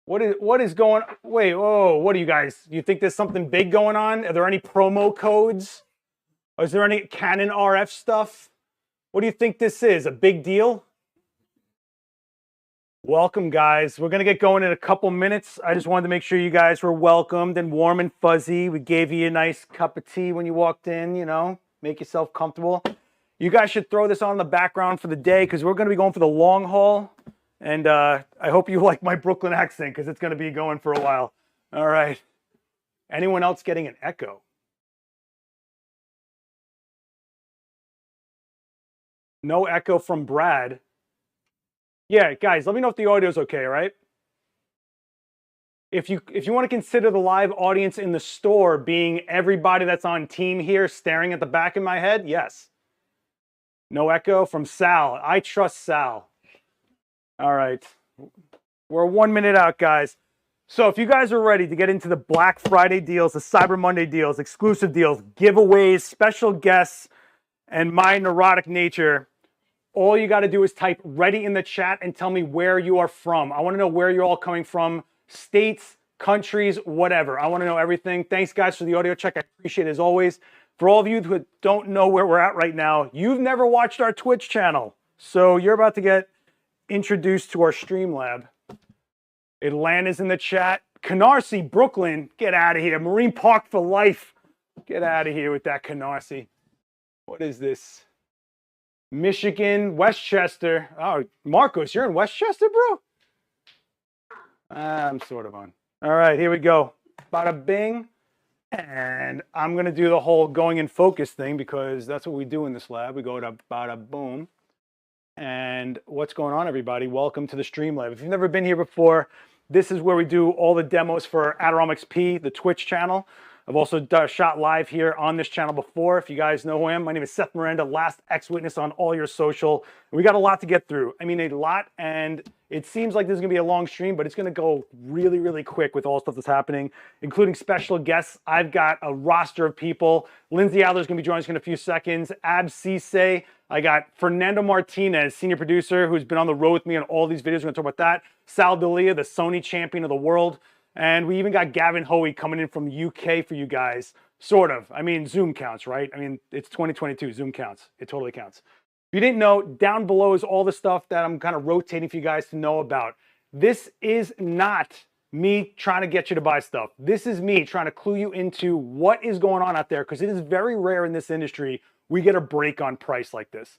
What is going on? Wait, whoa, what are you guys? You think there's something big going on? Are there any promo codes? Or is there any Canon RF stuff? What do you think this is? A big deal? Welcome, guys. We're going to get going in a couple minutes. I just wanted to make sure you guys were welcomed and warm and fuzzy. We gave you a nice cup of tea when you walked in, you know, make yourself comfortable. You guys should throw this on in the background for the day because we're going to be going for the long haul. And I hope you like my Brooklyn accent because it's going to be going for a while. All right. Anyone else getting an echo? No echo from Brad. Yeah, guys, let me know if the audio is okay, all right? If you want to consider the live audience in the store being everybody that's on team here staring at the back of my head, yes. No echo from Sal. I trust Sal. All right. We're 1 minute out, guys. So if you guys are ready to get into the Black Friday deals, the Cyber Monday deals, exclusive deals, giveaways, special guests, and my neurotic nature, all you got to do is type ready in the chat and tell me where you are from. I want to know where you're all coming from, states, countries, whatever. I want to know everything. Thanks, guys, for the audio check. I appreciate it as always. For all of you who don't know where we're at right now, you've never watched our Twitch channel. So you're about to get introduced to our Streamlab. Atlanta's in the chat. Canarsie, Brooklyn, get out of here. Marine Park for life. Get out of here with that Canarsie. What is this? Michigan, Westchester. Oh, Marcos, you're in Westchester, bro? I'm sort of on. All right, here we go. Bada bing. And I'm going to do the whole going in focus thing because that's what we do in this lab. We go to bada boom. And what's going on, everybody? Welcome to the Streamlab. If you've never been here before, this is where we do all the demos for Adorama XP, the Twitch channel. I've also shot live here on this channel before. If you guys know who I am, my name is Seth Miranda, last ex-witness on all your social. We got a lot to get through. I mean, a lot, and it seems like this is going to be a long stream, but it's going to go really, really quick with all the stuff that's happening, including special guests. I've got a roster of people. Lindsay Adler is going to be joining us in a few seconds. Sesay. I got Fernando Martinez, senior producer, who's been on the road with me on all these videos. We're going to talk about that. Sal Dalia, the Sony champion of the world. And we even got Gavin Hoey coming in from the UK for you guys. Sort of. I mean, Zoom counts, right? I mean, it's 2022. Zoom counts. It totally counts. If you didn't know, down below is all the stuff that I'm kind of rotating for you guys to know about. This is not me trying to get you to buy stuff. This is me trying to clue you into what is going on out there because it is very rare in this industry we get a break on price like this.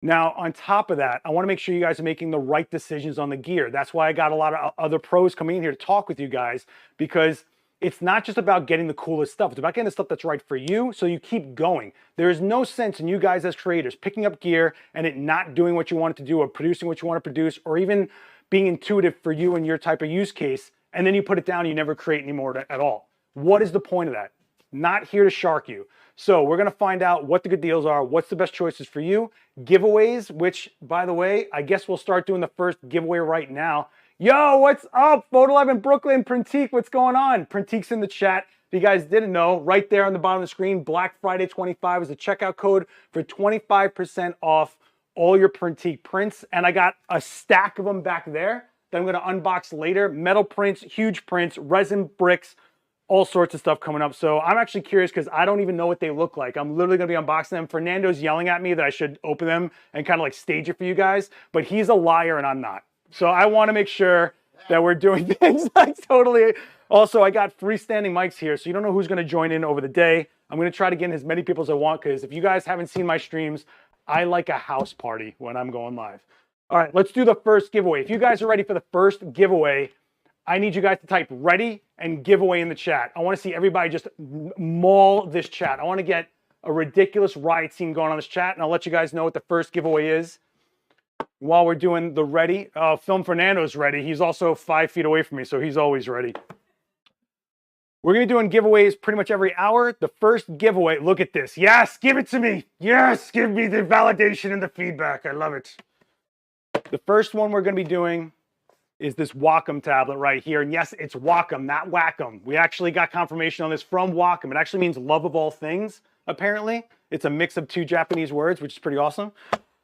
Now, on top of that, I want to make sure you guys are making the right decisions on the gear. That's why I got a lot of other pros coming in here to talk with you guys because it's not just about getting the coolest stuff. It's about getting the stuff that's right for you so you keep going. There is no sense in you guys as creators picking up gear and it not doing what you want it to do or producing what you want to produce or even being intuitive for you and your type of use case, and then you put it down and you never create anymore at all. What is the point of that? Not here to shark you. So we're going to find out what the good deals are, what's the best choices for you, giveaways, which, by the way, I guess we'll start doing the first giveaway right now. Yo, what's up? Photo Lab in Brooklyn, Printique, what's going on? Printique's in the chat. If you guys didn't know, right there on the bottom of the screen, Black Friday 25 is the checkout code for 25% off all your Printique prints. And I got a stack of them back there that I'm going to unbox later. Metal prints, huge prints, resin bricks, all sorts of stuff coming up. So I'm actually curious because I don't even know what they look like. I'm literally going to be unboxing them. Fernando's yelling at me that I should open them and kind of like stage it for you guys, but he's a liar and I'm not. So I want to make sure that we're doing things like totally. Also, I got freestanding mics here, so you don't know who's going to join in over the day. I'm going to try to get in as many people as I want because if you guys haven't seen my streams, I like a house party when I'm going live. All right, let's do the first giveaway. If you guys are ready for the first giveaway, I need you guys to type ready and giveaway in the chat. I want to see everybody just maul this chat. I want to get a ridiculous riot scene going on this chat, and I'll let you guys know what the first giveaway is while we're doing the ready. Film Fernando's ready. He's also 5 feet away from me, so he's always ready. We're going to be doing giveaways pretty much every hour. The first giveaway, look at this. Yes, give it to me. Yes, give me the validation and the feedback. I love it. The first one we're going to be doing is this Wacom tablet right here. And yes, it's Wacom, not Wacom. We actually got confirmation on this from Wacom. It actually means love of all things, apparently. It's a mix of 2 Japanese words, which is pretty awesome.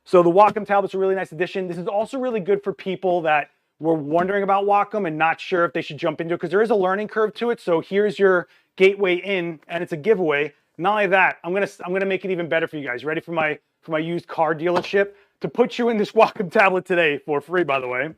So the Wacom tablet's a really nice addition. This is also really good for people that were wondering about Wacom and not sure if they should jump into it, because there is a learning curve to it. So here's your gateway in, and it's a giveaway. Not only that, I'm gonna make it even better for you guys. Ready for my used car dealership to put you in this Wacom tablet today for free, by the way.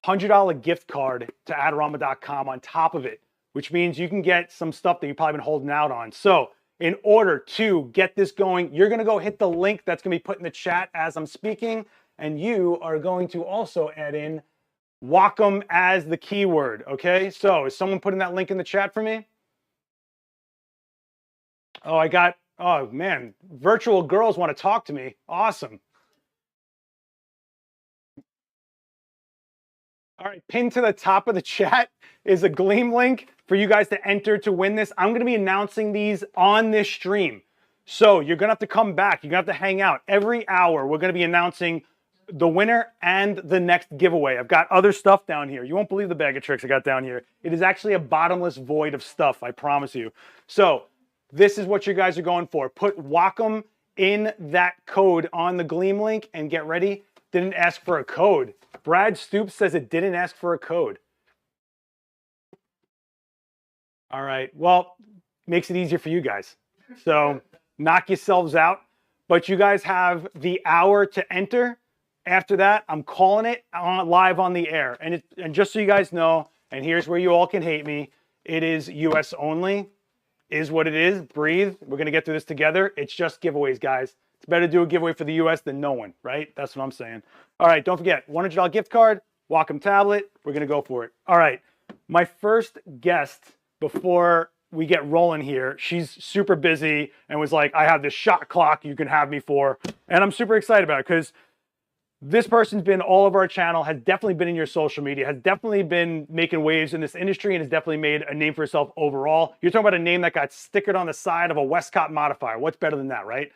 $100 gift card to Adorama.com on top of it, which means you can get some stuff that you've probably been holding out on. So in order to get this going, you're gonna go hit the link that's gonna be put in the chat as I'm speaking, and you are going to also add in Wacom as the keyword, okay? So is someone putting that link in the chat for me? Oh, oh man, virtual girls want to talk to me. Awesome. All right, pinned to the top of the chat is a Gleam link for you guys to enter to win this. I'm going to be announcing these on this stream. So you're going to have to come back. You're going to have to hang out. Every hour, we're going to be announcing the winner and the next giveaway. I've got other stuff down here. You won't believe the bag of tricks I got down here. It is actually a bottomless void of stuff, I promise you. So this is what you guys are going for. Put Wacom in that code on the Gleam link and get ready. Didn't ask for a code. Brad Stoops says it didn't ask for a code. All right, well, makes it easier for you guys. So knock yourselves out. But you guys have the hour to enter. After that, I'm calling it live on the air. And just so you guys know, and here's where you all can hate me, it is US only. Is what it is. Breathe. We're going to get through this together. It's just giveaways, guys. It's better to do a giveaway for the US than no one, right? That's what I'm saying. All right, don't forget, $100 gift card, Wacom tablet. We're going to go for it. All right, my first guest before we get rolling here, she's super busy and was like, I have this shot clock you can have me for. And I'm super excited about it because this person's been all over our channel, has definitely been in your social media, has definitely been making waves in this industry, and has definitely made a name for herself overall. You're talking about a name that got stickered on the side of a Westcott modifier. What's better than that, right?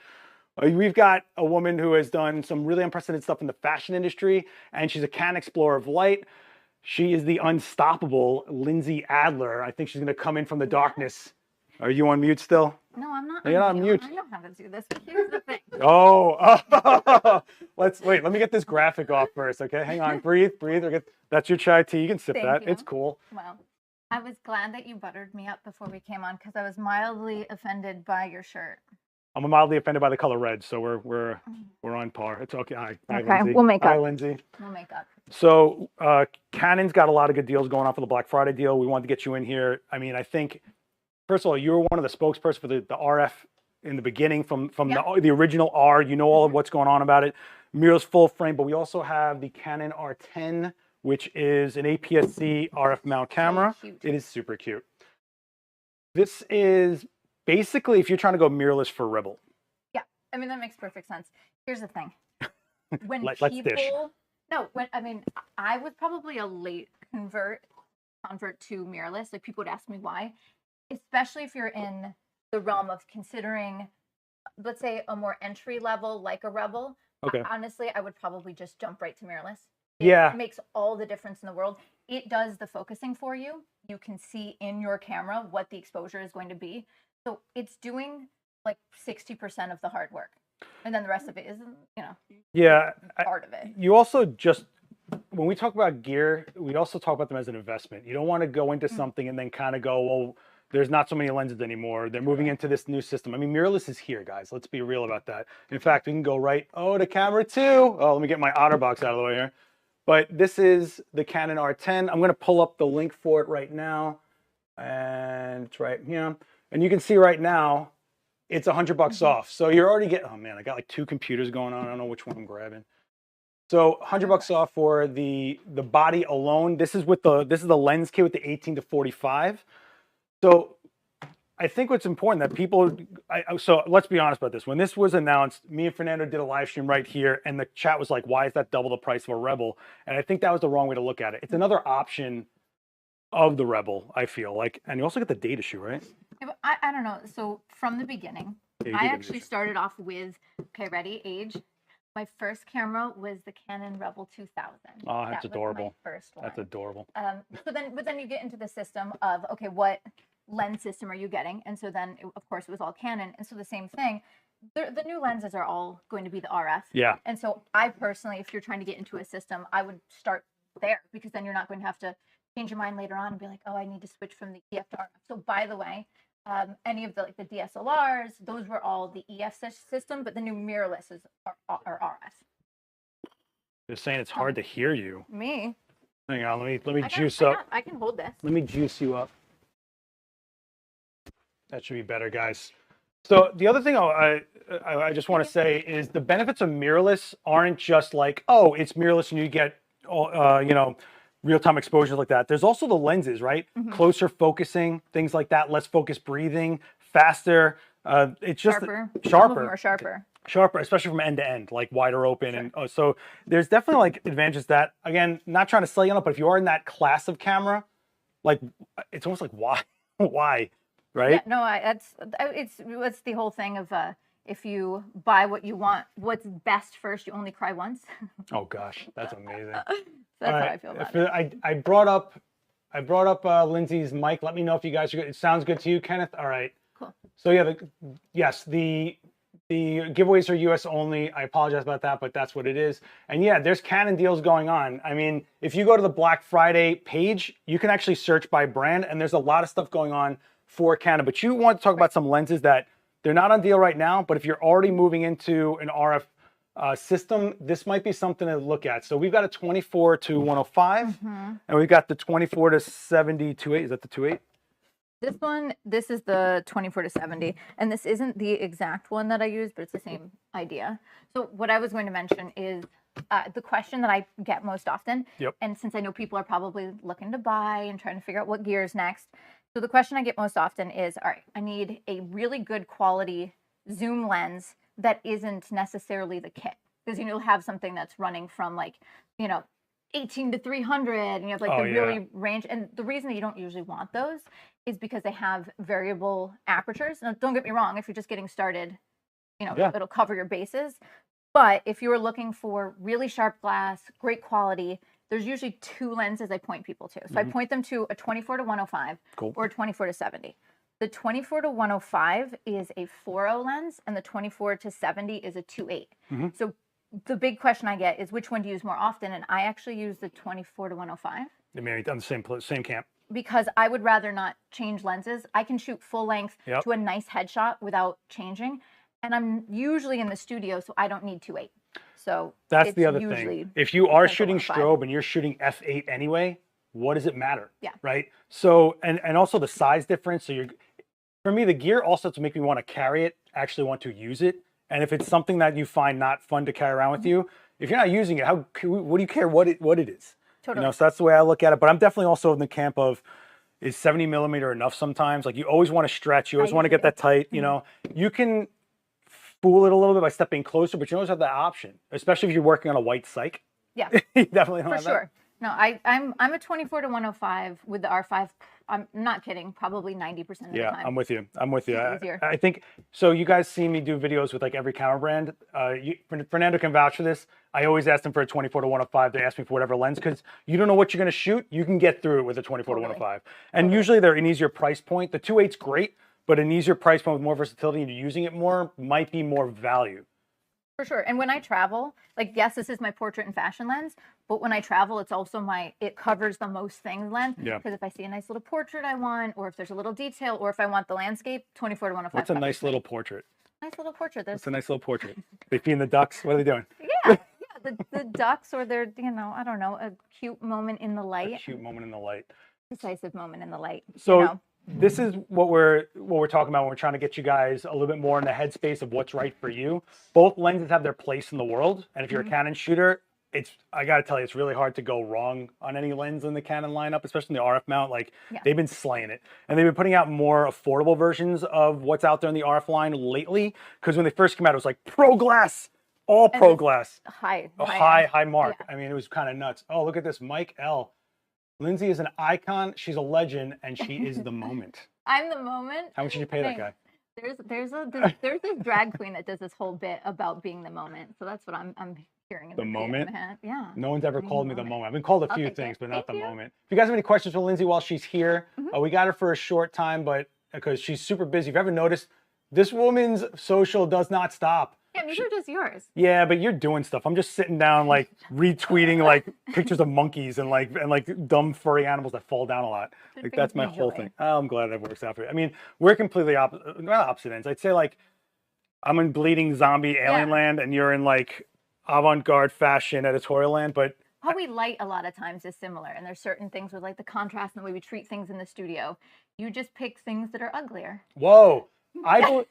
We've got a woman who has done some really unprecedented stuff in the fashion industry, and she's a Canon Explorer of Light. She is the unstoppable Lindsay Adler. I think she's going to come in from the darkness. Are you on mute still? No, I'm not. You're not on mute. I know how to do this. Here's the thing. Oh, let's wait. Let me get this graphic off first, okay? Hang on. Breathe. That's your chai tea. You can sip that. You. It's cool. Well, I was glad that you buttered me up before we came on because I was mildly offended by your shirt. I'm mildly offended by the color red, so we're on par. It's okay. Hi, Lindsay. We'll make up. Hi, Lindsay. We'll make up. So Canon's got a lot of good deals going on for the Black Friday deal. We wanted to get you in here. I mean, I think first of all, you were one of the spokespersons for the RF in the beginning from the original R. You know all of what's going on about it. Mirrorless full frame, but we also have the Canon R10, which is an APS-C RF mount camera. It is super cute. This is basically if you're trying to go mirrorless for Rebel. Yeah, I mean, that makes perfect sense. Here's the thing. When I was probably a late convert to mirrorless. Like people would ask me why, especially if you're in the realm of considering, let's say, a more entry level like a Rebel. Okay. Honestly, I would probably just jump right to mirrorless. It makes all the difference in the world. It does the focusing for you. You can see in your camera what the exposure is going to be. So it's doing like 60% of the hard work. And then the rest of it isn't, part of it. You also just, when we talk about gear, we also talk about them as an investment. You don't want to go into something and then kind of go, well, there's not so many lenses anymore. They're moving into this new system. I mean, mirrorless is here, guys. Let's be real about that. In fact, we can go to camera 2. Oh, let me get my OtterBox out of the way here. But this is the Canon R10. I'm going to pull up the link for it right now. And it's right here. And you can see right now, it's $100 off. So you're already getting, oh man, I got like 2 computers going on. I don't know which one I'm grabbing. So $100 off for the body alone. This is the lens kit with the 18 to 45. So I think what's important that people, so let's be honest about this. When this was announced, me and Fernando did a live stream right here, and the chat was like, why is that double the price of a Rebel? And I think that was the wrong way to look at it. It's another option of the Rebel, I feel like. And you also get the data shoe, right? I don't know. So from the beginning, I actually started off with, okay, ready, age. My first camera was the Canon Rebel 2000. Oh, that's adorable. Was my first one. That's adorable. But then you get into the system of, okay, what lens system are you getting? And so then, of course, it was all Canon. And so the same thing, the new lenses are all going to be the RF. Yeah. And so I personally, if you're trying to get into a system, I would start there, because then you're not going to have to change your mind later on and be like, oh, I need to switch from the EF to RF. So by the way, any of the like the DSLRs, those were all the EF system, but the new mirrorless are RF. They're saying it's hard to hear you. Me. Hang on, let me juice up. I can hold this. Let me juice you up. That should be better, guys. So the other thing I just want to say is the benefits of mirrorless aren't just like, oh, it's mirrorless and you get, you know, real-time exposures like that. There's also the lenses, right? Closer focusing, things like that, less focused breathing, faster. It's just sharper. Sharper. Some of them are sharper. Sharper, especially from end to end, like wider open. Sure. And so there's definitely like advantages that, again, not trying to sell you on it, but if you are in that class of camera, like it's almost like why, right? Yeah, no, it's the whole thing of if you buy what you want, what's best first, you only cry once. Oh gosh, that's amazing. That's how I feel about it. I brought up Lindsay's mic. Let me know if you guys are good. It sounds good to you, Kenneth. All right. Cool. So yeah, the giveaways are US only. I apologize about that, but that's what it is. And yeah, there's Canon deals going on. I mean, if you go to the Black Friday page, you can actually search by brand, and there's a lot of stuff going on for Canon. But you want to talk about some lenses that they're not on deal right now, but if you're already moving into an RF system, this might be something to look at. So we've got a 24 to 105, and we've got the 24 to 70 2.8. Is that the 2.8? This is the 24 to 70, and this isn't the exact one that I use, but it's the same idea. So what I was going to mention is the question that I get most often, and since I know people are probably looking to buy and trying to figure out what gear is next, so the question I get most often is, all right, I need a really good quality zoom lens that isn't necessarily the kit, because you'll have something that's running from like, 18 to 300, and you have like really range. And the reason that you don't usually want those is because they have variable apertures. Now, don't get me wrong, if you're just getting started, it'll cover your bases. But if you are looking for really sharp glass, great quality, there's usually two lenses I point people to. So I point them to a 24 to 105 or a 24 to 70. The 24 to 105 is a 4.0 lens, and the 24 to 70 is a 2.8. So the big question I get is, which one do you use more often? And I actually use the 24 to 105. I mean, on the same camp. Because I would rather not change lenses. I can shoot full length to a nice headshot without changing. And I'm usually in the studio, so I don't need 2.8. So that's the other thing. If you are shooting strobe and you're shooting f8 anyway, what does it matter? Yeah. Right. So, and also the size difference. So for me, the gear also to make me want to carry it, actually want to use it. And if it's something that you find not fun to carry around with you, if you're not using it, what do you care what it is? Totally. So that's the way I look at it. But I'm definitely also in the camp of, is 70 millimeter enough sometimes? Like you always want to stretch, you always want to get that tight. You can fool it a little bit by stepping closer, but you always have that option, especially if you're working on a white cyc. Yeah, you definitely don't have that. For sure. No, I'm a 24 to 105 with the R5. I'm not kidding. Probably 90% of the time. Yeah, I'm with you. I think so. You guys see me do videos with like every camera brand. Fernando can vouch for this. I always ask them for a 24 to 105. They ask me for whatever lens because you don't know what you're going to shoot. You can get through it with a 24 to 105, and usually they're an easier price point. The 2.8's great, but an easier price point with more versatility and you're using it more might be more value. For sure. And when I travel, like, yes, this is my portrait and fashion lens, but when I travel, it's also it covers the most things lens. Yeah. Because if I see a nice little portrait I want, or if there's a little detail, or if I want the landscape, 24 to 105. What's a nice little portrait? Nice little portrait. What's a nice little portrait? They feeding the ducks? What are they doing? Yeah. The ducks, or they're, I don't know, a cute moment in the light. A cute moment in the light. Decisive moment in the light. So this is what we're talking about when we're trying to get you guys a little bit more in the headspace of what's right for you. Both lenses have their place in the world, and if you're a Canon shooter, I got to tell you, it's really hard to go wrong on any lens in the Canon lineup, especially in the RF mount. Like they've been slaying it, and they've been putting out more affordable versions of what's out there in the RF line lately. Because when they first came out, it was like pro glass, all pro glass, high mark. Yeah. I mean, it was kind of nuts. Oh, look at this, Mike L. Lindsay is an icon. She's a legend, and she is the moment. I'm the moment. How much did you pay that guy? There's this drag queen that does this whole bit about being the moment. So that's what I'm hearing. The moment? Yeah. No one's ever called me the moment. I've been called a few things, but not the moment. If you guys have any questions for Lindsay while she's here, we got her for a short time, but because she's super busy. If you haven't noticed, this woman's social does not stop. Yeah, these are just yours. Yeah, but you're doing stuff. I'm just sitting down, like retweeting like pictures of monkeys and like dumb furry animals that fall down a lot. Like that's my whole thing. Oh, I'm glad that works out for you. I mean, we're completely not opposite ends. I'd say like I'm in bleeding zombie alien land, and you're in like avant-garde fashion editorial land. But how we light a lot of times is similar, and there's certain things with like the contrast and the way we treat things in the studio. You just pick things that are uglier. Whoa. Well,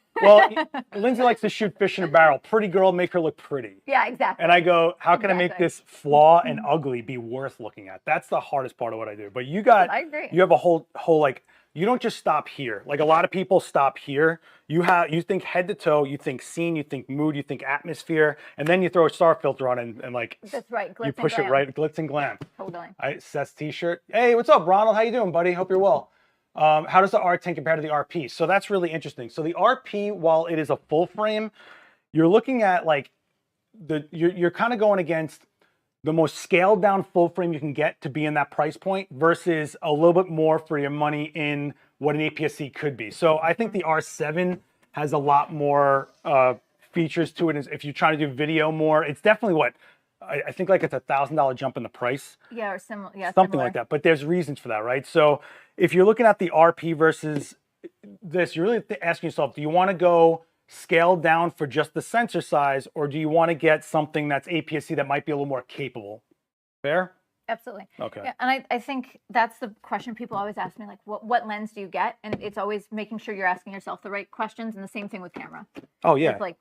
Lindsay likes to shoot fish in a barrel. Pretty girl, make her look pretty. Yeah, exactly. And I go, how can I make this flaw and ugly be worth looking at? That's the hardest part of what I do. But you I agree. You have a whole like, you don't just stop here. Like a lot of people stop here. You think head to toe, you think scene, you think mood, you think atmosphere, and then you throw a star filter on and like that's right. Glitz you push it right, glitz and glam. Totally. Seth's t-shirt. Hey, what's up, Ronald? How you doing, buddy? Hope you're well. How does the R10 compare to the RP? So that's really interesting. So the RP, while it is a full frame, you're looking at like you're kind of going against the most scaled down full frame you can get to be in that price point versus a little bit more for your money in what an APS-C could be. So I think the R7 has a lot more features to it. If you're trying to do video more, it's definitely I think like it's $1,000 jump in the price. Yeah, or similar. Yeah, something like that. But there's reasons for that, right? So if you're looking at the RP versus this, you're really asking yourself, do you want to go scaled down for just the sensor size, or do you want to get something that's APS-C that might be a little more capable? Fair? Absolutely. Okay. Yeah, and I think that's the question people always ask me, like, what lens do you get? And it's always making sure you're asking yourself the right questions, and the same thing with camera. Oh, yeah. It's like,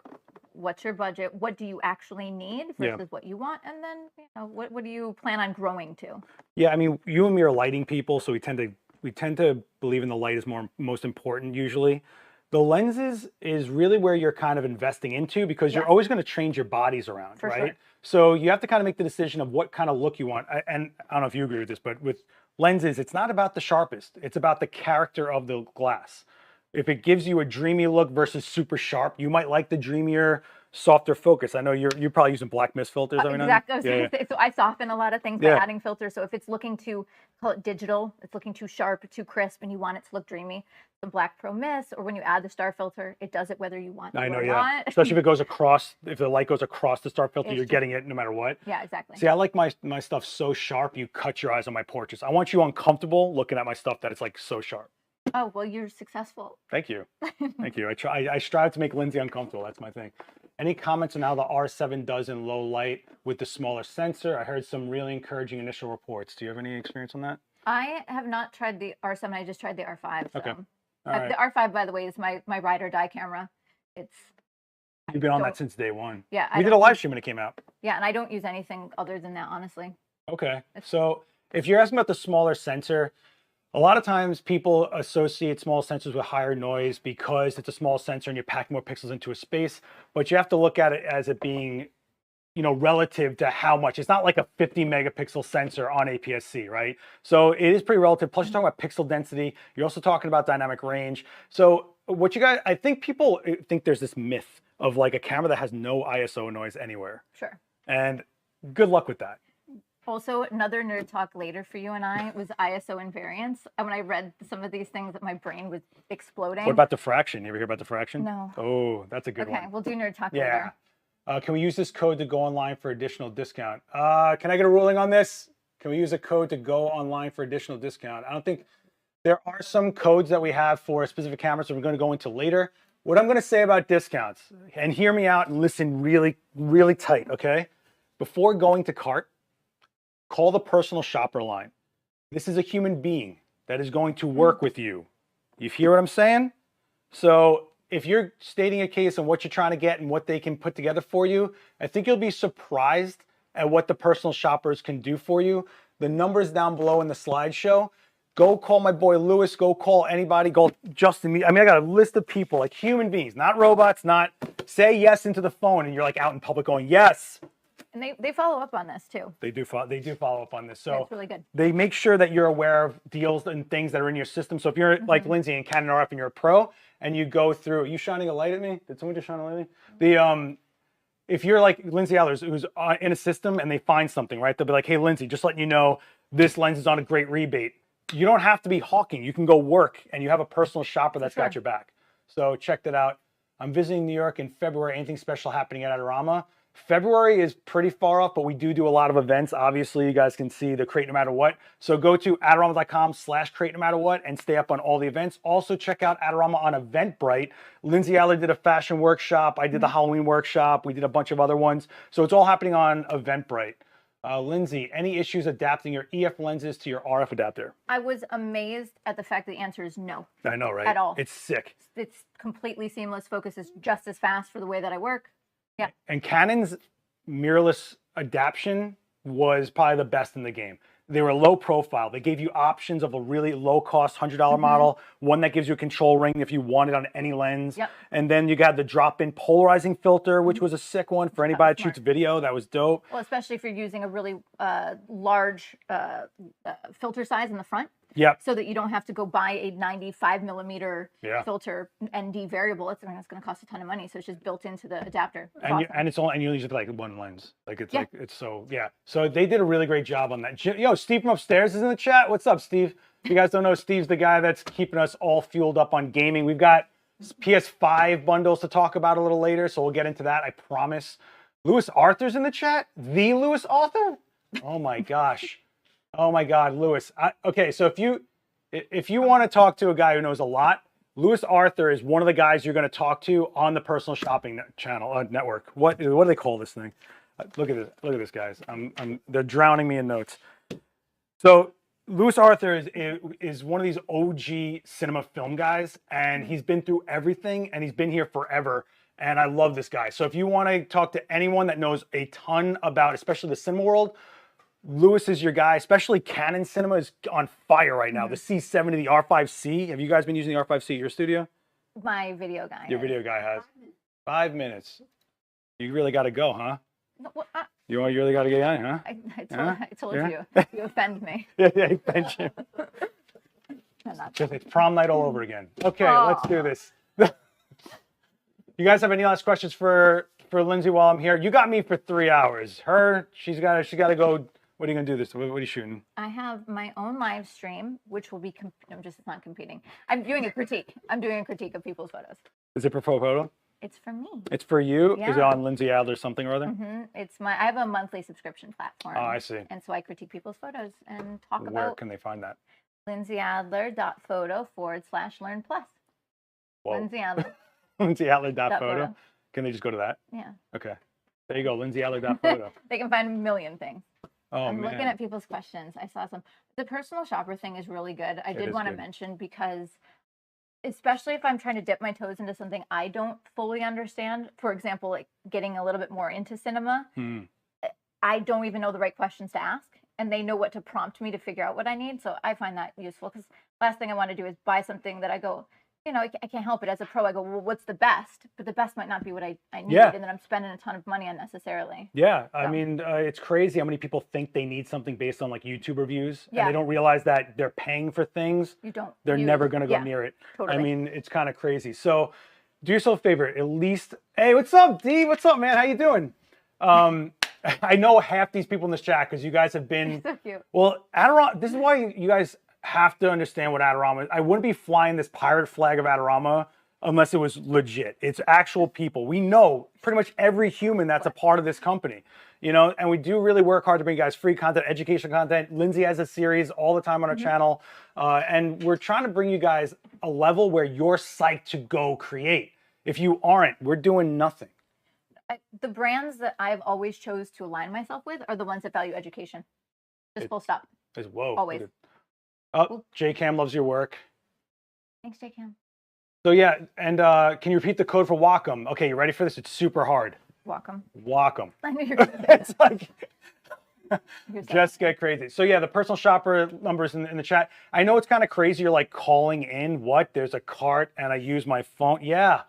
what's your budget? What do you actually need versus what you want? And then, what do you plan on growing to? Yeah, I mean, you and me are lighting people, so we tend to believe in the light is most important usually. The lenses is really where you're kind of investing into, because you're always going to change your bodies around, right? Sure. So you have to kind of make the decision of what kind of look you want. And I don't know if you agree with this, but with lenses, it's not about the sharpest. It's about the character of the glass. If it gives you a dreamy look versus super sharp, you might like the dreamier, softer focus. I know you're probably using black mist filters every now and then. Exactly. So I soften a lot of things by adding filters. So if it's looking to call it digital, it's looking too sharp, too crisp, and you want it to look dreamy, the black pro mist, or when you add the star filter, it does it whether you want it or not. Especially if it goes across, if the light goes across the star filter, you're getting it no matter what. Yeah, exactly. See, I like my stuff so sharp, you cut your eyes on my portraits. I want you uncomfortable looking at my stuff that it's like so sharp. Oh, well, you're successful. Thank you. Thank you. I strive to make Lindsay uncomfortable. That's my thing. Any comments on how the R7 does in low light with the smaller sensor? I heard some really encouraging initial reports. Do you have any experience on that? I have not tried the R7. I just tried the R5. So. Okay. All right. The R5, by the way, is my ride or die camera. You've been on that since day one. Yeah. We did a live stream when it came out. Yeah, and I don't use anything other than that, honestly. Okay. So if you're asking about the smaller sensor, a lot of times people associate small sensors with higher noise because it's a small sensor and you're packing more pixels into a space, but you have to look at it as it being, relative to how much. It's not like a 50 megapixel sensor on APS-C, right? So it is pretty relative. Plus you're talking about pixel density. You're also talking about dynamic range. So I think people think there's this myth of like a camera that has no ISO noise anywhere. Sure. And good luck with that. Also, another nerd talk later for you and I was ISO invariance. And when I read some of these things, my brain was exploding. What about diffraction? You ever hear about diffraction? No. Oh, that's a good one. Okay, we'll do nerd talk later. Can we use this code to go online for additional discount? Can I get a ruling on this? Can we use a code to go online for additional discount? I don't think there are some codes that we have for specific cameras that we're going to go into later. What I'm going to say about discounts, and hear me out and listen really, really tight, okay? Before going to cart, call the personal shopper line. This is a human being that is going to work with you. You hear what I'm saying? So if you're stating a case on what you're trying to get and what they can put together for you, I think you'll be surprised at what the personal shoppers can do for you. The numbers down below in the slideshow. Go call my boy Lewis. Go call anybody. Go Justin. I got a list of people, like human beings, not robots, not say yes into the phone and you're like out in public going, yes. And they follow up on this too. They do follow up on this. So it's really good. They make sure that you're aware of deals and things that are in your system. So if you're like Lindsay in Canon RF and you're a pro and you go through, are you shining a light at me? Did someone just shine a light at me? If you're like Lindsay Adler, who's in a system and they find something, right? They'll be like, hey, Lindsay, just letting you know, this lens is on a great rebate. You don't have to be hawking. You can go work and you have a personal shopper that's got your back. So check that out. I'm visiting New York in February. Anything special happening at Adorama? February is pretty far off, but we do a lot of events. Obviously, you guys can see the Create No Matter What. So go to adorama.com/create no matter what and stay up on all the events. Also check out Adorama on Eventbrite. Lindsay Adler did a fashion workshop. I did the Halloween workshop. We did a bunch of other ones. So it's all happening on Eventbrite. Lindsay, any issues adapting your EF lenses to your RF adapter? I was amazed at the fact that the answer is no. I know, right? At all. It's sick. It's completely seamless. Focus is just as fast for the way that I work. Yeah. And Canon's mirrorless adaptation was probably the best in the game. They were low profile. They gave you options of a really low cost $100 model, one that gives you a control ring if you want it on any lens. Yep. And then you got the drop-in polarizing filter, which was a sick one for anybody that shoots video. That was dope. Well, especially if you're using a really large filter size in the front. Yep. So that you don't have to go buy a 95mm filter ND variable. It's going to cost a ton of money. So it's just built into the adapter. And you use it like one lens. Like it's like it's so So they did a really great job on that. Yo, Steve from upstairs is in the chat. What's up, Steve? If you guys don't know, Steve's the guy that's keeping us all fueled up on gaming. We've got PS5 bundles to talk about a little later, so we'll get into that. I promise. Lewis Arthur's in the chat. The Lewis Arthur. Oh my gosh. Oh my God, Lewis. Okay, so if you want to talk to a guy who knows a lot, Lewis Arthur is one of the guys you're going to talk to on the personal shopping channel network. What do they call this thing? Look at this. Look at this, guys. They're drowning me in notes. So Lewis Arthur is one of these OG cinema film guys, and he's been through everything, and he's been here forever. And I love this guy. So if you want to talk to anyone that knows a ton about, especially the cinema world, Lewis is your guy. Especially Canon cinema is on fire right now. The C70, the R5C. Have you guys been using the R5C at your studio? My video guy. Your video guy has. 5 minutes. You really got to go, huh? No, well, You really got to get on, huh? I told you. You offend me. Yeah, he offends you. It's prom night all over again. Okay, let's do this. You guys have any last questions for Lindsay while I'm here? You got me for 3 hours. She's got to go. What are you gonna do this? What are you shooting? I have my own live stream, which will be. It's not competing. I'm doing a critique. I'm doing a critique of people's photos. Is it for Profoto? It's for me. It's for you? Yeah. Is it on Lindsay Adler something or other? I have a monthly subscription platform. Oh, I see. And so I critique people's photos and talk about. Where can they find that? lindsayadler.photo/learn plus. Whoa. Lindsay Adler. lindsayadler.photo. Can they just go to that? Yeah. Okay. There you go, lindsayadler.photo. They can find a million things. I'm man. looking at people's questions. I saw some. The personal shopper thing is really good. I did want to mention because, especially if I'm trying to dip my toes into something I don't fully understand, for example, like getting a little bit more into cinema, I don't even know the right questions to ask, and they know what to prompt me to figure out what I need. So I find that useful because last thing I want to do is buy something that I go, I can't help it. As a pro, I go, well, what's the best? But the best might not be what I need, and then I'm spending a ton of money unnecessarily. Yeah, I mean, it's crazy how many people think they need something based on like YouTube reviews, and they don't realize that they're paying for things. They're never going to go near it. Totally. I mean, it's kind of crazy. So do yourself a favor, at least. Hey, what's up, D? What's up, man? How you doing? I know half these people in this chat because you guys have been. So cute. Well, Adorama. This is why you guys have to understand what Adorama is. I wouldn't be flying this pirate flag of Adorama unless it was legit. It's actual people. We know pretty much every human that's a part of this company, and we do really work hard to bring you guys free content, educational content. Lindsay has a series all the time on our channel, and we're trying to bring you guys a level where you're psyched to go create. If you aren't, we're doing nothing. The brands that I've always chose to align myself with are the ones that value education. Just full stop. Whoa. Always. Oh, JCam loves your work. Thanks, JCam. So yeah, and can you repeat the code for Wacom? Okay, you ready for this? It's super hard. Wacom. I knew you were going to say It's like just get crazy. So yeah, the personal shopper numbers in the chat. I know it's kind of crazy. You're like calling in. What? There's a cart and I use my phone. Yeah,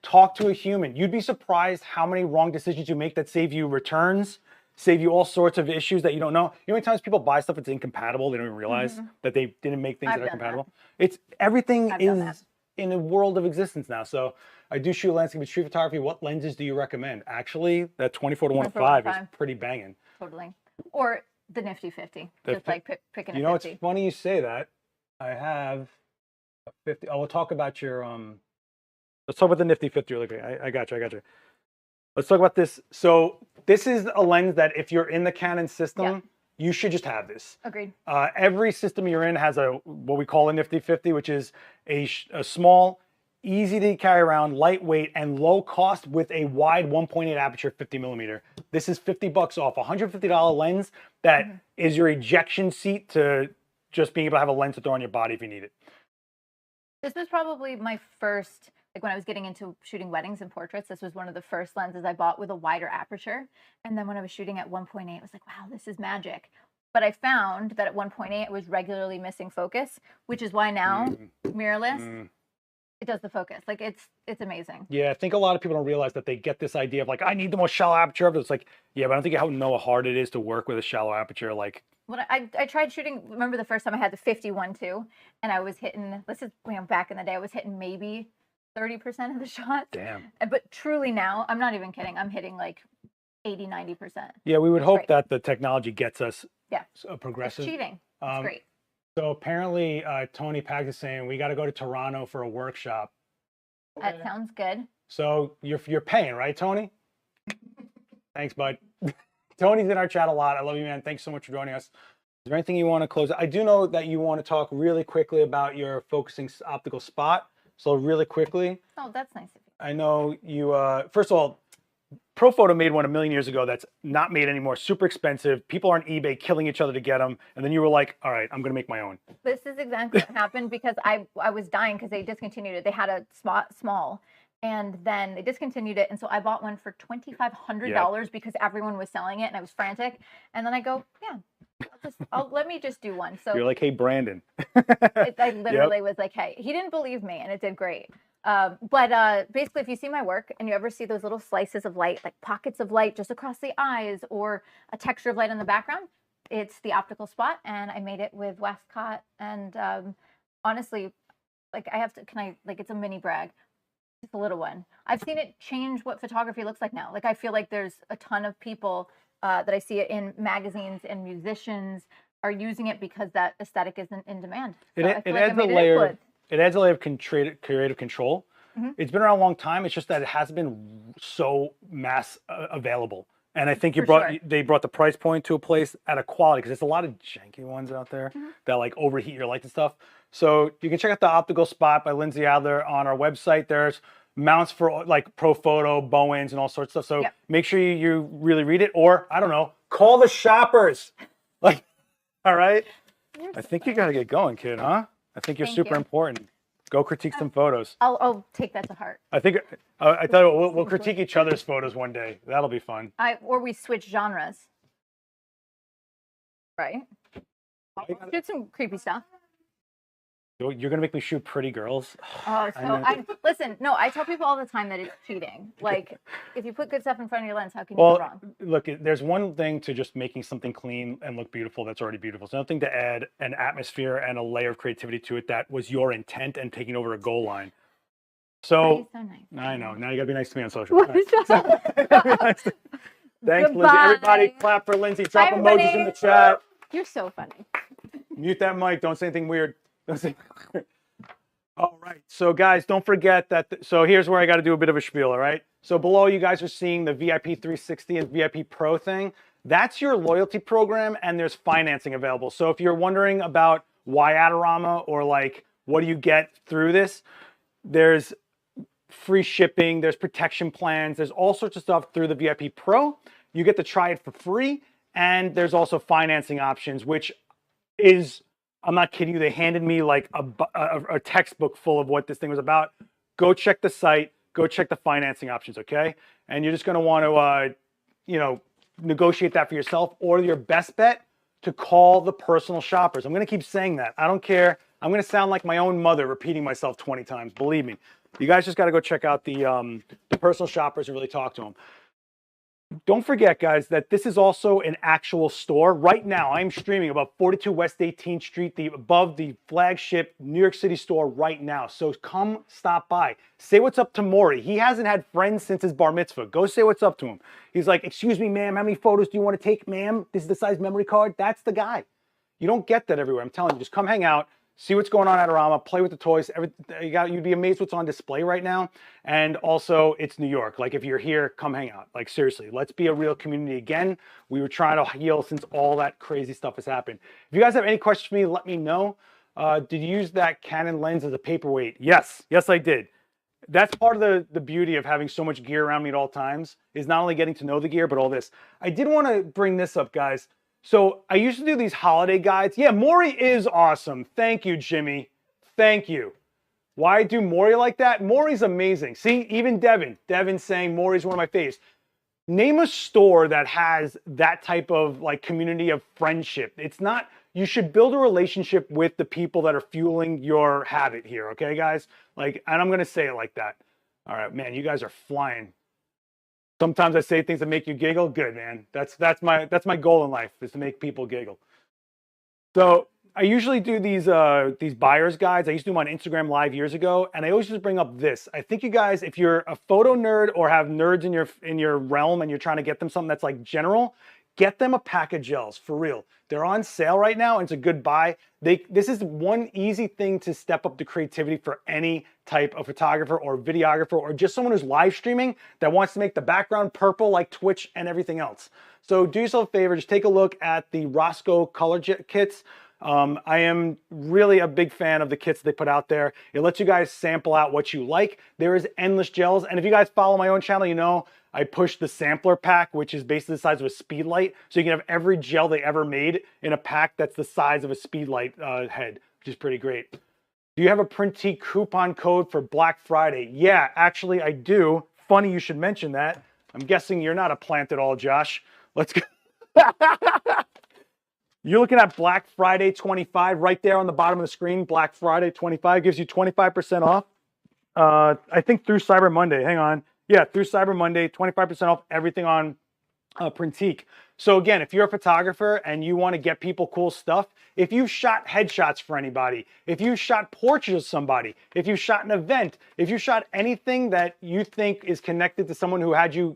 talk to a human. You'd be surprised how many wrong decisions you make that save you returns. Save you all sorts of issues that you don't know. You know how many times people buy stuff that's incompatible, they don't even realize that they didn't make things that are compatible. Everything is in a world of existence now. So I do shoot landscape and street photography. What lenses do you recommend? Actually, that 24-1.5 is pretty banging. Totally. Or the nifty 50. Just like picking a 50. It's funny you say that. I have a 50. Oh, we'll talk about your Let's talk about the Nifty 50 really quick. I got you. Let's talk about this. So this is a lens that if you're in the Canon system, you should just have this. Agreed. Every system you're in has what we call a Nifty 50, which is a small, easy to carry around, lightweight, and low cost with a wide 1.8 aperture 50 millimeter. This is $50 off a $150 lens that is your ejection seat to just being able to have a lens to throw on your body if you need it. This was probably my first, like when I was getting into shooting weddings and portraits, this was one of the first lenses I bought with a wider aperture. And then when I was shooting at 1.8, I was like, wow, this is magic. But I found that at 1.8, it was regularly missing focus, which is why now, mirrorless, it does the focus. Like it's amazing. Yeah, I think a lot of people don't realize that they get this idea of like, I need the most shallow aperture of it. It's like, yeah, but I don't think you know how hard it is to work with a shallow aperture. Like, when I tried shooting, remember the first time I had the 51.2, and I was hitting, this is back in the day, I was hitting maybe 30% of the shots. Damn. But truly now, I'm not even kidding, I'm hitting like 80, 90%. Yeah, we would hope that the technology gets us progressive. It's cheating. It's great. So apparently Tony Pags is saying we got to go to Toronto for a workshop. That sounds good. So you're paying, right, Tony? Thanks, bud. Tony's in our chat a lot. I love you, man. Thanks so much for joining us. Is there anything you want to close? I do know that you want to talk really quickly about your focusing optical spot. So really quickly. Oh, that's nice of you. I know you, first of all, Profoto made one 1 million years ago that's not made anymore, super expensive. People are on eBay killing each other to get them. And then you were like, all right, I'm going to make my own. This is exactly what happened because I was dying because they discontinued it. They had a small. And then they discontinued it. And so I bought one for $2,500 because everyone was selling it and I was frantic. And then I go, yeah, let me just do one. So you're like, hey, Brandon. I literally was like, hey, he didn't believe me and it did great. But basically, if you see my work and you ever see those little slices of light, like pockets of light just across the eyes or a texture of light in the background, it's the optical spot. And I made it with Westcott. And honestly, like it's a mini brag. Just a little one. I've seen it change what photography looks like now. Like I feel like there's a ton of people that I see it in magazines and musicians are using it because that aesthetic isn't in demand. So it adds a layer. It adds a layer of creative control. It's been around a long time. It's just that it hasn't been so mass available. And I think they brought the price point to a place at a quality because there's a lot of janky ones out there that like overheat your lights and stuff. So you can check out the optical spot by Lindsay Adler on our website. There's mounts for like Profoto, Bowens, and all sorts of stuff. So make sure you really read it, or I don't know, call the shoppers. Like, all right. I think you got to get going, kid, huh? I think you're super important. Go critique some photos. I'll take that to heart. I think I thought we'll critique each other's photos one day. That'll be fun. Or we switch genres. Right? Shoot some creepy stuff. You're gonna make me shoot pretty girls. Oh, so listen. No, I tell people all the time that it's cheating. Like, if you put good stuff in front of your lens, how can you go wrong? Look, there's one thing to just making something clean and look beautiful that's already beautiful. It's another thing to add an atmosphere and a layer of creativity to it that was your intent and taking over a goal line. So, so nice. I know. Now you gotta be nice to me on social. Right. Thanks, Lindsay. Everybody, clap for Lindsay. Drop emojis in the chat. You're so funny. Mute that mic. Don't say anything weird. All right, so guys, don't forget that. So here's where I got to do a bit of a spiel. All right, so below you guys are seeing the VIP 360 and VIP Pro thing. That's your loyalty program, and there's financing available. So if you're wondering about why Adorama or like what do you get through this, there's free shipping, there's protection plans, there's all sorts of stuff through the VIP Pro. You get to try it for free, and there's also financing options, which is, I'm not kidding you, they handed me like a textbook full of what this thing was about. Go check the site, go check the financing options, okay? And you're just gonna wanna, negotiate that for yourself, or your best bet to call the personal shoppers. I'm gonna keep saying that. I don't care. I'm gonna sound like my own mother repeating myself 20 times, believe me. You guys just gotta go check out the personal shoppers and really talk to them. Don't forget, guys, that this is also an actual store. Right now, I'm streaming above 42 West 18th Street, above the flagship New York City store right now. So come stop by. Say what's up to Maury. He hasn't had friends since his bar mitzvah. Go say what's up to him. He's like, excuse me, ma'am, how many photos do you want to take, ma'am? This is the size memory card. That's the guy. You don't get that everywhere. I'm telling you, just come hang out, see what's going on at Adorama, play with the toys. You'd be amazed what's on display right now. And also, it's New York. Like, if you're here, come hang out. Like, seriously, let's be a real community again. We were trying to heal since all that crazy stuff has happened. If you guys have any questions for me, let me know. Did you use that Canon lens as a paperweight? Yes, I did. That's part of the beauty of having so much gear around me at all times, is not only getting to know the gear, but all this. I did want to bring this up, guys. So I used to do these holiday guides. Yeah, Maury is awesome. Thank you, Jimmy. Thank you. Why do Maury like that? Maury's amazing. See, even Devin's saying Maury's one of my faves. Name a store that has that type of like community of friendship. It's not, you should build a relationship with the people that are fueling your habit here, okay, guys? Like, and I'm gonna say it like that. All right, man, you guys are flying. Sometimes I say things that make you giggle. Good, man. That's my goal in life, is to make people giggle. So I usually do these buyer's guides. I used to do them on Instagram Live years ago, and I always just bring up this. I think you guys, if you're a photo nerd or have nerds in your realm and you're trying to get them something that's like general, get them a pack of gels, for real. They're on sale right now, and it's a good buy. This is one easy thing to step up the creativity for any type of photographer or videographer or just someone who's live streaming that wants to make the background purple like Twitch and everything else. So do yourself a favor, just take a look at the Rosco color kits. I am really a big fan of the kits they put out there. It lets you guys sample out what you like. There is endless gels, and if you guys follow my own channel, you know I push the sampler pack, which is basically the size of a speed light. So you can have every gel they ever made in a pack that's the size of a speed light head, which is pretty great. Do you have a Printique coupon code for Black Friday? Yeah, actually I do. Funny you should mention that. I'm guessing you're not a plant at all, Josh. Let's go. You're looking at Black Friday 25 right there on the bottom of the screen. Black Friday 25 gives you 25% off. I think through Cyber Monday. Hang on. Yeah, through Cyber Monday, 25% off everything on Printique. So again, if you're a photographer and you want to get people cool stuff, if you've shot headshots for anybody, if you shot portraits of somebody, if you shot an event, if you shot anything that you think is connected to someone who had you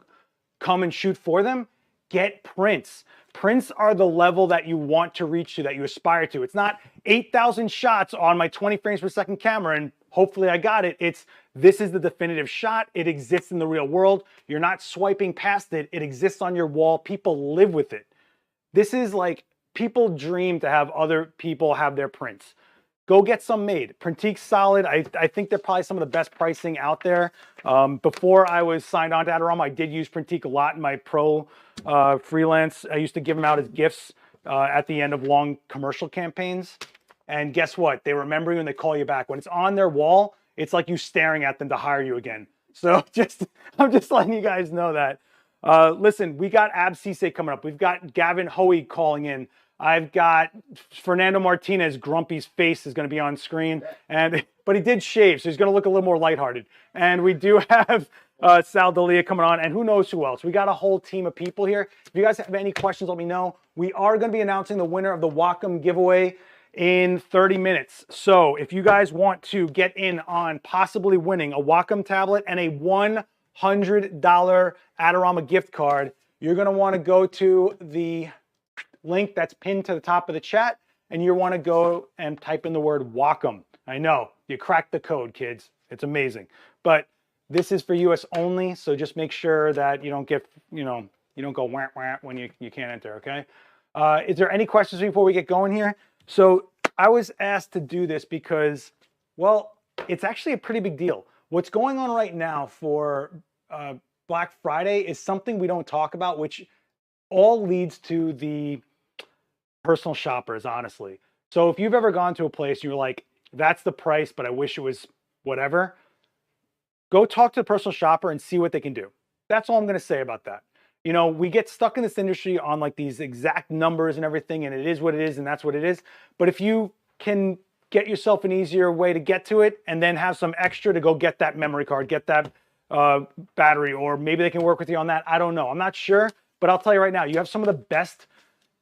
come and shoot for them, get prints. Prints are the level that you want to reach to, that you aspire to. It's not 8,000 shots on my 20 frames per second camera and hopefully I got it. This is the definitive shot. It exists in the real world. You're not swiping past it. It exists on your wall. People live with it. This is like, people dream to have other people have their prints. Go get some made. Printique's solid. I think they're probably some of the best pricing out there. Before I was signed on to Adorama, I did use Printique a lot in my pro freelance. I used to give them out as gifts at the end of long commercial campaigns. And guess what? They remember you and they call you back. When it's on their wall, it's like you staring at them to hire you again. So I'm just letting you guys know that. Listen, we got Ab Sesay coming up. We've got Gavin Hoey calling in. I've got Fernando Martinez. Grumpy's face is going to be on screen, but he did shave, so he's going to look a little more lighthearted. And we do have Sal Dalia coming on, and who knows who else. We got a whole team of people here. If you guys have any questions, let me know. We are going to be announcing the winner of the Wacom giveaway in 30 minutes. So if you guys want to get in on possibly winning a Wacom tablet and a $100 Adorama gift card, you're going to want to go to the link that's pinned to the top of the chat, and you want to go and type in the word Wacom. I know, you cracked the code, kids. It's amazing. But this is for US only, so just make sure that you don't get, you don't go wah wah when you can't enter, okay? Is there any questions before we get going here? So I was asked to do this because, well, it's actually a pretty big deal. What's going on right now for Black Friday is something we don't talk about, which all leads to the personal shoppers, honestly. So if you've ever gone to a place and you're like, that's the price, but I wish it was whatever, go talk to the personal shopper and see what they can do. That's all I'm going to say about that. You know, we get stuck in this industry on like these exact numbers and everything, and it is what it is, and that's what it is. But if you can get yourself an easier way to get to it and then have some extra to go get that memory card, get that battery, or maybe they can work with you on that. I don't know. I'm not sure, but I'll tell you right now, you have some of the best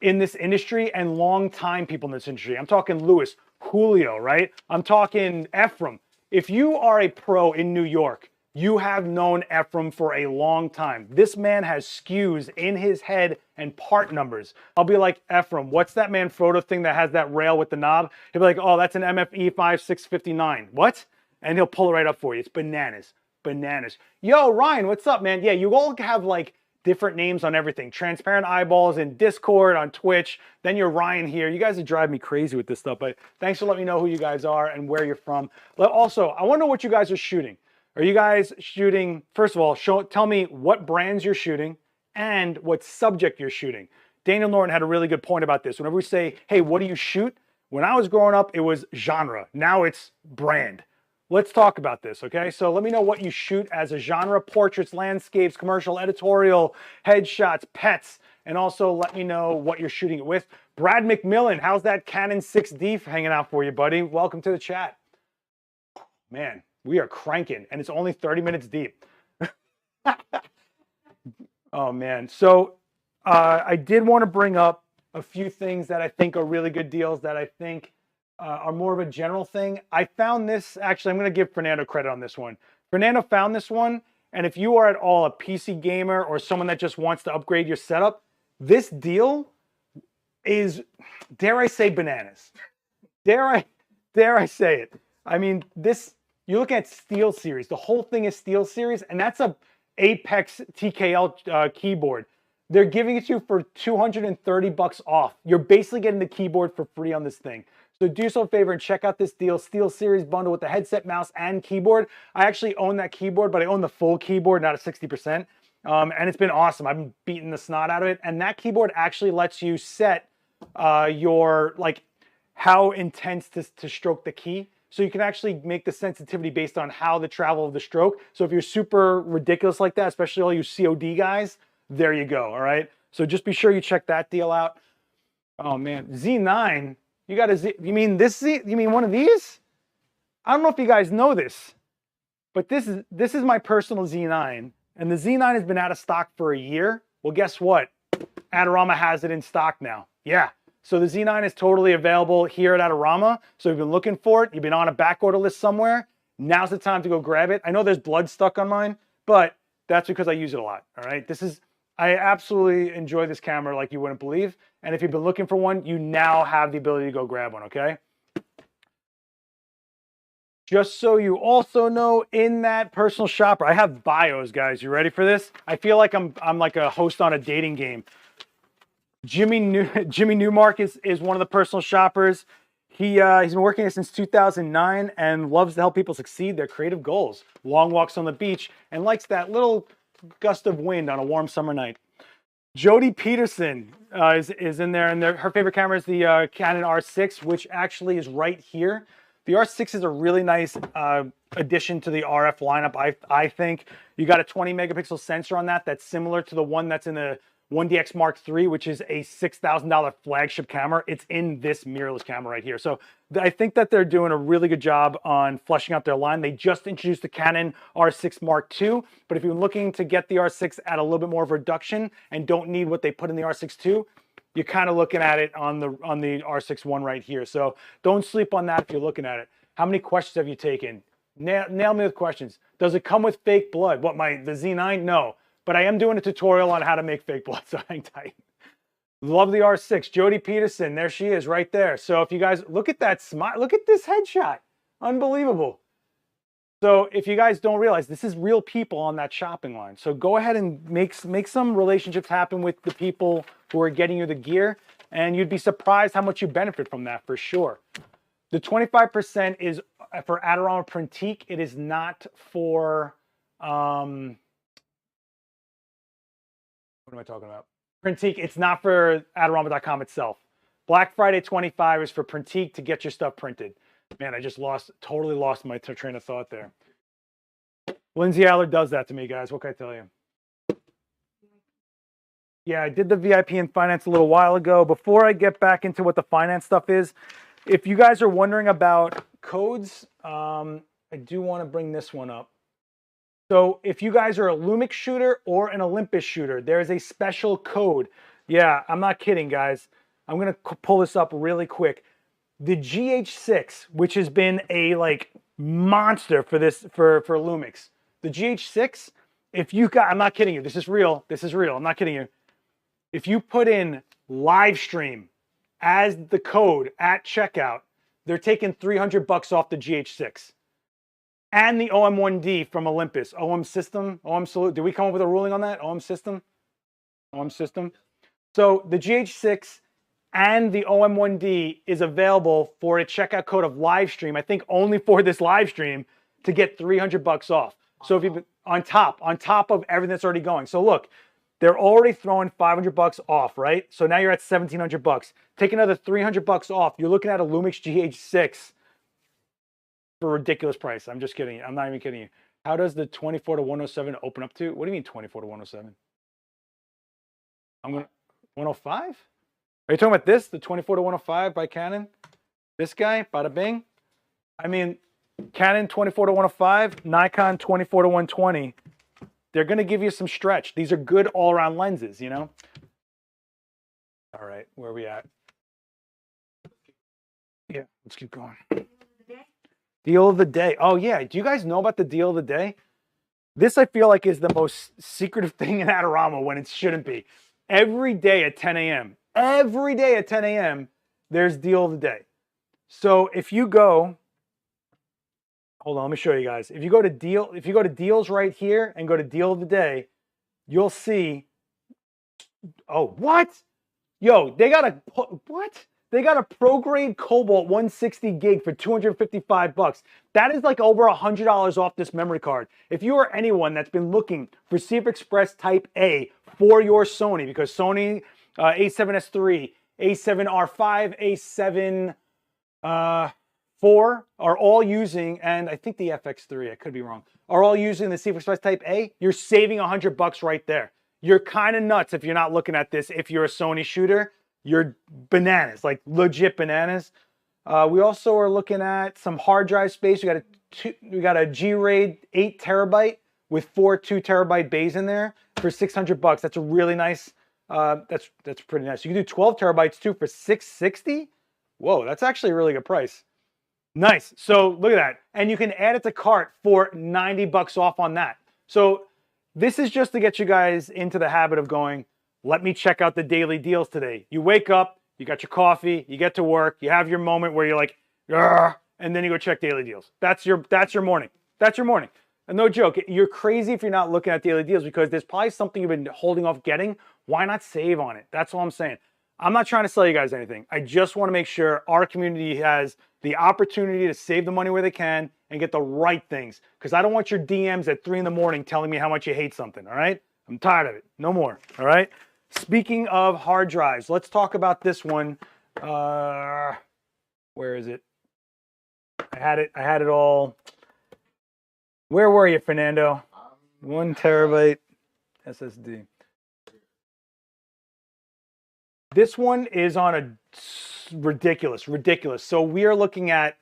in this industry and long time people in this industry. I'm talking Louis, Julio, right? I'm talking Ephraim. If you are a pro in New York, you have known Ephraim for a long time. This man has SKUs in his head and part numbers. I'll be like, Ephraim, what's that Manfrotto thing that has that rail with the knob? He'll be like, oh, that's an MFE 5659. What? And he'll pull it right up for you. It's bananas. Bananas. Yo, Ryan, what's up, man? Yeah, you all have like different names on everything. Transparent Eyeballs in Discord, on Twitch. Then you're Ryan here. You guys are driving me crazy with this stuff, but thanks for letting me know who you guys are and where you're from. But also, I want to know what you guys are shooting. Are you guys shooting, first of all, tell me what brands you're shooting and what subject you're shooting. Daniel Norton had a really good point about this. Whenever we say, hey, what do you shoot? When I was growing up, it was genre. Now it's brand. Let's talk about this, okay? So let me know what you shoot as a genre: portraits, landscapes, commercial, editorial, headshots, pets, and also let me know what you're shooting it with. Brad McMillan, how's that Canon 6D hanging out for you, buddy? Welcome to the chat. Man, we are cranking, and it's only 30 minutes deep. Oh, man. So I did want to bring up a few things that I think are really good deals that I think are more of a general thing. I found this, actually, I'm going to give Fernando credit on this one. Fernando found this one, and if you are at all a PC gamer or someone that just wants to upgrade your setup, this deal is, dare I say, bananas. Dare I say it. I mean, this, you look at SteelSeries, the whole thing is SteelSeries, and that's a Apex TKL keyboard. They're giving it to you for $230 off. You're basically getting the keyboard for free on this thing. So do yourself a favor and check out this deal, SteelSeries bundle with the headset, mouse, and keyboard. I actually own that keyboard, but I own the full keyboard, not a 60%. And it's been awesome. I've been beating the snot out of it. And that keyboard actually lets you set your, like, how intense to stroke the key. So you can actually make the sensitivity based on how the travel of the stroke. So if you're super ridiculous like that, especially all you COD guys, there you go, all right? So just be sure you check that deal out. Oh, man. Z9. You got a Z, you mean this Z, you mean one of these? I don't know if you guys know this, but this is my personal Z9, and the Z9 has been out of stock for a year. Well, guess what? Adorama has it in stock now. Yeah. So the Z9 is totally available here at Adorama. So if you've been looking for it, you've been on a back order list somewhere, now's the time to go grab it. I know there's blood stuck on mine, but that's because I use it a lot, all right? I absolutely enjoy this camera like you wouldn't believe. And if you've been looking for one, you now have the ability to go grab one, okay? Just so you also know, in that personal shopper, I have bios, guys. You ready for this? I feel like I'm like a host on a dating game. Jimmy Newmark is one of the personal shoppers. He's been working here since 2009 and loves to help people succeed their creative goals. Long walks on the beach and likes that little gust of wind on a warm summer night. Jody Peterson is in there, and her favorite camera is the Canon R6, which actually is right here. The R6 is a really nice addition to the RF lineup, I think. You got a 20 megapixel sensor on that that's similar to the one that's in the 1DX Mark III, which is a $6,000 flagship camera. It's in this mirrorless camera right here. So I think that they're doing a really good job on fleshing out their line. They just introduced the Canon R6 Mark II, but if you're looking to get the R6 at a little bit more of a reduction and don't need what they put in the R6 II, you're kind of looking at it on the R6 One right here. So don't sleep on that if you're looking at it. How many questions have you taken? Nail me with questions. Does it come with fake blood? What, the Z9? No. But I am doing a tutorial on how to make fake blood, so hang tight. Love the R6. Jody Peterson, there she is right there. So if you guys, look at that smile. Look at this headshot. Unbelievable. So if you guys don't realize, this is real people on that shopping line. So go ahead and make some relationships happen with the people who are getting you the gear, and you'd be surprised how much you benefit from that for sure. The 25% is for Adorama Printique. It is not for... what am I talking about? Printique, it's not for Adorama.com itself. Black Friday 25 is for Printique to get your stuff printed. Man, I just totally lost my train of thought there. Lindsay Adler does that to me, guys. What can I tell you? Yeah, I did the VIP and finance a little while ago. Before I get back into what the finance stuff is, if you guys are wondering about codes, I do want to bring this one up. So if you guys are a Lumix shooter or an Olympus shooter, there is a special code. Yeah, I'm not kidding, guys. I'm going to pull this up really quick. The GH6, which has been a monster for Lumix. the GH6, if you got, I'm not kidding you, this is real, I'm not kidding you. If you put in LIVESTREAM as the code at checkout, they're taking $300 off the GH6. And the OM1D from Olympus. OM System, OM Salute. Did we come up with a ruling on that? OM System? OM System. So the GH6 and the OM1D is available for a checkout code of LIVESTREAM. I think only for this live stream to get $300 off. So if you on top of everything that's already going. So look, they're already throwing $500 off, right? So now you're at $1,700. Take another $300 off. You're looking at a Lumix GH6 for a ridiculous price. I'm just kidding you. I'm not even kidding you. How does the 24 to 107 open up to? What do you mean 24 to 107? I'm going to 105? Are you talking about this? The 24 to 105 by Canon? This guy, bada bing. I mean, Canon 24 to 105, Nikon 24 to 120. They're going to give you some stretch. These are good all-around lenses, you know? All right, where are we at? Yeah, let's keep going. Deal of the day. Oh, yeah. Do you guys know about the deal of the day? This, I feel like, is the most secretive thing in Adorama when it shouldn't be. Every day at 10 a.m., there's deal of the day. So if you go, hold on, let me show you guys. If you go to deals right here and go to deal of the day, you'll see, oh, what? Yo, they got a, what? They got a pro grade Cobalt 160 gig for $255. That is like over $100 off this memory card. If you are anyone that's been looking for CF Express Type A for your Sony, because Sony A7S III, A7R5, A7 4 are all using, and I think the FX3, I could be wrong, are all using the CF Express Type A, you're saving $100 right there. You're kind of nuts if you're not looking at this. If you're a Sony shooter, you're bananas, like legit bananas. We also are looking at some hard drive space. We got a G-RAID 8 terabyte with 4 2 terabyte bays in there for $600. That's a really nice. That's pretty nice. You can do 12 terabytes too for $660. Whoa, that's actually a really good price. Nice. So look at that, and you can add it to cart for $90 off on that. So this is just to get you guys into the habit of going, let me check out the daily deals today. You wake up, you got your coffee, you get to work, you have your moment where you're like, "Grr," and then you go check daily deals. That's your morning. That's your morning. And no joke, you're crazy if you're not looking at daily deals because there's probably something you've been holding off getting. Why not save on it? That's all I'm saying. I'm not trying to sell you guys anything. I just want to make sure our community has the opportunity to save the money where they can and get the right things. Because I don't want your DMs at 3 in the morning telling me how much you hate something, all right? I'm tired of it. No more, all right? Speaking of hard drives, let's talk about this one. Where is it? I had it all. Where were you, Fernando? 1 terabyte SSD. This one is on a ridiculous. So we are looking at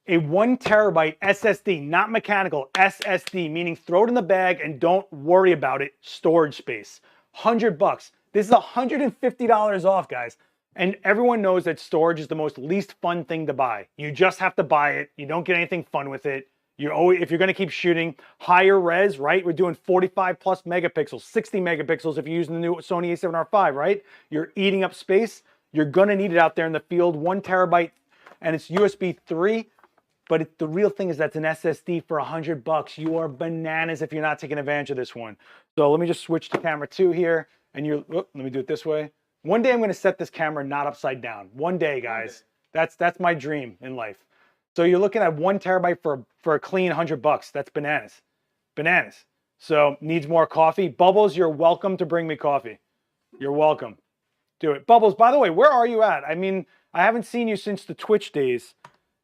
a 1 terabyte SSD, not mechanical, SSD, meaning throw it in the bag and don't worry about it, storage space. $100. This is $150 off, guys. And everyone knows that storage is the most least fun thing to buy. You just have to buy it. You don't get anything fun with it. You're always, if you're going to keep shooting higher res, right? We're doing 45 plus megapixels, 60 megapixels if you're using the new Sony A7R5, right? You're eating up space. You're going to need it out there in the field. 1 terabyte, and it's USB 3. But the real thing is that's an SSD for $100. You are bananas if you're not taking advantage of this one. So let me just switch to camera 2 here. And let me do it this way. One day I'm going to set this camera not upside down. One day, guys. That's my dream in life. So you're looking at 1 terabyte for a clean $100. That's bananas. Bananas. So needs more coffee. Bubbles, you're welcome to bring me coffee. You're welcome. Do it. Bubbles, by the way, where are you at? I mean, I haven't seen you since the Twitch days.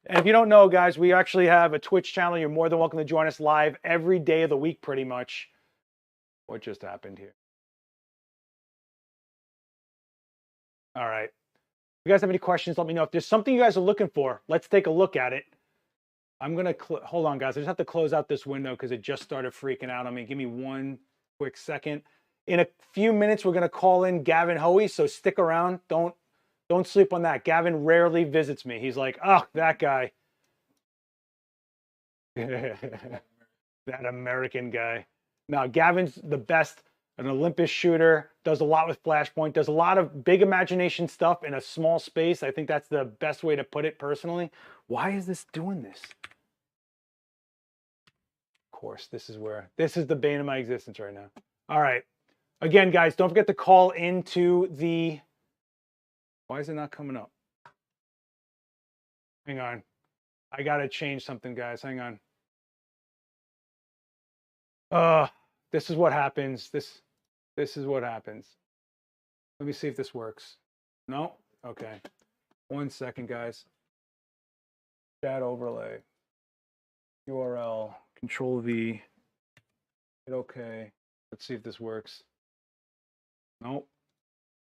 And if you don't know, guys, we actually have a Twitch channel. You're more than welcome to join us live every day of the week, pretty much. What just happened here? All right. If you guys have any questions, let me know. If there's something you guys are looking for, let's take a look at it. I'm going to, hold on, guys. I just have to close out this window because it just started freaking out on me. Give me one quick second. In a few minutes, we're going to call in Gavin Hoey, so stick around. Don't sleep on that. Gavin rarely visits me. He's like, oh, that guy. That American guy. Now, Gavin's the best, an Olympus shooter, does a lot with Flashpoint, does a lot of big imagination stuff in a small space. I think that's the best way to put it personally. Why is this doing this? Of course, this is the bane of my existence right now. All right. Again, guys, don't forget to call into the... Why is it not coming up? Hang on. I got to change something, guys. Hang on. This is what happens. This is what happens. Let me see if this works. No? Okay. 1 second, guys. Chat overlay. URL. Control V. Hit OK. Let's see if this works. Nope.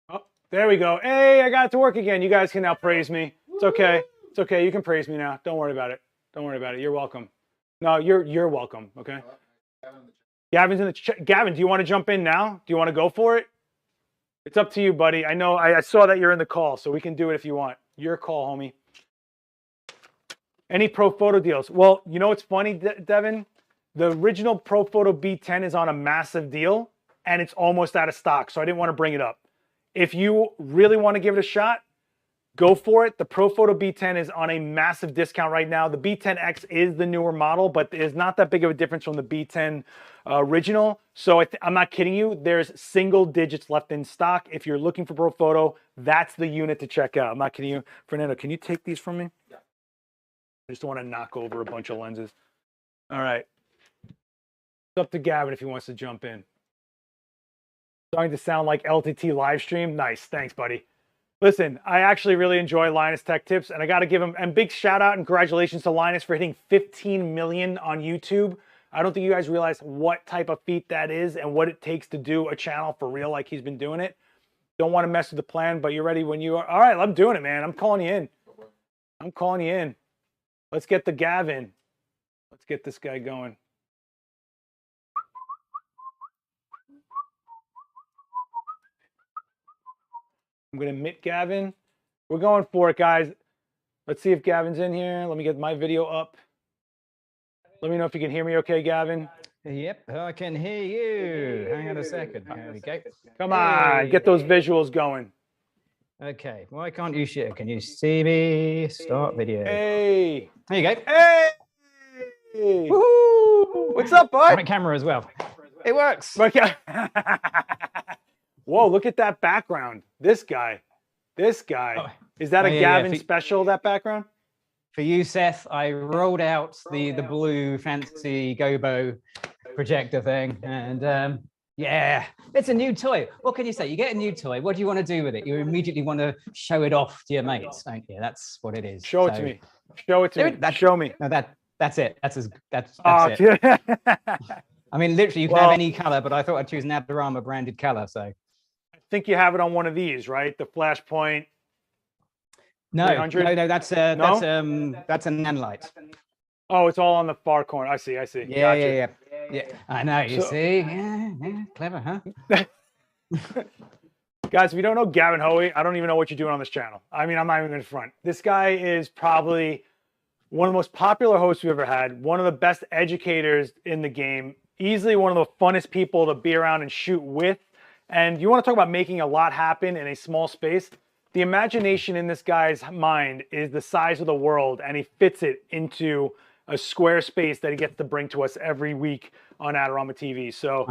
Oh, there we go. Hey, I got it to work again. You guys can now praise me. It's okay. It's okay. You can praise me now. Don't worry about it. Don't worry about it. You're welcome. No, you're welcome. Okay. Gavin's in the chat. Gavin, do you want to jump in now? Do you want to go for it? It's up to you, buddy. I know I saw that you're in the call, so we can do it if you want. Your call, homie. Any Profoto deals? Well, you know what's funny, Devin? The original Profoto B10 is on a massive deal, and it's almost out of stock, so I didn't want to bring it up. If you really want to give it a shot, go for it. The Profoto B10 is on a massive discount right now. The B10X is the newer model, but there's not that big of a difference from the B10 original. So I'm not kidding you. There's single digits left in stock. If you're looking for Profoto, that's the unit to check out. I'm not kidding you. Fernando, can you take these from me? Yeah. I just want to knock over a bunch of lenses. All right. It's up to Gavin if he wants to jump in. Starting to sound like LTT live stream. Nice. Thanks, buddy. Listen, I actually really enjoy Linus Tech Tips, and I got to give him a big shout out and congratulations to Linus for hitting 15 million on YouTube. I don't think you guys realize what type of feat that is and what it takes to do a channel for real like he's been doing it. Don't want to mess with the plan, but you're ready when you are. All right, I'm doing it, man. I'm calling you in. I'm calling you in. Let's get the Gavin. Let's get this guy going. I'm going to admit Gavin. We're going for it, guys. Let's see if Gavin's in here. Let me get my video up. Let me know if you can hear me okay, Gavin. Yep, I can hear you. Hang on a second. There we go. Come on, get those visuals going. Okay, why can't you share? Can you see me? Start video. Hey. There you go. Hey. Woohoo! What's up, bud? My camera as well. It works. Whoa, look at that background. This guy. This guy. Oh. Is that a Gavin special, that background? For you, Seth, I rolled out the blue fancy Gobo projector thing. And yeah, it's a new toy. What can you say? You get a new toy. What do you want to do with it? You immediately want to show it off to your mates, don't you? That's what it is. Show it to me. Show it to me. Show me. No, that's it. That's it. I mean, literally, you can have any color, but I thought I'd choose an Adorama branded color. So I think you have it on one of these, right? The Flashpoint. No, that's a nanlite. Oh, it's all on the far corner. I see. Yeah, gotcha. yeah. I know. You see, yeah, clever, huh? Guys, if you don't know Gavin Hoey, I don't even know what you're doing on this channel. I mean, I'm not even in front. This guy is probably one of the most popular hosts we've ever had. One of the best educators in the game. Easily one of the funnest people to be around and shoot with. And you want to talk about making a lot happen in a small space. The imagination in this guy's mind is the size of the world, and he fits it into a square space that he gets to bring to us every week on Adorama TV. So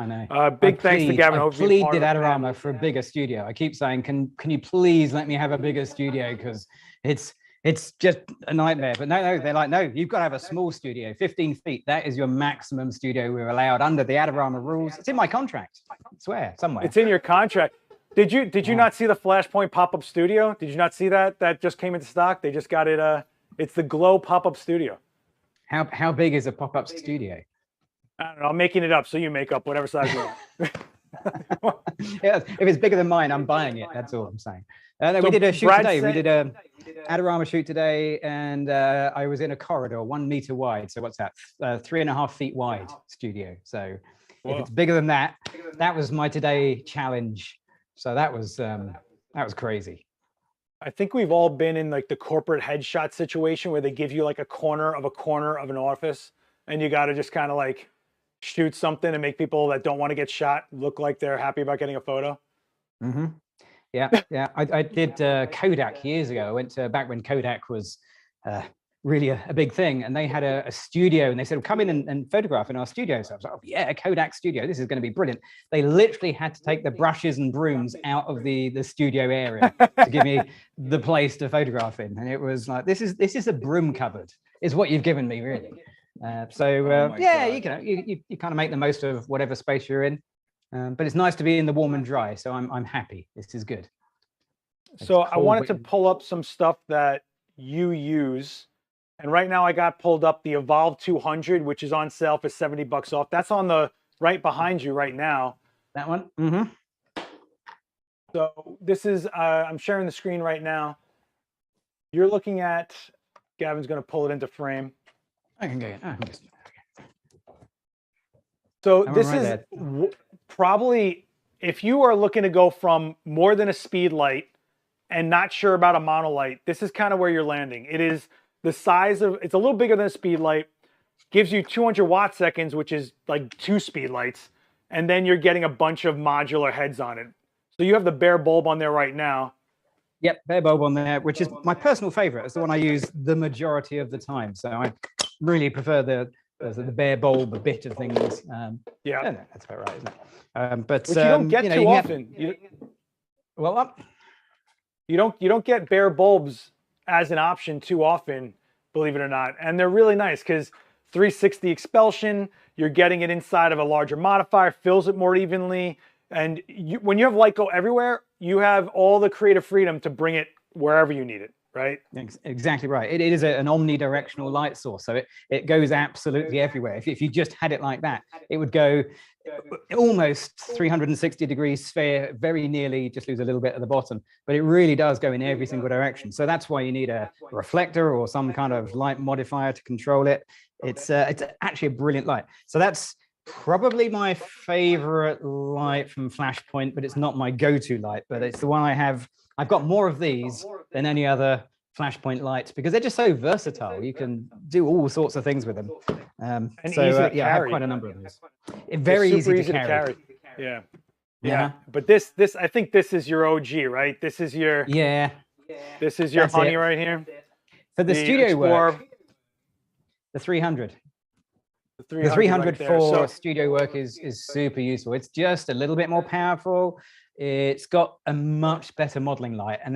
big thanks to Gavin. I pleaded Adorama for a bigger studio. I keep saying, can you please let me have a bigger studio? Because it's just a nightmare. But no, they're like, no, you've got to have a small studio, 15 feet. That is your maximum studio we're allowed under the Adorama rules. It's in my contract, I swear, somewhere. It's in your contract. Did you not see the Flashpoint pop-up studio? Did you not see that? That just came into stock. They just got it. It's the Glow pop-up studio. How big is a pop-up studio? I don't know. I'm making it up, so you make up whatever size you want. Yeah, if it's bigger than mine, I'm buying it. That's all I'm saying. No, we did a shoot today. We did a Adorama shoot today, and I was in a corridor 1 meter wide. So what's that? 3.5 feet wide studio. So if it's bigger than that, that was my today challenge. So that was crazy. I think we've all been in like the corporate headshot situation where they give you like a corner of an office, and you got to just kind of like shoot something and make people that don't want to get shot look like they're happy about getting a photo? Mm-hmm. Yeah, yeah. I did Kodak years ago. I went to back when Kodak was really a big thing, and they had a studio, and they said, well, come in and photograph in our studio. So I was like, oh, yeah, Kodak studio. This is going to be brilliant. They literally had to take the brushes and brooms out of the studio area to give me the place to photograph in, and it was like, this is a broom cupboard, is what you've given me, really. Yeah, you kind of make the most of whatever space you're in. But it's nice to be in the warm and dry, so I'm happy. This is good. So I wanted to pull up some stuff that you use, and right now I got pulled up the eVOLV 200, which is on sale for $70 off. That's on the right behind you right now. That one. Mm-hmm. So this is I'm sharing the screen right now. You're looking at. Gavin's going to pull it into frame. I can go. So this is probably, if you are looking to go from more than a speed light and not sure about a monolight, this is kind of where you're landing. It is the size of, it's a little bigger than a speed light, gives you 200 watt seconds, which is like 2 speed lights, and then you're getting a bunch of modular heads on it. So you have the bare bulb on there right now. Yep, bare bulb on there, which is my personal favorite. It's the one I use the majority of the time. So I really prefer the bare bulb bit of things. Yeah, no, that's about right, isn't it? But which you don't get too often. You don't get bare bulbs as an option too often, believe it or not, and they're really nice because 360 expulsion. You're getting it inside of a larger modifier, fills it more evenly, and when you have light go everywhere, you have all the creative freedom to bring it wherever you need it. Right? Exactly right. It is an omnidirectional light source, so it goes absolutely everywhere. If you just had it like that, it would go almost 360 degrees sphere, very nearly, just lose a little bit at the bottom, but it really does go in every single direction. So that's why you need a reflector or some kind of light modifier to control it. It's actually a brilliant light. So that's probably my favorite light from Flashpoint, but it's not my go-to light, but it's the one I have. I've got more of these than any other Flashpoint lights because they're just so versatile. You can do all sorts of things with them. Yeah, I have quite a number of those. It's very easy to carry. Yeah. But this, I think this is your OG, right? This is your This is your honey right here. For the studio work, the 300. The 300 right for studio work is super useful. It's just a little bit more powerful. It's got a much better modeling light, and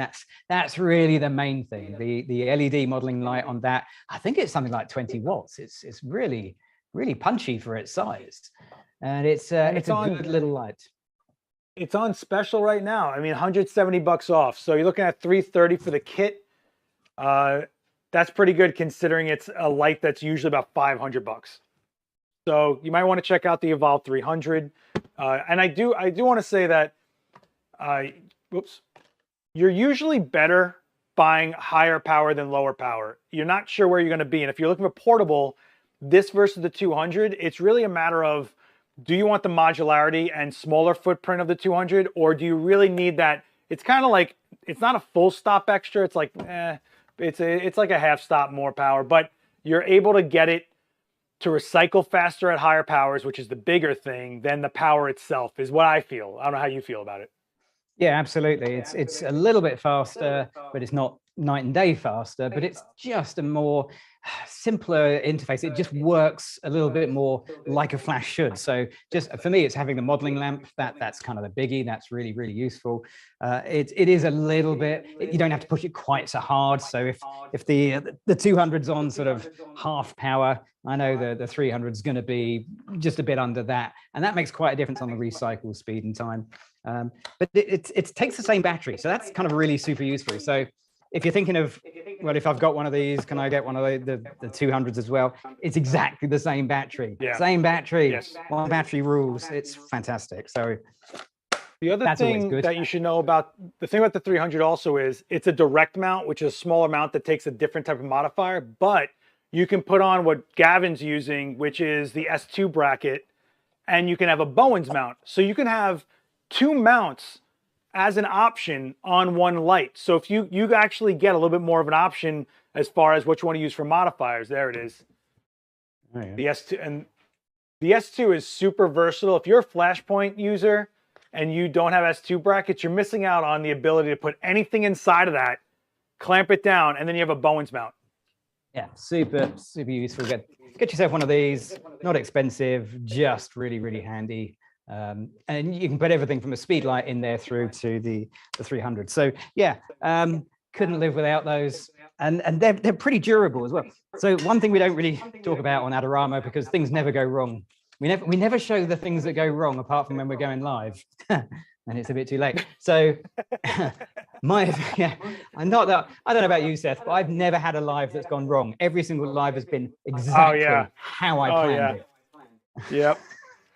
that's really the main thing. The LED modeling light on that, I think it's something like 20 watts. It's really punchy for its size, and it's a good little light. It's on special right now. I mean, $170 off. So you're looking at $330 for the kit. That's pretty good considering it's a light that's usually about $500. So you might want to check out the eVOLV 300. And I do want to say that. You're usually better buying higher power than lower power. You're not sure where you're going to be. And if you're looking for portable, this versus the 200, it's really a matter of, do you want the modularity and smaller footprint of the 200, or do you really need that? It's kind of like, it's not a full stop extra. It's like, it's like a half stop more power, but you're able to get it to recycle faster at higher powers, which is the bigger thing than the power itself, is what I feel. I don't know how you feel about it. Yeah, absolutely. It's a little bit faster, but it's not night and day faster, but it's just a more simpler interface. It just works a little bit more like a flash should. So just for me, it's having the modeling lamp. That's kind of the biggie. That's really, really useful. It is a little bit, you don't have to push it quite so hard. So if the 200's on sort of half power, I know the 300's going to be just a bit under that. And that makes quite a difference on the recycle speed and time. But it takes the same battery. So that's kind of really super useful. So if you're thinking of, well, if I've got one of these, can I get one of the 200s as well? It's exactly the same battery. Same battery. One battery rules. It's fantastic. So the other thing that you should know about the 300 also is it's a direct mount, which is a smaller mount that takes a different type of modifier, but you can put on what Gavin's using, which is the S2 bracket, and you can have a Bowens mount. So you can have 2 mounts as an option on one light. So if you actually get a little bit more of an option as far as what you want to use for modifiers. There it is. Oh, yeah. The S2, and The S2 is super versatile. If you're a Flashpoint user and you don't have S2 brackets, you're missing out on the ability to put anything inside of that, clamp it down, and then you have a Bowens mount. Yeah, super useful. Get yourself one of these. Not expensive, just really handy. And you can put everything from a speed light in there through to the 300. So yeah, couldn't live without those. And they're pretty durable as well. So one thing we don't really talk about on Adorama, because things never go wrong. We never show the things that go wrong apart from when we're going live. And it's a bit too late. So I'm not that, I don't know about you, Seth, but I've never had a live that's gone wrong. Every single live has been exactly how I planned it. Yep.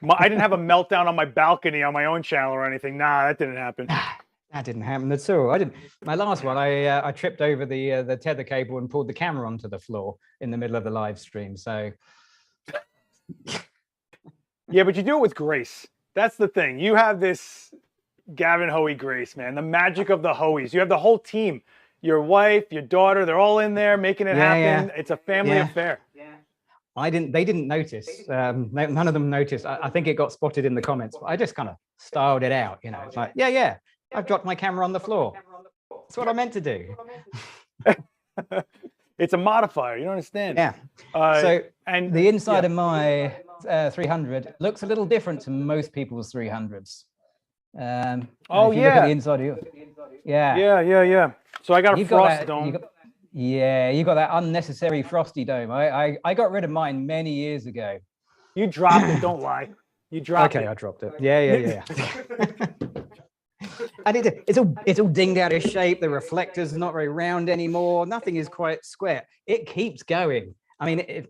I didn't have a meltdown on my balcony on my own channel or anything. Nah, that didn't happen. That didn't happen at all. I didn't. My last one, I tripped over the tether cable and pulled the camera onto the floor in the middle of the live stream. So yeah, but you do it with grace. That's the thing. You have this Gavin Hoey grace, man. The magic of the Hoeys. You have the whole team. Your wife, your daughter, they're all in there making it happen. It's a family affair. They didn't notice. None of them noticed. I think it got spotted in the comments, but I just kind of styled it out. You know, it's like, yeah, I've dropped my camera on the floor. That's what I meant to do. It's a modifier. You don't understand. Yeah. And the inside of my 300 looks a little different to most people's 300s. Look at the inside of yours. Yeah. So I got a frost dome. You got that unnecessary frosty dome. I got rid of mine many years ago. You dropped it, don't lie. You dropped it. Okay, I dropped it. Yeah. And it's all dinged out of shape. The reflector's not very round anymore. Nothing is quite square. It keeps going. I mean,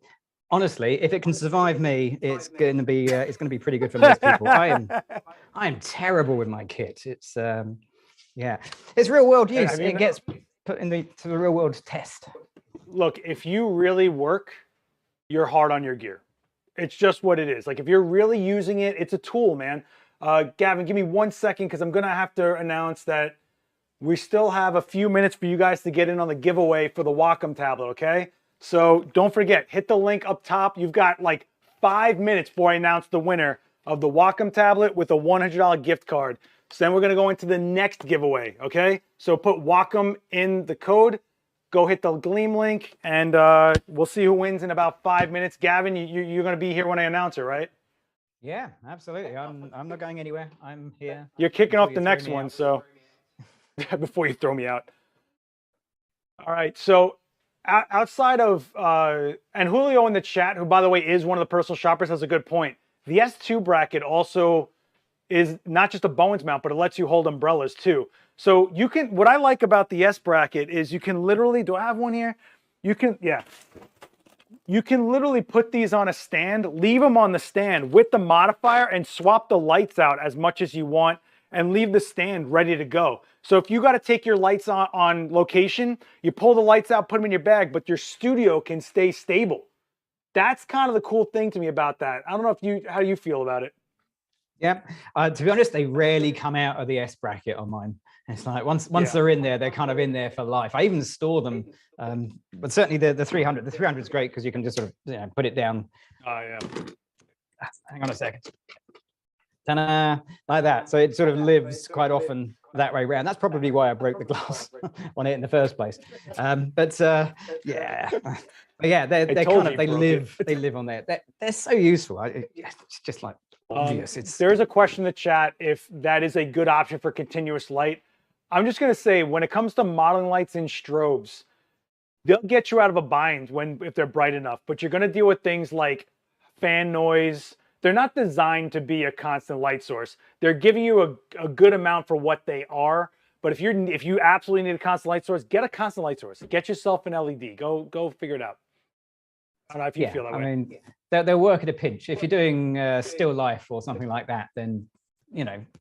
honestly, if it can survive me, it's going to be pretty good for most people. I am terrible with my kit. It's it's real world use. It gets put to the real world test. Look, if you really work, you're hard on your gear. It's just what it is. Like if you're really using it, it's a tool, man. Gavin, give me 1 second because I'm gonna have to announce that we still have a few minutes for you guys to get in on the giveaway for the Wacom tablet, okay? So don't forget, hit the link up top. You've got like 5 minutes before I announce the winner of the Wacom tablet with a $100 gift card. So then we're gonna go into the next giveaway, okay? So put Wacom in the code, go hit the Gleam link, and we'll see who wins in about 5 minutes. Gavin, you're gonna be here when I announce it, right? Yeah, absolutely. I'm not going anywhere. I'm here. You're kicking off the next one, so before you throw me out. All right, so outside of, and Julio in the chat, who by the way is one of the personal shoppers, has a good point. The S2 bracket also is not just a Bowens mount, but it lets you hold umbrellas too. So you can, what I like about the S bracket is you can literally, do I have one here? You can literally put these on a stand, leave them on the stand with the modifier and swap the lights out as much as you want and leave the stand ready to go. So if you got to take your lights on location, you pull the lights out, put them in your bag, but your studio can stay stable. That's kind of the cool thing to me about that. I don't know how you feel about it. Yeah, to be honest, they rarely come out of the S bracket on mine. It's like once they're in there, they're kind of in there for life. I even store them, but certainly the 300. The 300 is great because you can just sort of put it down. Oh yeah. Hang on a second. Ta-da, like that. So it sort of lives quite often that way around. That's probably why I broke the glass on it in the first place. They live on there. They're so useful. It's just like obvious. There's a question in the chat if that is a good option for continuous light. I'm just gonna say when it comes to modeling lights and strobes, they'll get you out of a bind if they're bright enough, but you're gonna deal with things like fan noise. They're not designed to be a constant light source. They're giving you a good amount for what they are. But if you absolutely need a constant light source, get a constant light source. Get yourself an LED. Go figure it out. I don't know if you feel that way. I mean, they'll work at a pinch. If you're doing still life or something like that, then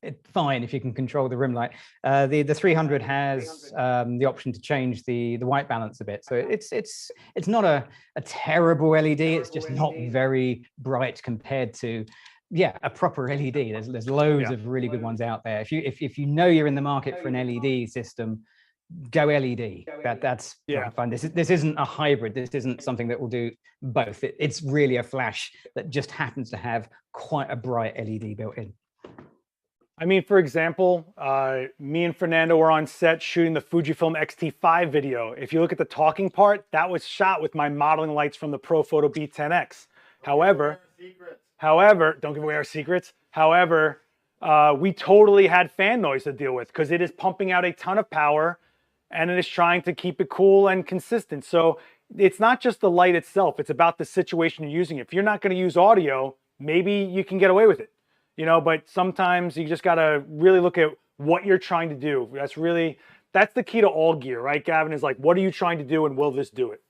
it's fine if you can control the rim light. The 300 has the option to change the white balance a bit, so it's not a terrible LED. It's just not very bright compared to a proper LED. There's loads of really good ones out there. If you know you're in the market for an LED system, go LED. That's fine. This isn't a hybrid. This isn't something that will do both. It's really a flash that just happens to have quite a bright LED built in. I mean, for example, me and Fernando were on set shooting the Fujifilm X-T5 video. If you look at the talking part, that was shot with my modeling lights from the Profoto B10X. However, don't give away our secrets. However, we totally had fan noise to deal with because it is pumping out a ton of power and it is trying to keep it cool and consistent. So it's not just the light itself. It's about the situation you're using. If you're not going to use audio, maybe you can get away with it. You know, but sometimes you just got to really look at what you're trying to do. That's the key to all gear, right, Gavin? Is like, what are you trying to do and will this do it?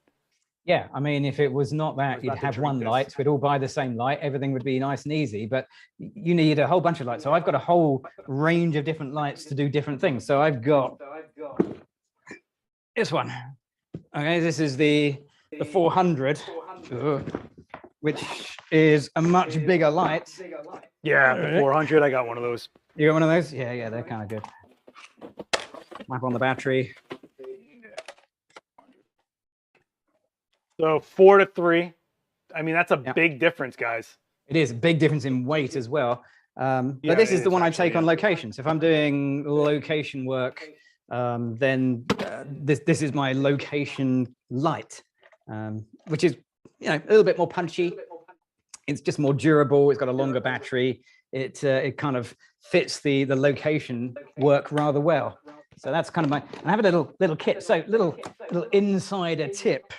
Yeah, I mean, if it was not that, you'd have one light, we'd all buy the same light, everything would be nice and easy, but you need a whole bunch of lights. So I've got a whole range of different lights to do different things. So I've got this one. Okay, this is the 400, which is a much bigger light. Yeah, the 400, I got one of those. You got one of those? Yeah, they're kind of good. Map on the battery. So 4 to 3. I mean, that's a big difference, guys. It is a big difference in weight as well. But this is the one I take on location. So if I'm doing location work, then this is my location light, which is, you know, a little bit more punchy. It's just more durable. It's got a longer battery. It kind of fits the location work rather well. So that's kind of my. And I have a little kit. So little insider tip.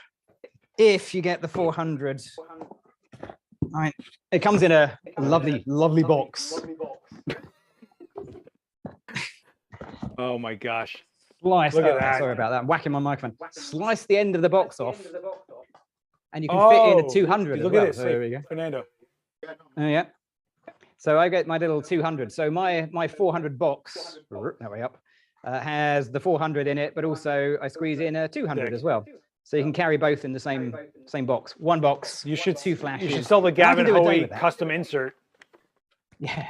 If you get the 400, it comes in a lovely box. Oh my gosh! Look at that. Sorry about that. I'm whacking my microphone. Slice the end of the box off. And you can fit in a 200 look as well. at it. So there we go. Fernando. Yeah. So I get my little 200. So my 400 box, that way up, has the 400 in it, but also I squeeze in a 200 as well. So you can carry both in the same box. One box. You should 2 flashes. You should sell the Gavin Hoey custom insert. Yeah.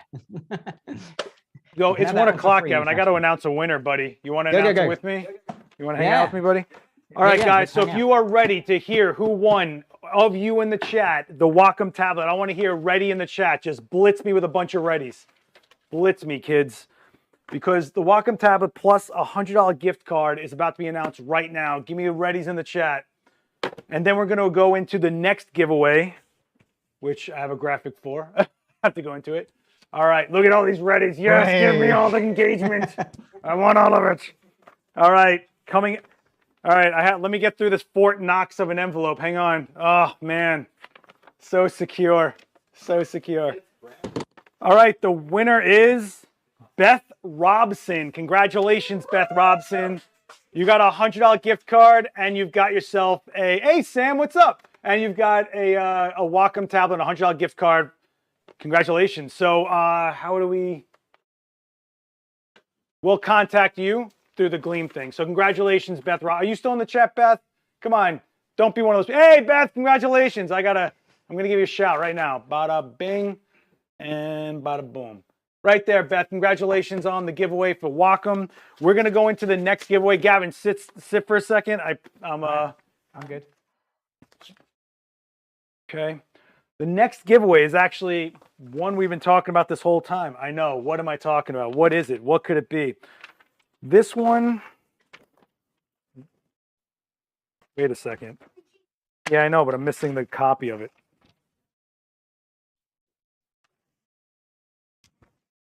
Yo, it's 1 o'clock, Gavin. I got to announce a winner, buddy. You want to announce it with me? You want to hang out with me, buddy? All right, guys. So if you are ready to hear who won of you in the chat, the Wacom tablet, I want to hear ready in the chat. Just blitz me with a bunch of readies. Blitz me, kids. Because the Wacom tablet plus a $100 gift card is about to be announced right now. Give me the readies in the chat. And then we're going to go into the next giveaway, which I have a graphic for. I have to go into it. All right, look at all these readies. Yes, give me all the engagement. I want all of it. All right, coming. All right, let me get through this Fort Knox of an envelope. Hang on. Oh, man. So secure. So secure. All right, the winner is Beth Robson. Congratulations, Beth Robson. You got a $100 gift card, and you've got yourself hey, Sam, what's up? And you've got a Wacom tablet, a $100 gift card. Congratulations. So how do we'll contact you through the Gleam thing. So congratulations, Beth. Are you still in the chat, Beth? Come on. Don't be one of those. Hey, Beth, congratulations. I'm going to give you a shout right now. Bada bing and bada boom. Right there, Beth. Congratulations on the giveaway for Wacom. We're going to go into the next giveaway. Gavin, sit for a second. I'm good. Okay. The next giveaway is actually one we've been talking about this whole time. I know. What am I talking about? What is it? What could it be? This one. Wait a second. Yeah, I know, but I'm missing the copy of it.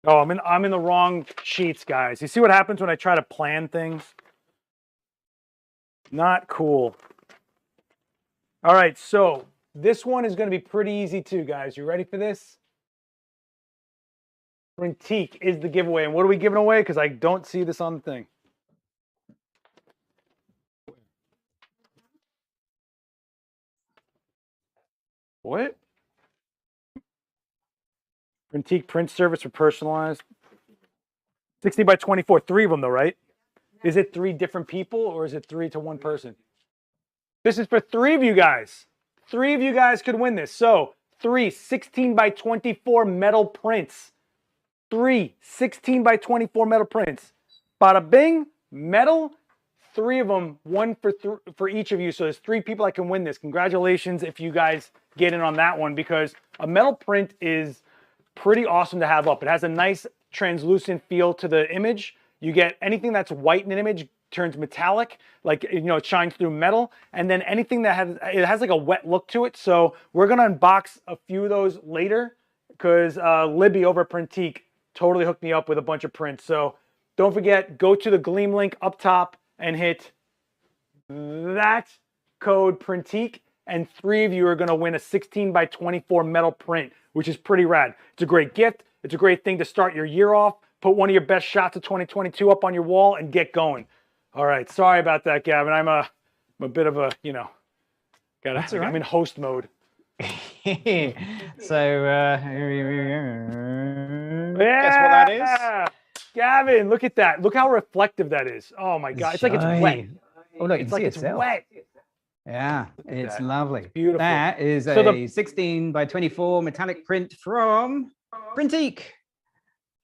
Oh, I'm in the wrong sheets, guys. You see what happens when I try to plan things? Not cool. All right, so this one is going to be pretty easy too, guys. You ready for this? Printique is the giveaway. And what are we giving away? Because I don't see this on the thing. What? Printique print service for personalized. 60 by 24. 3 of them, though, right? Is it 3 different people or is it 3 to 1 person? This is for 3 of you guys. 3 of you guys could win this. So 3 16 by 24 metal prints. 3 16 by 24 metal prints. Bada bing, metal. 3 of them, one for each of you. So there's 3 people that can win this. Congratulations if you guys get in on that one, because a metal print is pretty awesome to have up. It has a nice translucent feel to the image. You get anything that's white in an image turns metallic, like, you know, it shines through metal. And then anything that has like a wet look to it. So we're gonna unbox a few of those later, because Libby over at Printique totally hooked me up with a bunch of prints. So don't forget, go to the Gleam link up top and hit that code Printique, and 3 of you are gonna win a 16x24 metal print, which is pretty rad. It's a great gift. It's a great thing to start your year off. Put one of your best shots of 2022 up on your wall and get going. All right, sorry about that, Gavin. I'm a bit of a, you know, I'm in host mode. So, yeah, guess what that is? Gavin, look at that. Look how reflective that is. Oh my God, it's like it's wet. Oh no, you can see it's itself. wet. Yeah, it's lovely. It's beautiful. That is a 16x24 metallic print from Printique.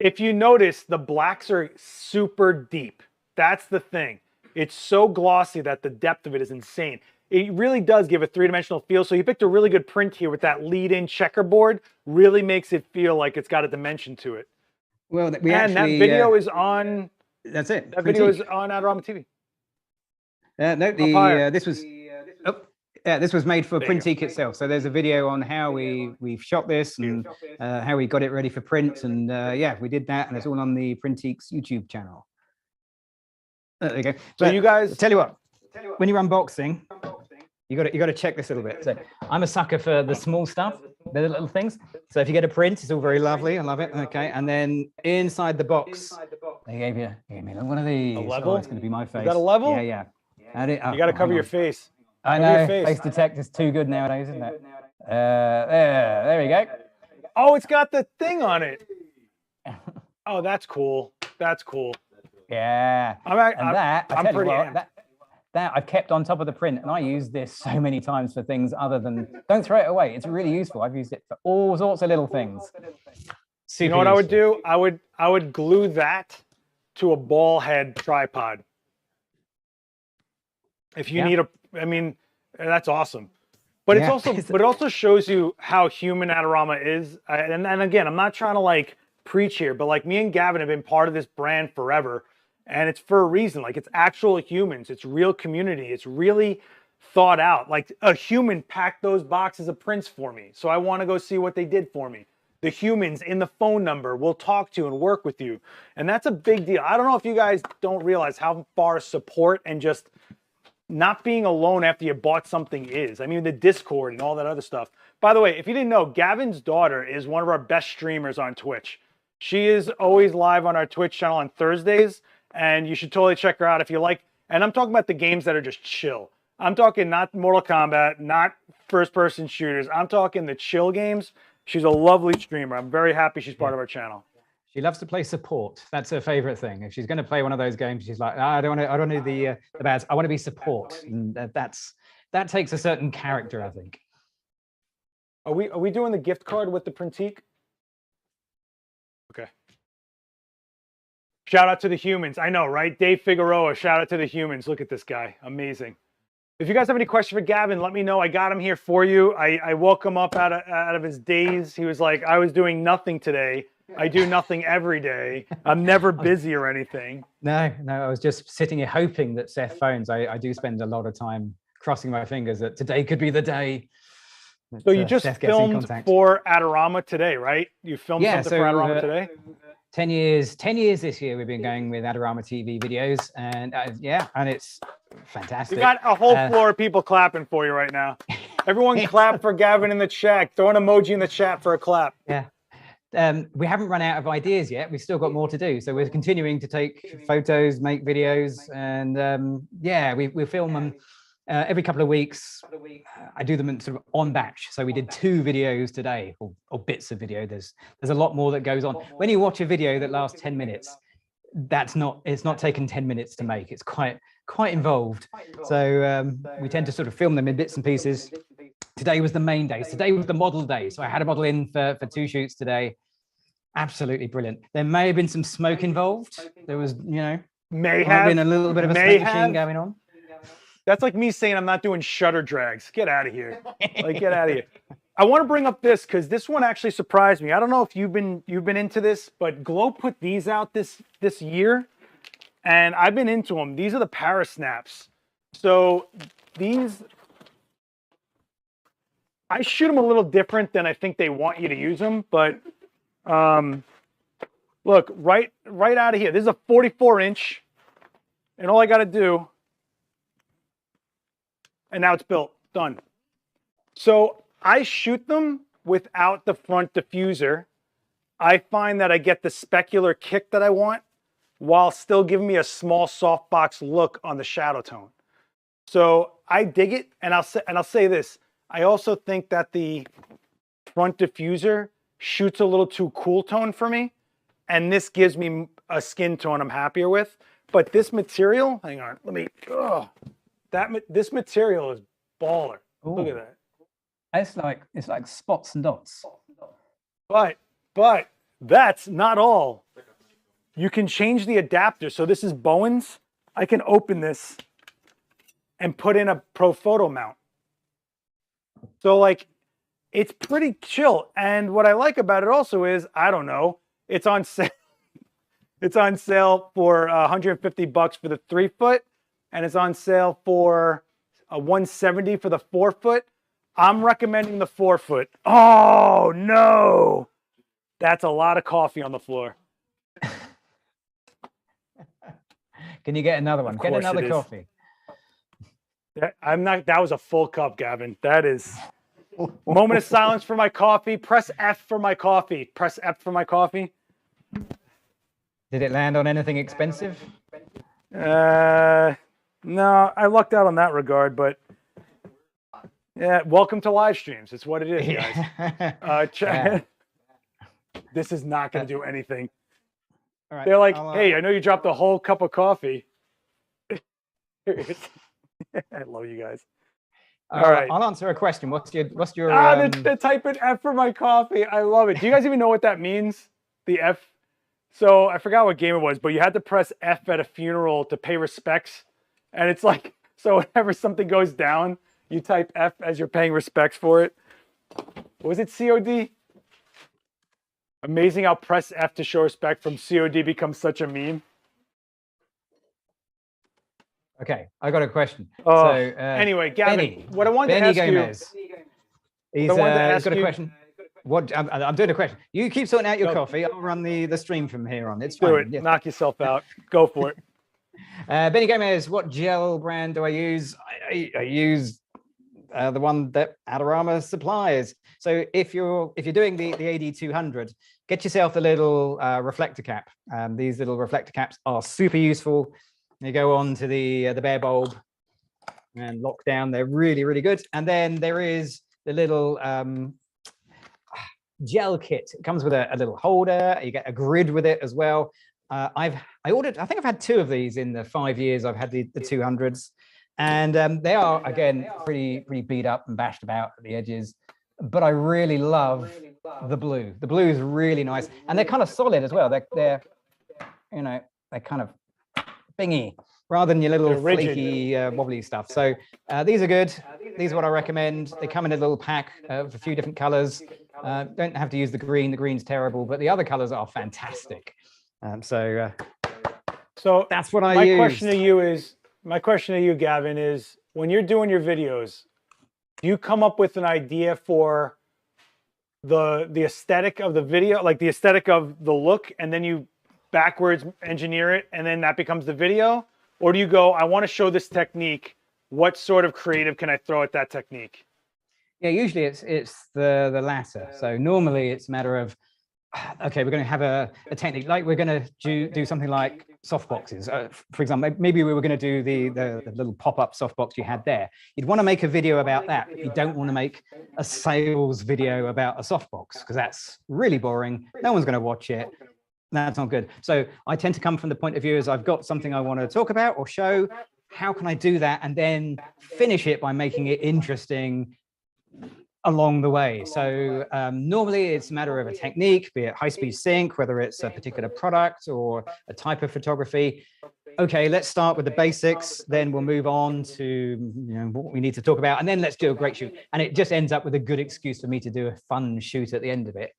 If you notice, the blacks are super deep. That's the thing. It's so glossy that the depth of it is insane. It really does give a 3-dimensional feel. So you picked a really good print here with that lead-in checkerboard. Really makes it feel like it's got a dimension to it. Well, that video is on. That's it. That video is on Adorama TV. No, this was. This was made for Printique itself. So there's a video on how we've shot this and how we got it ready for print, and yeah, we did that, and it's all on the Printique's YouTube channel. There you go. So you guys, tell you what, when you're unboxing, you got to check this a little bit. So I'm a sucker for the small stuff, the little things. So if you get a print, it's all very lovely. I love it. Okay, and then inside the box, they gave me one of these. A level? Oh, it's going to be my face. Is that a level? Yeah. You got to cover your face. I know, face detect is too good nowadays, isn't it? There we go. Oh, it's got the thing on it. Oh, that's cool. That's cool. Yeah. I'm pretty amped. That I've kept on top of the print, and I use this so many times for things other than, don't throw it away. It's really useful. I've used it for all sorts of little things. You know what I would do? I would glue that to a ball head tripod. If you need I mean, that's awesome. But it's also, but it also shows you how human Adorama is. And again, I'm not trying to like preach here, but like me and Gavin have been part of this brand forever, and it's for a reason. Like, it's actual humans, it's real community, it's really thought out. Like, a human packed those boxes of prints for me, so I want to go see what they did for me. The humans in the phone number will talk to and work with you, and that's a big deal. I don't know if you guys don't realize how far support and just not being alone after you bought something is. I mean, the Discord and all that other stuff. By the way, if you didn't know, Gavin's daughter is one of our best streamers on Twitch. She is always live on our Twitch channel on Thursdays, and you should totally check her out if you like. And I'm talking about the games that are just chill. I'm talking not Mortal Kombat, not first-person shooters. I'm talking the chill games. She's a lovely streamer. I'm very happy she's part of our channel. She loves to play support. That's her favorite thing. If she's going to play one of those games, she's like, I don't want to do the bads. I want to be support, and that takes a certain character, I think. Are we doing the gift card with the Printique? Okay. Shout out to the humans. I know, right? Dave Figueroa. Shout out to the humans. Look at this guy. Amazing. If you guys have any questions for Gavin, let me know. I got him here for you. I woke him up out of his daze. He was like, I was doing nothing today. I do nothing every day. I'm never busy or anything. No, I was just sitting here hoping that Seth phones. I do spend a lot of time crossing my fingers that today could be the day. So you just filmed for Adorama today, right? You filmed something for Adorama today? 10 years this year we've been going with Adorama TV videos, and and it's fantastic. You got a whole floor of people clapping for you right now. Everyone clap for Gavin in the chat. Throw an emoji in the chat for a clap. Yeah. We haven't run out of ideas yet. We've still got more to do. So we're continuing to take photos, make videos, and we film them every couple of weeks. I do them in sort of on batch. So we did 2 videos today, or bits of video. There's a lot more that goes on. When you watch a video that lasts 10 minutes, it's not taken 10 minutes to make. It's quite involved. So we tend to sort of film them in bits and pieces. Today was the main day. Today was the model day. So I had a model in for 2 shoots today. Absolutely brilliant. There may have been some smoke involved. There was, May Might have. be in a little bit of a may smoke machine have. going on. That's like me saying I'm not doing shutter drags. Get out of here. Like, get out of here. I want to bring up this because this one actually surprised me. I don't know if you've been into this, but Glow put these out this year, and I've been into them. These are the Parasnaps. So these, I shoot them a little different than I think they want you to use them, but look, right out of here. This is a 44-inch, and all I got to do, and now it's built, done. So I shoot them without the front diffuser. I find that I get the specular kick that I want while still giving me a small softbox look on the shadow tone. So I dig it, and I'll say this. I also think that the front diffuser shoots a little too cool tone for me, and this gives me a skin tone I'm happier with. But this material, hang on, let me, this material is baller. Ooh. Look at that. It's like spots and dots. But that's not all. You can change the adapter. So this is Bowen's. I can open this and put in a Profoto mount. So like, it's pretty chill. And what I like about it also is, I don't know, it's on sale. It's on sale for $150 for the 3-foot, and it's on sale for $170 for the 4-foot. I'm recommending the 4-foot. Oh no, that's a lot of coffee on the floor. Can you get another one? Get another coffee. That was a full cup, Gavin. That is moment of silence for my coffee. Press F for my coffee. Press F for my coffee. Did it land on anything expensive? No, I lucked out on that regard, but yeah, welcome to live streams. It's what it is, guys. This is not going to do anything. All right, they're like, hey, I know you dropped a whole cup of coffee. I love you guys. All right. I'll answer a question. What's your the type in F for my coffee. I love it. Do you guys even know what that means? The F. So I forgot what game it was, but you had to press F at a funeral to pay respects. And it's like, so whenever something goes down, you type F as you're paying respects for it. Was it COD? Amazing how press F to show respect from COD becomes such a meme. Okay, I got a question. Anyway, Gavin, Benny, what I wanted to ask Gomez. He's got a question. I'm doing a question. You keep sorting out your coffee. I'll run the stream from here on. It's fine. Do it. Yeah. Knock yourself out. Go for it. Benny Gomez, what gel brand do I use? I use the one that Adorama supplies. So if you're doing the AD200, get yourself the little reflector cap. These little reflector caps are super useful. You go on to the bare bulb and lock down. They're really, really good. And then there is the little gel kit. It comes with a little holder. You get a grid with it as well. I think I've had 2 of these in the 5 years I've had the 200s. And they are, again, pretty beat up and bashed about at the edges. But I really love the blue. The blue is really nice. And they're kind of solid as well. They're kind of bingy rather than your little flaky, wobbly stuff. So these are good. These are what I recommend. They come in a little pack of a few different colors. Don't have to use the green. The green's terrible, but the other colors are fantastic. So that's what I use. My question to you, Gavin, is when you're doing your videos, do you come up with an idea for the aesthetic of the video, like the aesthetic of the look, and then you backwards engineer it, and then that becomes the video? Or do you go, I want to show this technique, what sort of creative can I throw at that technique? Yeah, usually it's the latter. So normally it's a matter of, okay, we're going to have a technique, like we're going to do something like softboxes. For example, maybe we were going to do the little pop-up softbox you had there. You'd want to make a video about that, but you don't want to make a sales video about a softbox because that's really boring. No one's going to watch it. That's not good. So I tend to come from the point of view as I've got something I want to talk about or show. How can I do that and then finish it by making it interesting along the way? So normally it's a matter of a technique, be it high-speed sync, whether it's a particular product or a type of photography. okay, let's start with the basics, then we'll move on to what we need to talk about, and then let's do a great shoot. And it just ends up with a good excuse for me to do a fun shoot at the end of it.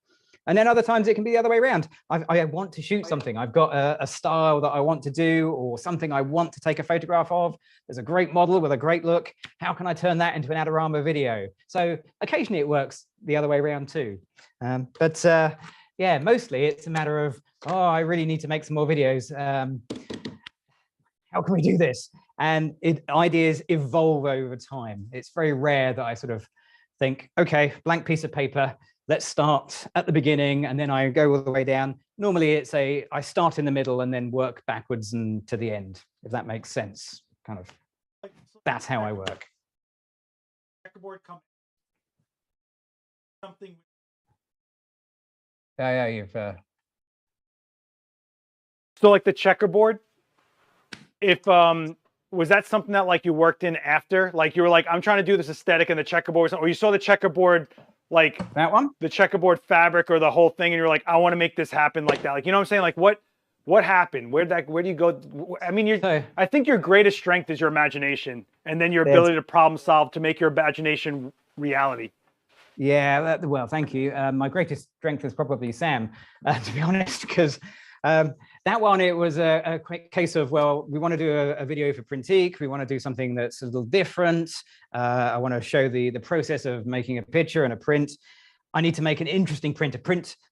And then other times it can be the other way around. I want to shoot something. I've got a style that I want to do, or something I want to take a photograph of. There's a great model with a great look. How can I turn that into an Adorama video? So occasionally it works the other way around too. Yeah, mostly it's a matter of, oh, I really need to make some more videos. How can we do this? And ideas evolve over time. It's very rare that I sort of think, okay, blank piece of paper, let's start at the beginning and then I go all the way down. Normally I start in the middle and then work backwards and to the end, if that makes sense. Kind of, that's how I work. Checkerboard company. Something. Yeah, you've. So like the checkerboard, if was that something that like you worked in after? Like you were like, I'm trying to do this aesthetic in the checkerboard, or you saw the checkerboard, like that one, the checkerboard fabric or the whole thing, and you're like, I want to make this happen like that. Like, you know what I'm saying? Like what happened? Where do you go? I mean, I think your greatest strength is your imagination, and then your ability to problem solve to make your imagination reality. Yeah, well, thank you. My greatest strength is probably Sam, to be honest, because that one, it was a quick case of, well, we want to do a video for Printique. We want to do something that's a little different. I want to show the process of making a picture and a print. I need to make an interesting print,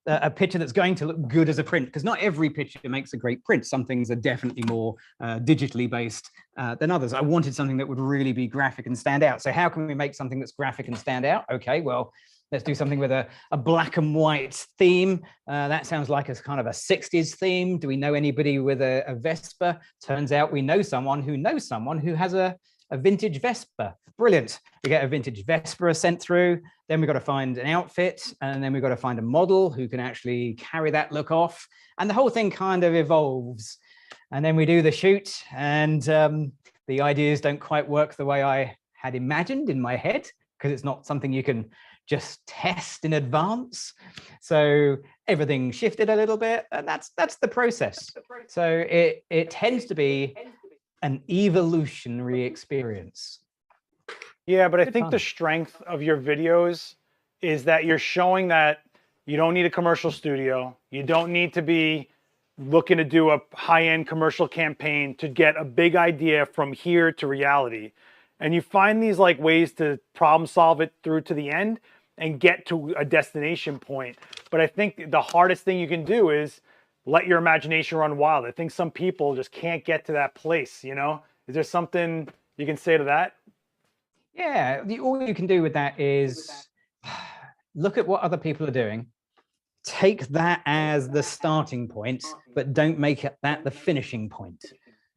a picture that's going to look good as a print, because not every picture makes a great print. Some things are definitely more digitally based than others. I wanted something that would really be graphic and stand out. So how can we make something that's graphic and stand out? Okay, well, let's do something with a black and white theme. That sounds like a kind of a 60s theme. Do we know anybody with a Vespa? Turns out we know someone who has a vintage Vespa. Brilliant. We get a vintage Vespa sent through. Then we've got to find an outfit, and then we've got to find a model who can actually carry that look off. And the whole thing kind of evolves. And then we do the shoot, and the ideas don't quite work the way I had imagined in my head, because it's not something you can just test in advance. So everything shifted a little bit, and that's the process. So it tends to be an evolutionary experience. Yeah, but I think the strength of your videos is that you're showing that you don't need a commercial studio. You don't need to be looking to do a high-end commercial campaign to get a big idea from here to reality. And you find these like ways to problem solve it through to the end and get to a destination point. But I think the hardest thing you can do is let your imagination run wild. I think some people just can't get to that place, you know? Is there something you can say to that? Yeah, all you can do with that is look at what other people are doing, take that as the starting point, but don't make that the finishing point.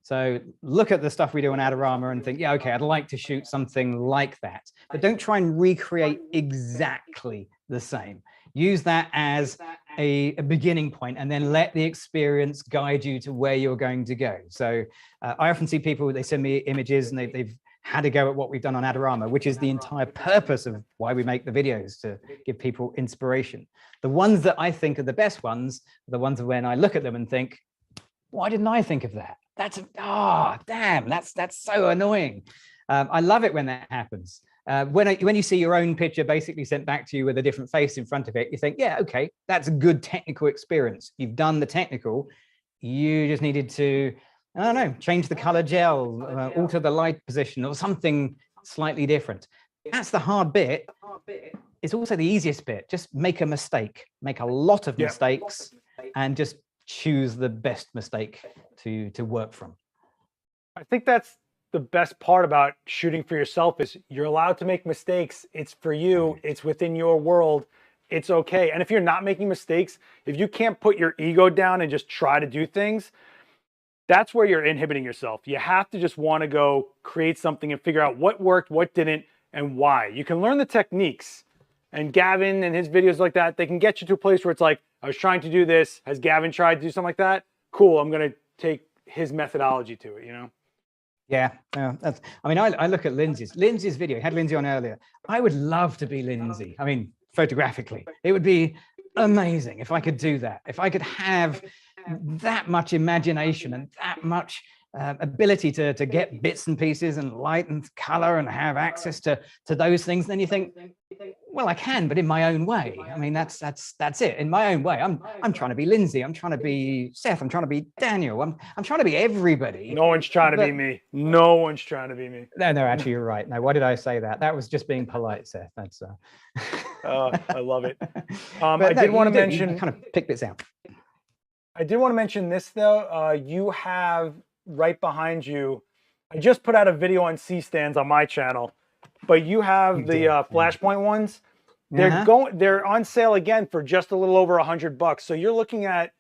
So look at the stuff we do on Adorama and think, yeah, okay, I'd like to shoot something like that, but don't try and recreate exactly the same. Use that as a beginning point, and then let the experience guide you to where you're going to go. So I often see people, they send me images and they've had a go at what we've done on Adorama, which is the entire purpose of why we make the videos, to give people inspiration. The ones that I think are the best ones are the ones when I look at them and think, why didn't I think of that? Damn, that's so annoying. I love it when that happens. When you see your own picture basically sent back to you with a different face in front of it, you think, yeah, okay, that's a good technical experience. You've done the technical. You just needed to, I don't know, change the color gel, alter the light position, or something slightly different. That's the hard bit. It's also the easiest bit. Just make a mistake, make a lot of mistakes, and just choose the best mistake to work from. I think that's the best part about shooting for yourself, is you're allowed to make mistakes. It's for you. It's within your world. It's okay. And if you're not making mistakes, if you can't put your ego down and just try to do things, that's where you're inhibiting yourself. You have to just want to go create something and figure out what worked, what didn't, and why. You can learn the techniques. And Gavin and his videos like that, they can get you to a place where it's like, I was trying to do this. Has Gavin tried to do something like that? Cool, I'm going to take his methodology to it, you know? Yeah, that's, I mean, I look at Lindsay's video. I had Lindsay on earlier. I would love to be Lindsay. I mean, photographically, it would be amazing if I could do that. If I could have that much imagination and that much ability to get bits and pieces and light and color and have access to those things, then you think, well, I can, but in my own way. I mean, that's it. In my own way, I'm trying to be Lindsay. I'm trying to be Seth. I'm trying to be Daniel. I'm trying to be everybody. No one's trying to be me. No one's trying to be me. No, actually, you're right. No, why did I say that? That was just being polite, Seth. That's. Oh, I love it. I did want to mention. You kind of pick bits out. I did want to mention this though. You have right behind you. I just put out a video on C-stands on my channel, but you have the Flashpoint ones. They're on sale again for just a little over $100. So you're looking at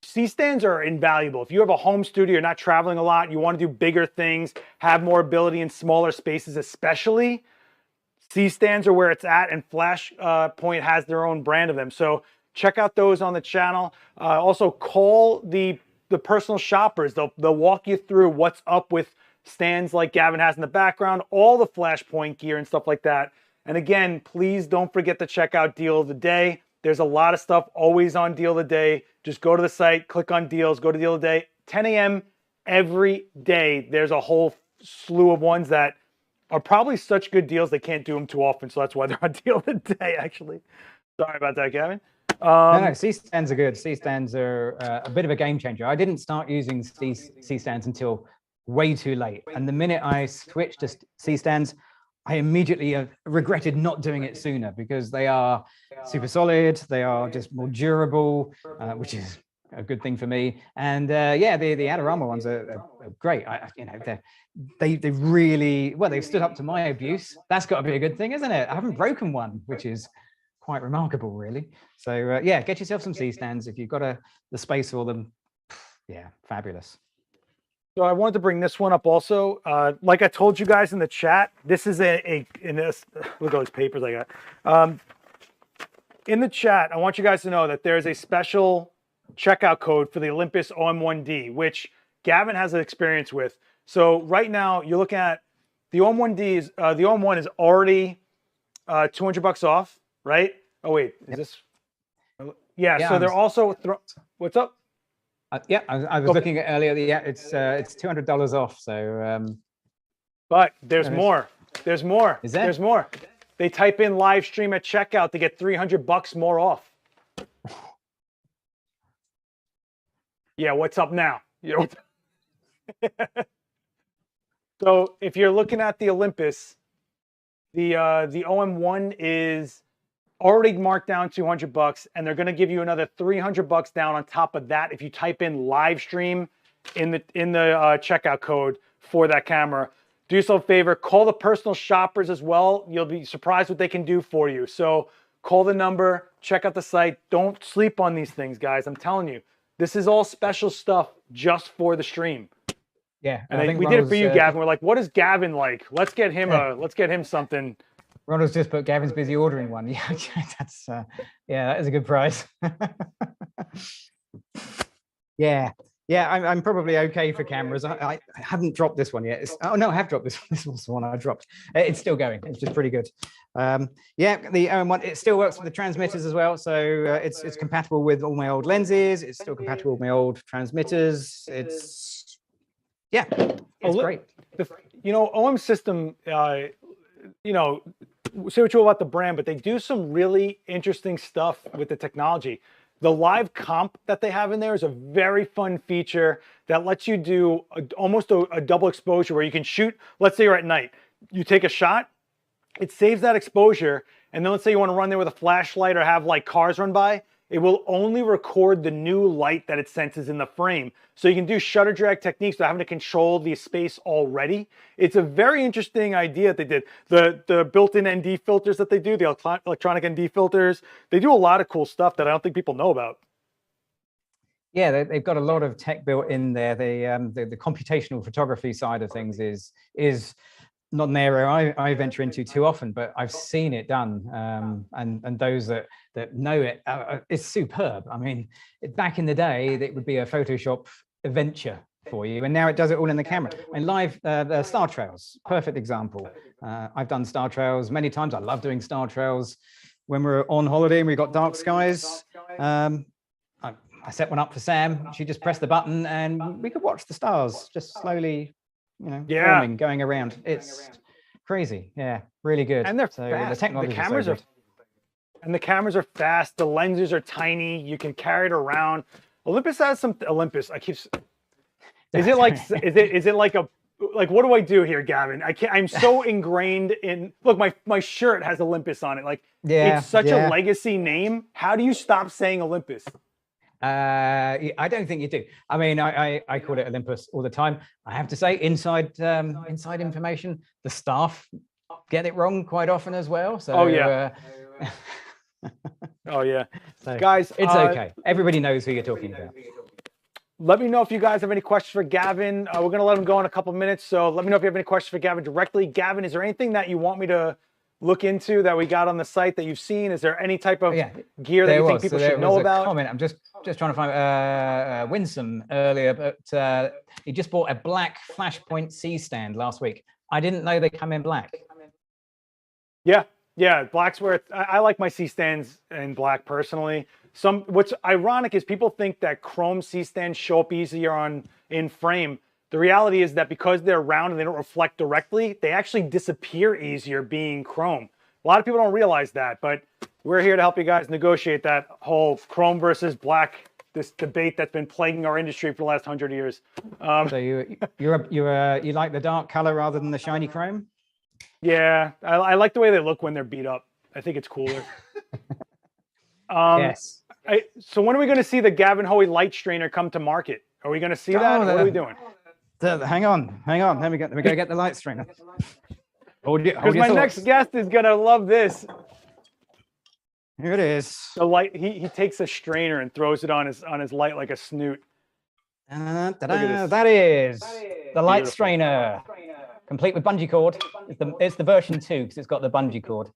C-stands are invaluable. If you have a home studio, you're not traveling a lot, you want to do bigger things, have more ability in smaller spaces, especially C-stands are where it's at, and Flashpoint has their own brand of them. So check out those on the channel. Also call the personal shoppers. They'll walk you through what's up with stands like Gavin has in the background, all the Flashpoint gear and stuff like that. And again, please don't forget to check out Deal of the Day. There's a lot of stuff always on Deal of the Day. Just go to the site, click on deals, go to Deal of the Day. 10 a.m. every day. There's a whole slew of ones that are probably such good deals they can't do them too often. So that's why they're on Deal of the Day, actually. Sorry about that, Gavin. No, C-stands are good. C-stands are a bit of a game changer. I didn't start using C-stands until way too late. And the minute I switched to C-stands, I immediately regretted not doing it sooner, because they are super solid. They are just more durable, which is a good thing for me. And yeah, the Adorama ones are great. They really, well, they've stood up to my abuse. That's got to be a good thing, isn't it? I haven't broken one, which is quite remarkable, really. So yeah, get yourself some C-stands if you've got the space for them. Yeah, fabulous. So I wanted to bring this one up also. Like I told you guys in the chat, this is look at all these papers I got. In the chat, I want you guys to know that there's a special checkout code for the Olympus OM1D, which Gavin has an experience with. So right now you're looking at the OM1D is the OM1 is already $200 off, right? Oh wait, is this? Yeah. So they're also what's up? Yeah, I was looking at earlier. Yeah, it's $200 off. So, but there's more. There's more. Is there? There's more. They type in live stream at checkout to get $300 more off. Yeah, what's up now? So if you're looking at the Olympus, the OM1 is already marked down $200, and they're going to give you another $300 down on top of that if you type in live stream in the checkout code for that camera. Do yourself a favor, call the personal shoppers as well. You'll be surprised what they can do for you. So call the number, check out the site. Don't sleep on these things, guys. I'm telling you, this is all special stuff just for the stream. Yeah, and we did it for you, Gavin. We're like, what is Gavin like? Let's get him something. Ronald's just put Gavin's busy ordering one. Yeah, that's that is a good price. yeah, I'm probably okay for cameras. I haven't dropped this one yet. Oh no, I have dropped this one. This was the one I dropped. It's still going. It's just pretty good. Yeah, the OM1, it still works with the transmitters as well. So it's compatible with all my old lenses. It's still compatible with my old transmitters. It's great. OM system. Say what you will about the brand, but they do some really interesting stuff with the technology. The live comp that they have in there is a very fun feature that lets you do almost a double exposure where you can shoot, let's say you're at night, you take a shot, it saves that exposure, and then let's say you want to run there with a flashlight or have like cars run by, it will only record the new light that it senses in the frame. So you can do shutter drag techniques without having to control the space already. It's a very interesting idea that they did. The built-in ND filters that they do, the electronic ND filters, they do a lot of cool stuff that I don't think people know about. Yeah, they've got a lot of tech built in there. The computational photography side of things is not an area I venture into too often, but I've seen it done, and those that know it, it's superb. I mean, back in the day, it would be a Photoshop adventure for you, and now it does it all in the camera. And live star trails, perfect example. I've done star trails many times. I love doing star trails. When we're on holiday and we got dark skies, I set one up for Sam. She just pressed the button and we could watch the stars just slowly, you know, forming, going around. It's crazy. Yeah, really good. And they're so fast. The technology the cameras are, and the cameras are fast. The lenses are tiny. You can carry it around. Olympus has some. Olympus. I keep. Is it like? Is it like a? Like, what do I do here, Gavin? I can't. I'm so ingrained in. Look, my shirt has Olympus on it. Like, it's such a legacy name. How do you stop saying Olympus? I don't think you do. I mean, I call it Olympus all the time. I have to say, inside information, the staff get it wrong quite often as well. So, oh yeah, oh yeah, so, guys, it's okay. Everybody knows who you're talking about. Let me know if you guys have any questions for Gavin. We're gonna let him go in a couple minutes, so let me know if you have any questions for Gavin directly. Gavin, is there anything that you want me to look into that we got on the site that you've seen? Is there any type of gear that you think people should know about? Comment. I'm just trying to find Winsome earlier, but he just bought a black Flashpoint C-Stand last week. I didn't know they come in black. Yeah, black's where I like my C-Stands in black personally. What's ironic is people think that chrome C-Stands show up easier in frame. The reality is that because they're round and they don't reflect directly, they actually disappear easier being chrome. A lot of people don't realize that, but we're here to help you guys negotiate that whole chrome versus black, this debate that's been plaguing our industry for the last 100 years. So you like the dark color rather than the shiny chrome? Yeah, I like the way they look when they're beat up. I think it's cooler. Yes. So when are we going to see the Gavin Hoey light strainer come to market? Are we going to see that? What are we doing? Hang on. Let me go get the light strainer. Because my next guest is going to love this. Here it is. The light. He takes a strainer and throws it on his light like a snoot. That is the light strainer, complete with bungee cord. It's the version 2 because it's got the bungee cord,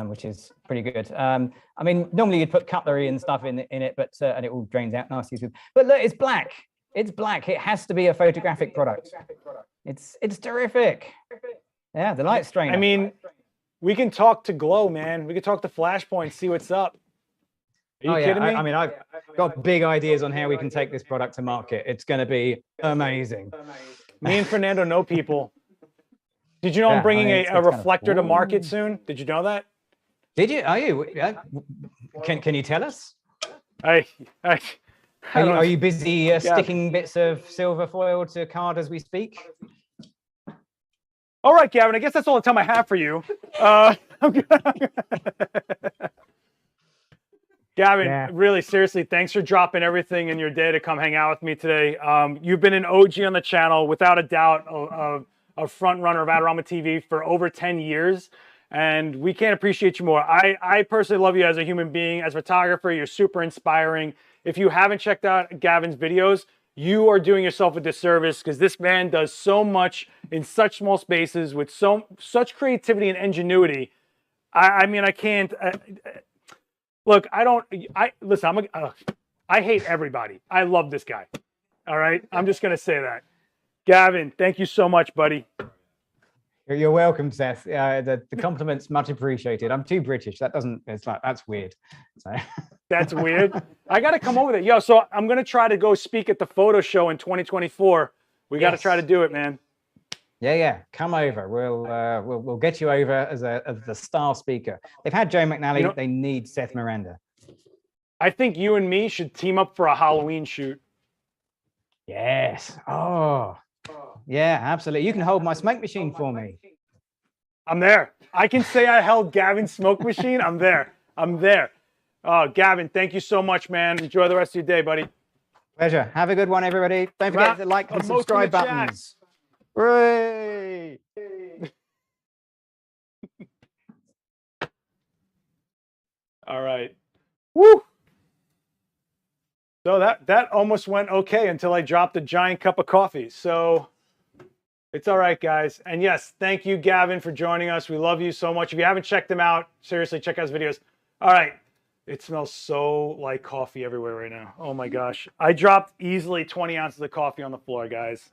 which is pretty good. I mean, normally you'd put cutlery and stuff in it, but and it all drains out nicely. But look, it's black. It's black. It has to be a photographic product. It's terrific. Yeah, the light strainer. I mean, we can talk to Glow, man. We can talk to Flashpoint, see what's up. Are you kidding me? I mean, I've got big ideas on how we can take this product to market. It's going to be amazing. Me and Fernando know people. Did you know I'm bringing a reflector to market soon? Did you know that? Did you? Are you? Can you tell us? Are you busy sticking bits of silver foil to card as we speak? All right, Gavin, I guess that's all the time I have for you. Gavin, really, seriously, thanks for dropping everything in your day to come hang out with me today. You've been an OG on the channel, without a doubt, a front runner of Adorama TV for over 10 years. And we can't appreciate you more. I personally love you as a human being, as a photographer. You're super inspiring. If you haven't checked out Gavin's videos, you are doing yourself a disservice because this man does so much in such small spaces with such creativity and ingenuity. I mean, I can't. Look, listen, I hate everybody. I love this guy. All right. I'm just going to say that. Gavin, thank you so much, buddy. You're welcome, Seth. The compliments much appreciated. I'm too British. That's weird. So. That's weird. I got to come over there. Yo, so I'm going to try to go speak at the photo show in 2024. We got to try to do it, man. Yeah. Come over. We'll get you over as the star speaker. They've had Joe McNally. They need Seth Miranda. I think you and me should team up for a Halloween shoot. Yes. Oh, yeah, absolutely. You can hold my smoke machine for me. I'm there. I can say I held Gavin's smoke machine. I'm there. Oh, Gavin, thank you so much, man. Enjoy the rest of your day, buddy. Pleasure. Have a good one, everybody. Don't forget to like and subscribe buttons. Hooray! All right. Woo! So that almost went okay until I dropped a giant cup of coffee. So it's all right, guys. And yes, thank you, Gavin, for joining us. We love you so much. If you haven't checked him out, seriously, check out his videos. All right. It smells so like coffee everywhere right now. Oh my gosh. I dropped easily 20 ounces of coffee on the floor, guys.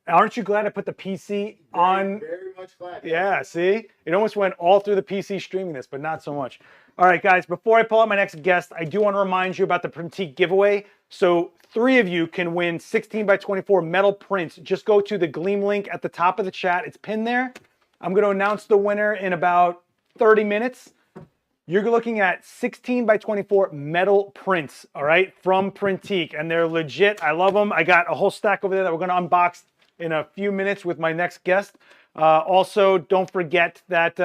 Aren't you glad I put the PC on? Very much glad. Yeah, see? It almost went all through the PC streaming this, but not so much. All right, guys, before I pull out my next guest, I do want to remind you about the Printique giveaway. So 3 of you can win 16 by 24 metal prints. Just go to the Gleam link at the top of the chat. It's pinned there. I'm going to announce the winner in about 30 minutes. You're looking at 16 by 24 metal prints, all right, from Printique, and they're legit. I love them. I got a whole stack over there that we're going to unbox in a few minutes with my next guest. Also, don't forget that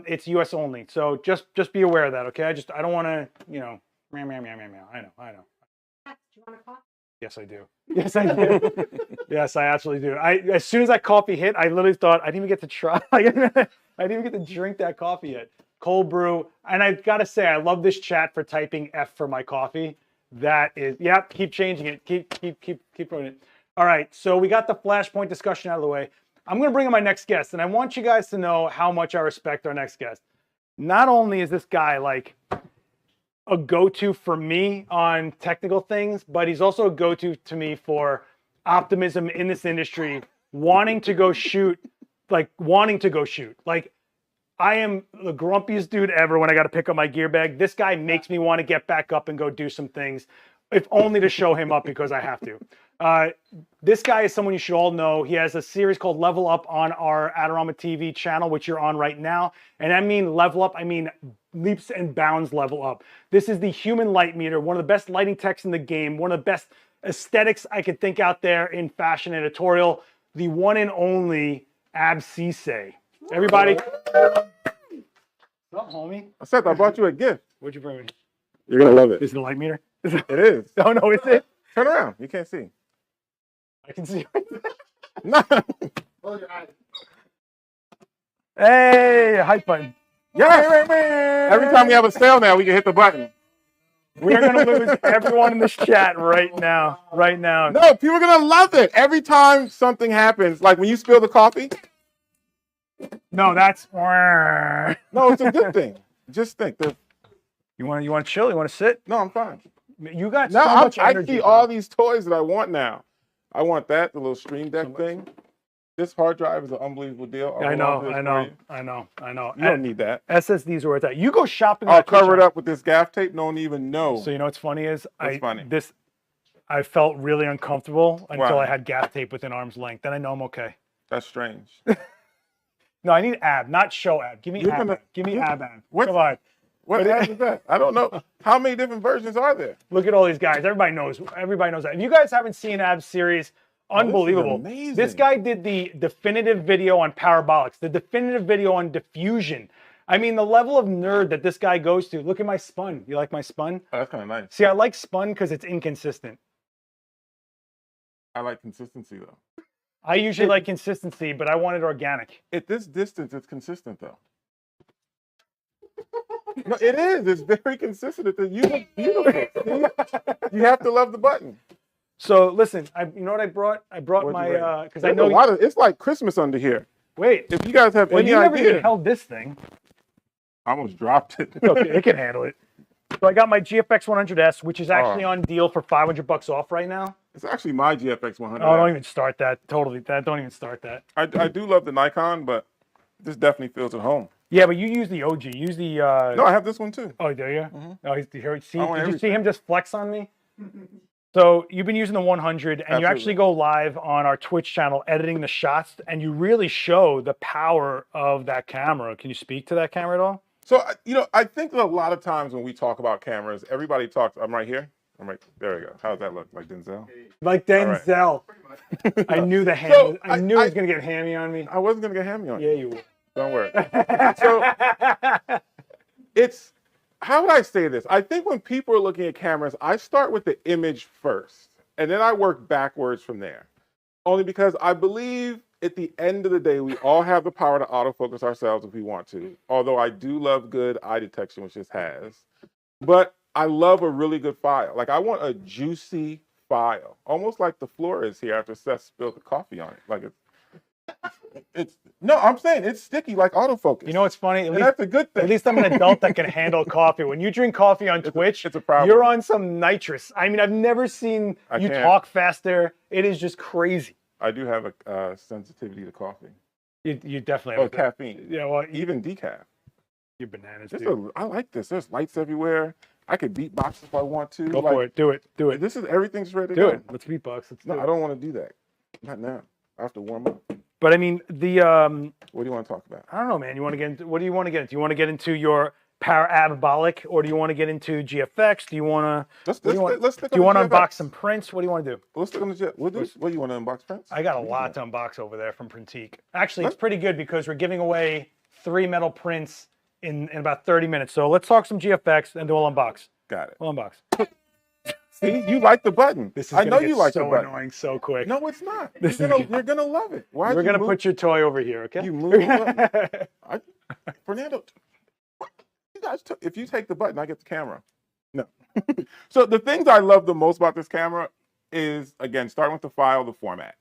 it's US only, so just be aware of that, okay? I don't want to, you know, meow, meow, meow, meow, meow. I know. Do you want a coffee? Yes, I do. Yes, I do. Yes, I absolutely do. As soon as that coffee hit, I literally thought I didn't even get to try. I didn't even get to drink that coffee yet. Cold brew, and I've got to say, I love this chat for typing F for my coffee. That is, yeah, keep changing it. Keep putting it. All right, so we got the Flashpoint discussion out of the way. I'm going to bring in my next guest, and I want you guys to know how much I respect our next guest. Not only is this guy like a go-to for me on technical things, but he's also a go-to to me for optimism in this industry, wanting to go shoot. Like, I am the grumpiest dude ever when I got to pick up my gear bag. This guy makes me want to get back up and go do some things, if only to show him up because I have to. This guy is someone you should all know. He has a series called Level Up on our Adorama TV channel, which you're on right now. And I mean level up, I mean leaps and bounds level up. This is the human light meter, one of the best lighting techs in the game, one of the best aesthetics I could think out there in fashion editorial, the one and only Sesay. Everybody. What's up, homie? I said I brought you a gift. What'd you bring me? You're gonna love it. Is it a light meter? It is. Oh, no, is it? Turn around. You can't see. I can see. No. Close your eyes. Hey, hype button. Yeah. Every time we have a sale now, we can hit the button. We're going to lose everyone in this chat right now. Right now. No, people are gonna love it. Every time something happens, like when you spill the coffee. No, that's. No, it's a good thing. Just think. You want to chill? You want to sit? No, I'm fine. You got Now so much I energy. see bro. all these toys that I want now. I want that, the little Stream Deck thing. This hard drive is an unbelievable deal. I know. You don't need that. SSDs are where it's at. You go shopping. I'll cover it up with this gaff tape. No one even knows. So you know what's funny is funny? I felt really uncomfortable until Why? I had gaff tape within arm's length. Then I know I'm okay. That's strange. No, I need ab, not show ab. Give me You're ab. gonna- Give me you- ab. what- Come on. What ad is that? I don't know. How many different versions are there? Look at all these guys. Everybody knows that. If you guys haven't seen Ab's series, unbelievable. amazing. This guy did the definitive video on parabolics, the definitive video on diffusion. I mean, the level of nerd that this guy goes to. Look at my spun. You like my spun? Oh, that's kind of nice. See, I like spun because it's inconsistent. I like consistency though. I usually like consistency, but I want it organic. At this distance, it's consistent though. No, it is. It's very consistent. You look beautiful. See? You have to love the button. So listen, you know what I brought? I brought What'd my you bring? because I There's know a lot of. It's like Christmas under here. Wait, If you guys have well, any you never even idea, held this thing. I almost dropped it. It's okay, it can handle it. So I got my GFX 100S, which is actually Oh. on deal for $500 off right now. It's actually my GFX 100. Oh, don't even start that. Totally, don't even start that. I do love the Nikon, but this definitely feels at home. Yeah, but you use the OG. Use the. No, I have this one too. Oh, do you? Oh, did you see I want him just flex on me? So you've been using the 100, and you Absolutely. actually go live on our Twitch channel editing the shots, and you really show the power of that camera. Can you speak to that camera at all? So, I think that a lot of times when we talk about cameras, everybody talks. I'm right here. I'm right. There we go. How does that look? Like Denzel? Like right. Denzel. I knew the ham. So, I knew he was gonna get hammy on me. I wasn't gonna get hammy on you. Yeah, you would. Don't worry. So it's, how would I say this? I think when people are looking at cameras, I start with the image first, and then I work backwards from there. Only because I believe at the end of the day, we all have the power to autofocus ourselves if we want to. Although I do love good eye detection, which this has. But I love a really good file. Like I want a juicy file, almost like the floor is here after Seth spilled the coffee on it. Like it's no, I'm saying it's sticky like autofocus. You know what's funny? And that's a good thing. At least I'm an adult that can handle coffee. When you drink coffee on Twitch, it's a problem. You're on some nitrous. I mean, I've never seen you can't. talk faster. It is just crazy. I do have a sensitivity to coffee. You definitely Oh, have caffeine. Yeah, well, Even decaf. you're bananas, dude. I like this. There's lights everywhere. I could beatbox if I want to. Go for it. Do it. Do it. This is everything's ready to Do go. it. Let's beatbox. Let's do No, it. I don't want to do that. Not now. I have to warm up. But I mean, the What do you want to talk about? I don't know, man. You want to get into what do you want to get into? Do you want to get into your parabolic, or do you want to get into GFX? Do you want to? Let's stick on Do you want to GFX. unbox some prints? What do you want to do? Let's stick on the jet. What do you want to unbox, Prince? I got a lot to unbox over there from Printique. Actually, it's pretty good because we're giving away 3 metal prints in about 30 minutes. So let's talk some GFX and then we'll unbox. Got it. We'll unbox. See, you like the button. This is I know gonna you get like so the button. annoying so quick. No, it's not. This You're gonna love it. Why? We're gonna put your toy over here, okay? You move. Fernando, you guys, if you take the button, I get the camera. No. So the things I love the most about this camera is, again, starting with the file, the format.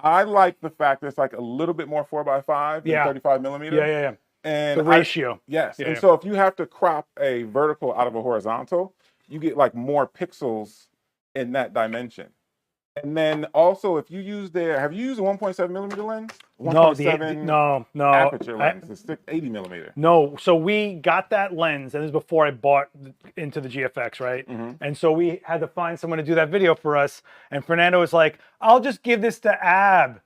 I like the fact that it's like a little bit more 4x5 than 35 millimeter. Yeah. And The ratio. Yes. Yeah, And yeah. so if you have to crop a vertical out of a horizontal, you get like more pixels in that dimension. And then also, if you use have you used a 1.7 millimeter lens? No, 1.7 no. aperture lens. It's 80 millimeter. No, so we got that lens, and this is before I bought into the GFX, right? And so we had to find someone to do that video for us. And Fernando was like, "I'll just give this to Ab,"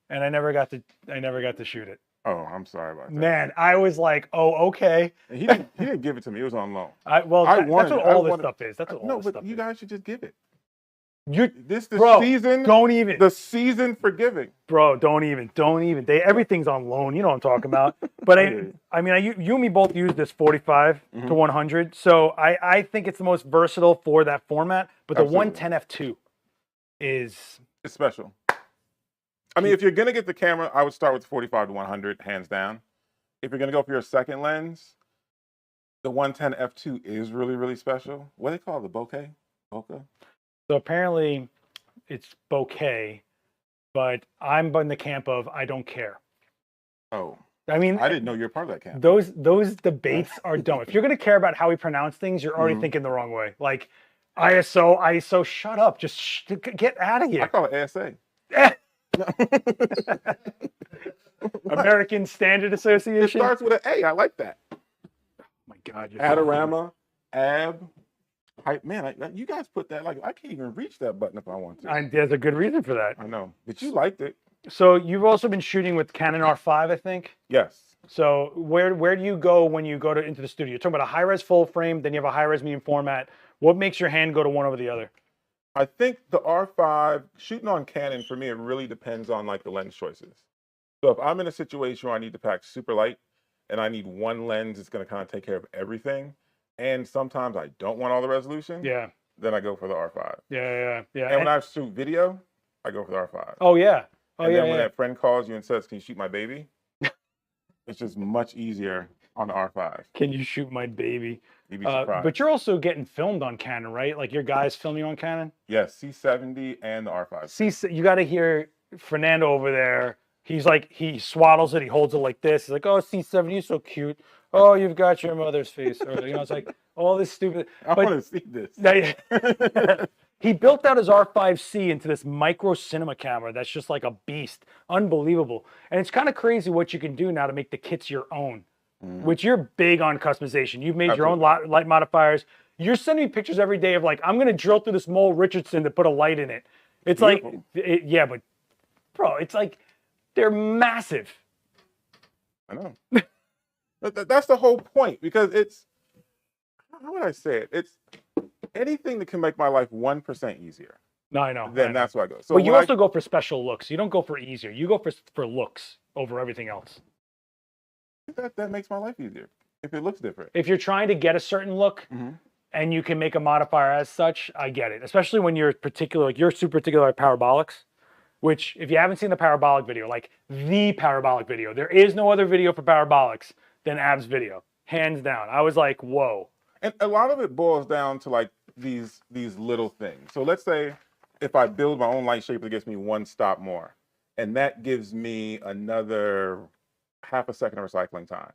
and I never got to shoot it. Oh, I'm sorry about that. Man, I was like, "Oh, okay." And he didn't give it to me. It was on loan. That's what all this stuff is. That's what all No, this but stuff you is. guys should just give it. Bro, Season. don't even. The season for giving. Bro, don't even. Everything's on loan. You know what I'm talking about. But I mean, you and me both use this 45 to 100. So I think it's the most versatile for that format. But the Absolutely. 110 f2 is It's special. I mean, if you're gonna get the camera, I would start with the 45 to 100, hands down. If you're gonna go for your second lens, the 110 f2 is really, really special. What do they call it? The bokeh? Bokeh? so apparently it's bokeh, but I'm in the camp of I don't care. Oh, I mean, I didn't know you were part of that camp. those debates are dumb. If you're gonna care about how we pronounce things, you're already thinking the wrong way. Like ISO, shut up. Just get out of I here. call it ASA. American Standard It Association. starts with an A. I like that. Oh my God. You're so Adorama, Ab, hype. Man, you guys put that, like, I can't even reach that button if I want to. There's a good reason for that. I know, but you liked it. So you've also been shooting with Canon R5, I think. Yes. So where do you go when you go into the studio? You're talking about a high-res full frame, then you have a high-res medium format. What makes your hand go to one over the other? I think the R5, shooting on Canon, for me, it really depends on like the lens choices. So if I'm in a situation where I need to pack super light and I need one lens that's going to kind of take care of everything, and sometimes I don't want all the resolution, then I go for the R5. Yeah. And when I shoot video, I go for the R5. Oh yeah. And then when that friend calls you and says, "Can you shoot my baby?" It's just much easier on the R5. Can you shoot my baby? You'd be surprised. But you're also getting filmed on Canon, right? Like your guys filming on Canon? Yes, C70 and the R5. See, you got to hear Fernando over there. He's like, he swaddles it. He holds it like this. He's like, "Oh, C70, you're so cute. Oh, you've got your mother's face." Or, it's like all this stupid. I But- want to see this. He built out his R5C into this micro cinema camera that's just like a beast. Unbelievable. And it's kind of crazy what you can do now to make the kits your own, which you're big on customization. You've made your own light modifiers. You're sending me pictures every day of like, I'm going to drill through this Mole Richardson to put a light in it. It's Beautiful. like, yeah, but bro, it's like, they're massive. I know. That's the whole point, because it's, how would I say it? It's anything that can make my life 1% easier. No, I know. Then that's where I go. So But you when also go for special looks. You don't go for easier. You go for looks over everything else. that makes my life easier if it looks different. If you're trying to get a certain look and you can make a modifier as such, I get it. Especially when you're particular, like you're super particular at parabolics, which if you haven't seen the parabolic video, like the parabolic video, there is no other video for parabolics than Ab's video, hands down. I was like, whoa. And a lot of it boils down to like these little things. So let's say if I build my own light shaper that gets me one stop more, and that gives me another half a second of recycling time.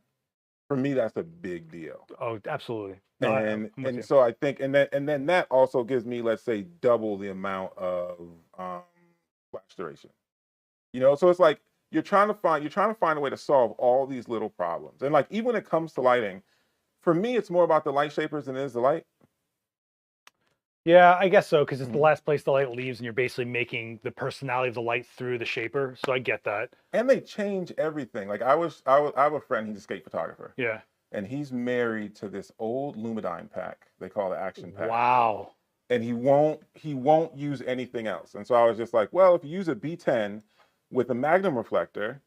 For me, that's a big deal. Oh, absolutely. No, I'm with you. So I think, and then that also gives me, let's say, double the amount of flash duration. You know, so it's like you're trying to find a way to solve all these little problems. And like even when it comes to lighting, for me, it's more about the light shapers than it is the light. Yeah, I guess so, because it's the last place the light leaves, and you're basically making the personality of the light through the shaper. So I get that. And they change everything. Like I have a friend, he's a skate photographer. Yeah. And he's married to this old Lumidyne pack. They call it Action Pack. Wow. And he won't use anything else. And so I was just like, well, if you use a B10 with a Magnum reflector,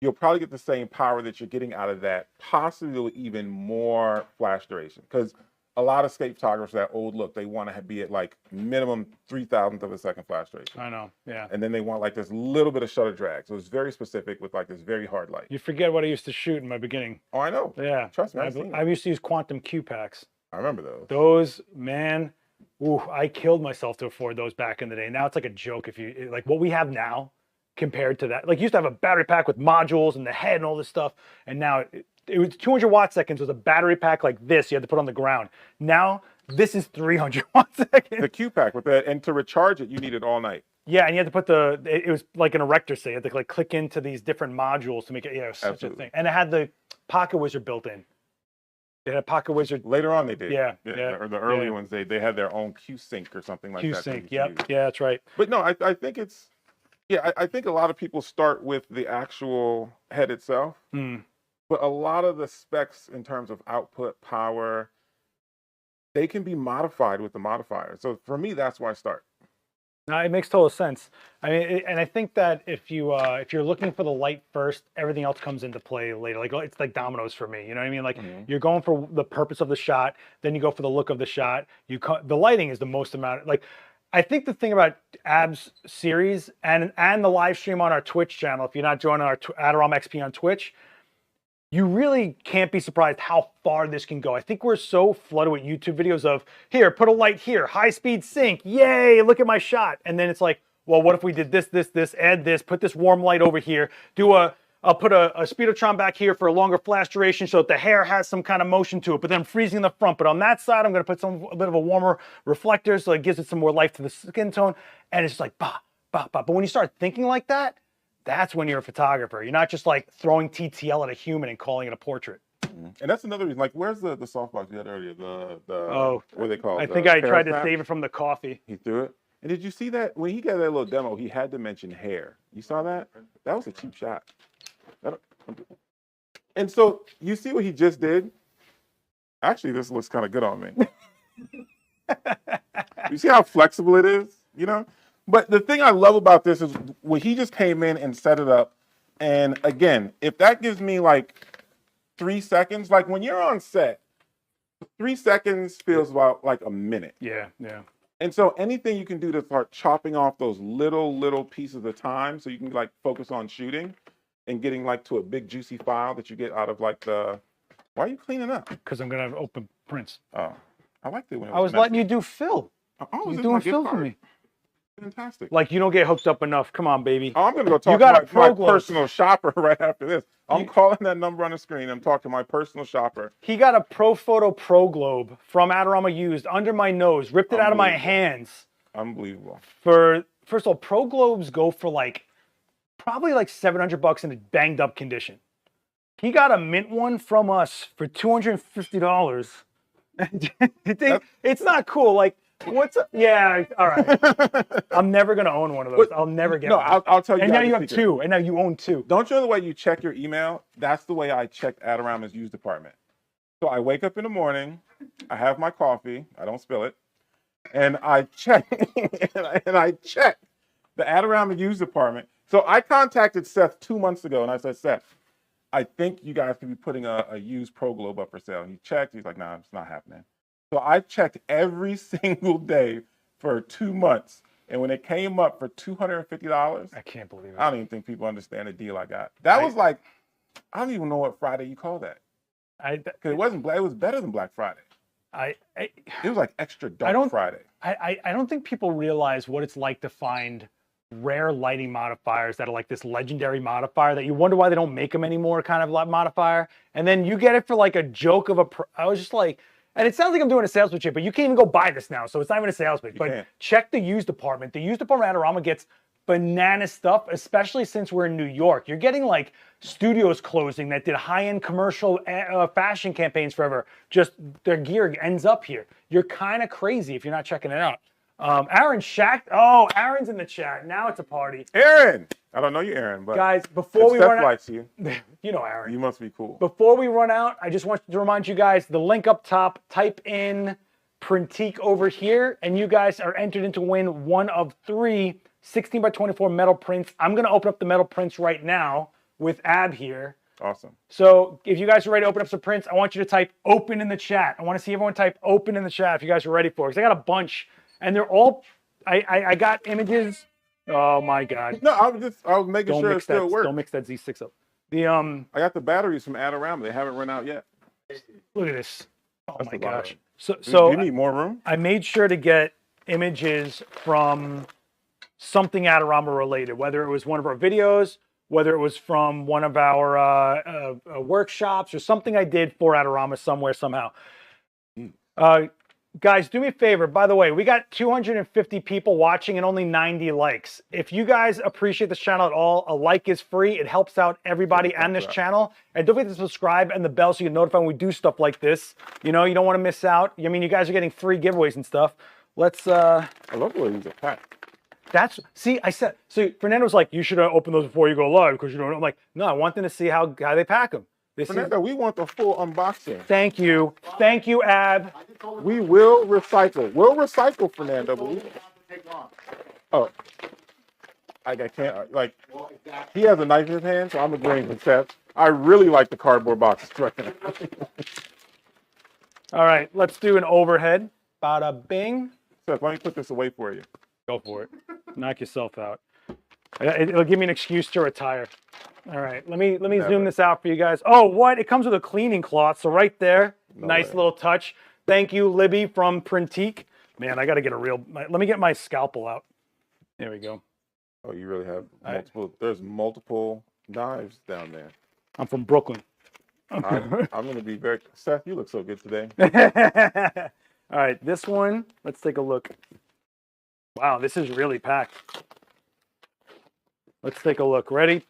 you'll probably get the same power that you're getting out of that, possibly even more flash duration. Because a lot of skate photographers, that old look, they want to be at like minimum 3,000th of a second flash duration. I know, yeah. And then they want like this little bit of shutter drag. So it's very specific with like this very hard light. You forget what I used to shoot in my beginning. Oh, I know. Yeah. Trust me, I used to use quantum Q packs. I remember those. Those, man, ooh, I killed myself to afford those back in the day. Now it's like a joke if you, like what we have now compared to that. Like you used to have a battery pack with modules and the head and all this stuff. And now it was 200 watt seconds was a battery pack like this you had to put on the ground. Now this is 300 watt seconds. The Q pack with that, and to recharge it, you need it all night. Yeah, and you had to put it was like an erector set. You had to like click into these different modules to make it, yeah, it was such Absolutely. a thing. And it had the Pocket Wizard built in. It had a Pocket Wizard. Later on they did. Yeah. Or the early ones, they had their own Q Sync or something like Q that. Sync, yep. Yeah, that's right. But no, I think it's, yeah, I think a lot of people start with the actual head itself. But a lot of the specs in terms of output, power, they can be modified with the modifier. So for me, that's why I start. No, it makes total sense. I mean, and I think that if you're looking for the light first, everything else comes into play later. Like it's like dominoes for me. You know what I mean? Like you're going for the purpose of the shot, then you go for the look of the shot. The lighting is the most amount. Like I think the thing about Ab's series and the live stream on our Twitch channel, if you're not joining our Adorama XP on Twitch, you really can't be surprised how far this can go. I think we're so flooded with YouTube videos of, here, put a light here, high-speed sync, yay, look at my shot. And then it's like, well, what if we did this, add this, put this warm light over here, I'll put a speedotron back here for a longer flash duration so that the hair has some kind of motion to it, but then I'm freezing in the front. But on that side, I'm gonna put a bit of a warmer reflector so it gives it some more life to the skin tone. And it's just like, bah, bah, bah. But when you start thinking like that, that's when you're a photographer. You're not just like throwing TTL at a human and calling it a portrait. And that's another reason. Like, where's the softbox you had earlier? What do they call it? I think I tried to save it from the coffee. He threw it. And did you see that when he got that little demo? He had to mention hair. You saw that? That was a cheap shot. And so you see what he just did? Actually, this looks kind of good on me. You see how flexible it is? You know. But the thing I love about this is when he just came in and set it up. And again, if that gives me like 3 seconds, like when you're on set, 3 seconds feels about like a minute. Yeah, yeah. And so anything you can do to start chopping off those little pieces of time so you can like focus on shooting and getting like to a big juicy file that you get out of like the, why are you cleaning up? Because I'm going to open prints. Oh, I liked it when it I was letting you do fill. Oh, You're doing fill for me. Fantastic. Like you don't get hooked up enough. Come on, baby. Oh, I'm going to go talk to my personal shopper right after this. I'm calling that number on the screen. I'm talking to my personal shopper. He got a Profoto Pro Globe from Adorama used under my nose, ripped it out of my hands. Unbelievable. First of all, Pro Globes go for like, probably like $700 in a banged up condition. He got a mint one from us for $250. It's not cool. Like, what's up? Yeah, all right. I'm never gonna own one of those. I'll never get one. No, I'll tell you. And now you have two. And now you own two. Don't you know the way you check your email? That's the way I checked Adorama's used department. So I wake up in the morning, I have my coffee, I don't spill it, and I check and I check the Adorama used department. So I contacted Seth 2 months ago and I said, Seth, I think you guys could be putting a used Pro Globe up for sale. And he checked, he's like, nah, it's not happening. So I checked every single day for 2 months. And when it came up for $250, I can't believe it. I don't even think people understand the deal I got. That was like, I don't even know what Friday you call that. Because it wasn't Black, it was better than Black Friday. It was like extra dark Friday. I don't think people realize what it's like to find rare lighting modifiers that are like this legendary modifier that you wonder why they don't make them anymore kind of modifier. And then you get it for like a joke of I was just like, and it sounds like I'm doing a sales pitch, but you can't even go buy this now. So it's not even a sales pitch. But check the used department. The used department at Adorama gets banana stuff, especially since we're in New York. You're getting like studios closing that did high-end commercial fashion campaigns forever. Just their gear ends up here. You're kind of crazy if you're not checking it out. Aaron Shack. Oh, Aaron's in the chat. Now it's a party. Aaron! I don't know you, Aaron, but guys, before we run out, likes you. You know Aaron. You must be cool. Before we run out, I just want to remind you guys, the link up top, type in Printique over here, and you guys are entered into win one of 3 16 by 24 metal prints. I'm going to open up the metal prints right now with Ab here. Awesome. So if you guys are ready to open up some prints, I want you to type open in the chat. I want to see everyone type open in the chat if you guys are ready for it. Because I got a bunch, and they're all, I got images. Oh my God. No, I was making sure it still works. Don't mix that Z6 up. I got the batteries from Adorama. They haven't run out yet. Look at this. Oh That's my a lot. gosh. So Do you need more room? I made sure to get images from something Adorama related, whether it was one of our videos, whether it was from one of our workshops or something I did for Adorama somewhere, somehow. Guys, do me a favor. By the way, we got 250 people watching and only 90 likes. If you guys appreciate this channel at all, a like is free. It helps out everybody and this channel. And don't forget to subscribe and the bell so you get notified when we do stuff like this. You know, you don't want to miss out. I mean, you guys are getting free giveaways and stuff. Let's... I love the way these are packed. That's, see, I said, so Fernando was like, you should open those before you go live because you don't know. I'm like, no, I want them to see how they pack them. Fernando, we want the full unboxing. Thank you. Thank you, Ab. We will recycle. We'll recycle, Fernando. But I can't, like, he has a knife in his hand, so I'm agreeing with Seth. I really like the cardboard boxes right now. All right, let's do an overhead. Bada bing. Seth, let me put this away for you. Go for it. Knock yourself out. It'll give me an excuse to retire. All right, let me zoom this out for you guys. Oh, what? It comes with a cleaning cloth. So right there, nice little touch. Thank you, Libby from Printique. Man, I got to get a real. Let me get my scalpel out. There we go. Oh, you really have multiple. There's multiple knives down there. I'm from Brooklyn. I'm going to be very. Seth, you look so good today. All right, this one. Let's take a look. Wow, this is really packed. Let's take a look. Ready?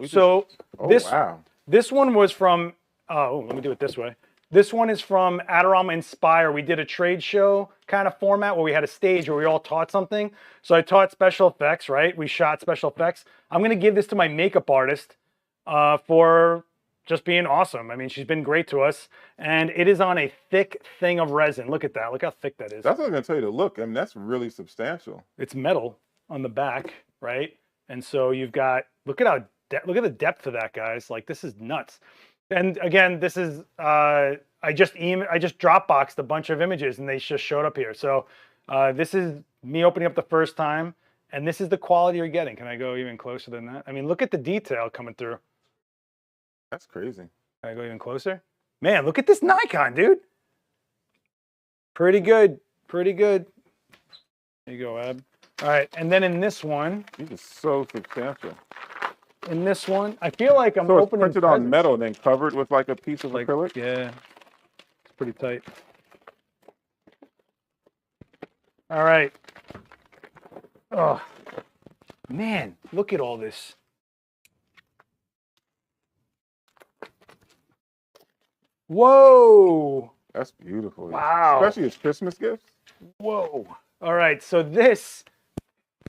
So this one was from, let me do it this way. This one is from Adorama Inspire. We did a trade show kind of format where we had a stage where we all taught something. So I taught special effects, right? We shot special effects. I'm going to give this to my makeup artist for just being awesome. I mean, she's been great to us. And it is on a thick thing of resin. Look at that. Look how thick that is. That's what I'm going to tell you to look. I mean, that's really substantial. It's metal on the back, right? And so you've got, look at the depth of that, guys. Like, this is nuts. And again, this is, I just Dropboxed a bunch of images and they just showed up here. So this is me opening up the first time, and this is the quality you're getting. Can I go even closer than that? I mean, look at the detail coming through. That's crazy. Can I go even closer? Man, look at this Nikon, dude. Pretty good. Pretty good. There you go, Ab. All right, and then in this one. These are so substantial. In this one, I feel like I'm so opening it's printed on metal and then covered with like a piece of acrylic? Yeah, it's pretty tight. All right. Oh, man, look at all this. Whoa. That's beautiful. Wow. Especially as Christmas gifts. Whoa. All right, so this,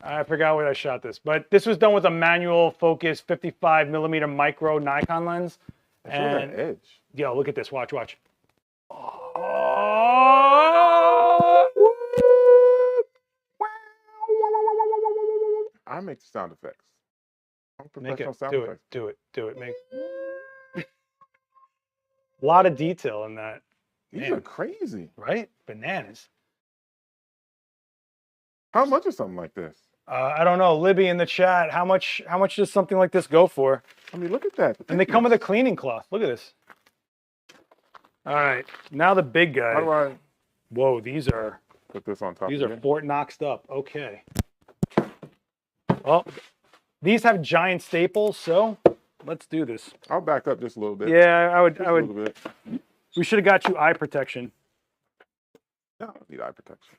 I forgot where I shot this, but this was done with a manual focus 55mm micro Nikon lens. And that edge. Yo, look at this. Watch, watch. Oh. I make the sound effects. I'm Make it. professional sound Do effects. it. Do it. Do it. Make. A lot of detail in that. These are crazy. Right? Bananas. How much is something like this? I don't know. Libby in the chat, how much does something like this go for? I mean, look at that. And they come with a cleaning cloth. Look at this. All right. Now the big guy. How do I Whoa, these are put this on top? These are Fort Knoxed up. Okay. Well, these have giant staples, so let's do this. I'll back up just a little bit. Yeah, I would. Just a little bit. We should have got you eye protection. No, I don't need eye protection.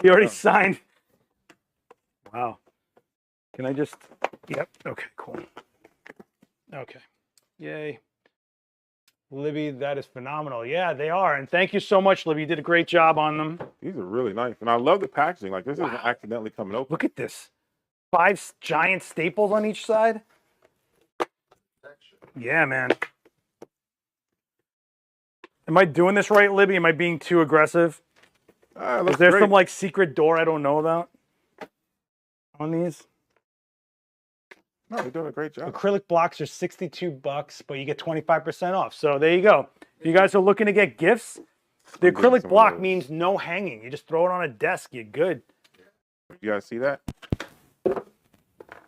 He already signed. Wow. Can I just, yep, okay, cool. Okay, yay. Libby, that is phenomenal. Yeah, they are. And thank you so much, Libby. You did a great job on them. These are really nice. And I love the packaging. Like, this isn't accidentally coming open. Look at this. 5 giant staples on each side. Yeah, man. Am I doing this right, Libby? Am I being too aggressive? Is there some like secret door I don't know about on these? No, they're doing a great job. Acrylic blocks are $62, but you get 25% off. So there you go. If you guys are looking to get gifts, the acrylic block means no hanging. You just throw it on a desk. You're good. You guys see that?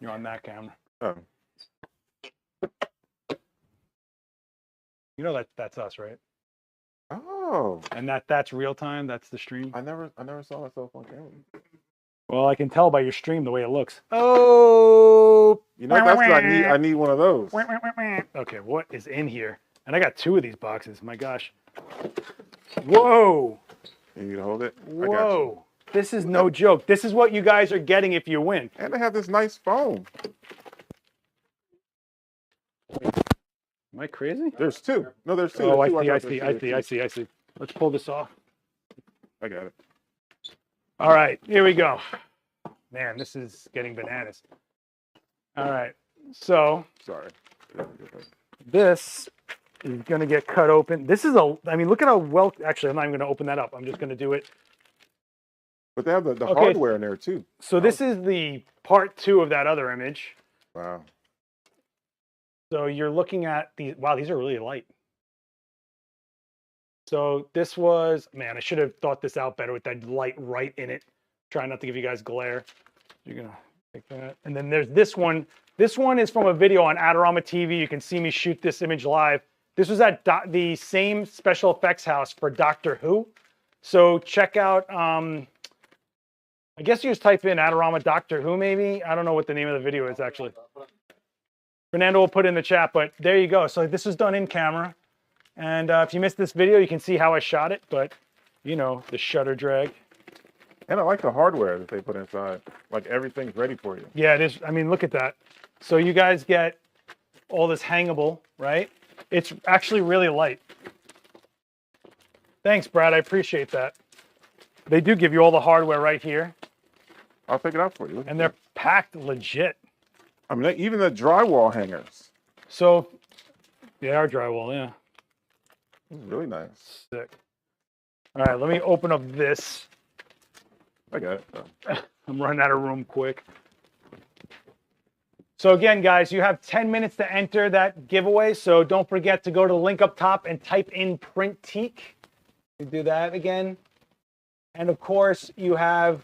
You're on that camera. Oh. You know that's us, right? Oh. And that's real time. That's the stream. I never saw myself on camera. Well, I can tell by your stream the way it looks. Oh. You know, that's what I need. I need one of those. Okay, what is in here? And I got 2 of these boxes. My gosh. Whoa. You need to hold it? Whoa. This is no joke. This is what you guys are getting if you win. And they have this nice foam. Am I crazy? There's 2. No, there's 2. Oh, there's I see. Let's pull this off. I got it. All right, here we go. Man, this is getting bananas. All right, so Sorry. this is going to get cut open. This is I mean, look at how well, actually, I'm not even going to open that up. I'm just going to do it. But they have the hardware in there too. So this is the part 2 of that other image. Wow. So you're looking at these. Wow, these are really light. So this was, man, I should have thought this out better with that light right in it. Trying not to give you guys glare. You're gonna take that. And then there's this one. This one is from a video on Adorama TV. You can see me shoot this image live. This was at the same special effects house for Doctor Who. So check out, I guess you just type in Adorama Doctor Who maybe. I don't know what the name of the video is actually. Fernando will put it in the chat, but there you go. So this was done in camera. And if you missed this video, you can see how I shot it, but you know, the shutter drag. And I like the hardware that they put inside. Like everything's ready for you. Yeah, it is. I mean, look at that. So you guys get all this hangable, right? It's actually really light. Thanks, Brad. I appreciate that. They do give you all the hardware right here. I'll pick it up for you. And they're packed legit. I mean, even the drywall hangers. So they are drywall, yeah. This is really nice. Sick. All right, let me open up this. I got it. I'm running out of room quick. So again, guys, you have 10 minutes to enter that giveaway. So don't forget to go to the link up top and type in Printique. You do that again. And of course, you have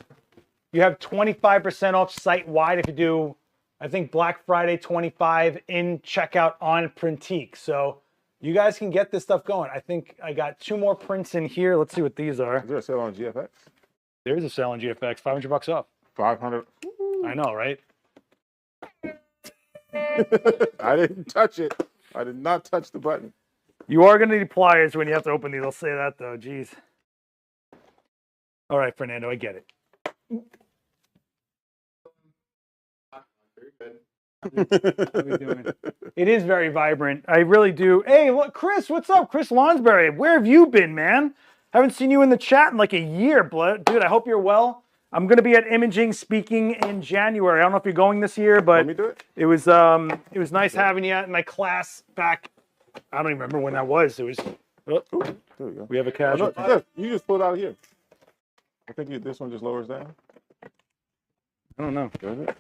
25% off site-wide if you do, I think, Black Friday 25 in checkout on Printique. So you guys can get this stuff going. I think I got 2 more prints in here. Let's see what these are. Is there a sale on GFX? There's a sale on GFX, $500 off. 500. I know, right? I didn't touch it. I did not touch the button. You are going to need pliers when you have to open these. I'll say that, though. Jeez. All right, Fernando, I get it. How we doing? It is very vibrant. I really do. Hey, look, Chris, what's up? Chris Lonsberry, where have you been, man? Haven't seen you in the chat in like a year, dude. I hope you're well. I'm going to be at Imaging Speaking in January. I don't know if you're going this year, but it was nice having you in my class back. I don't even remember when that was. It was. Oh, there we go. We have a casual. You just pulled out of here. I think this one just lowers down. I don't know. Does it?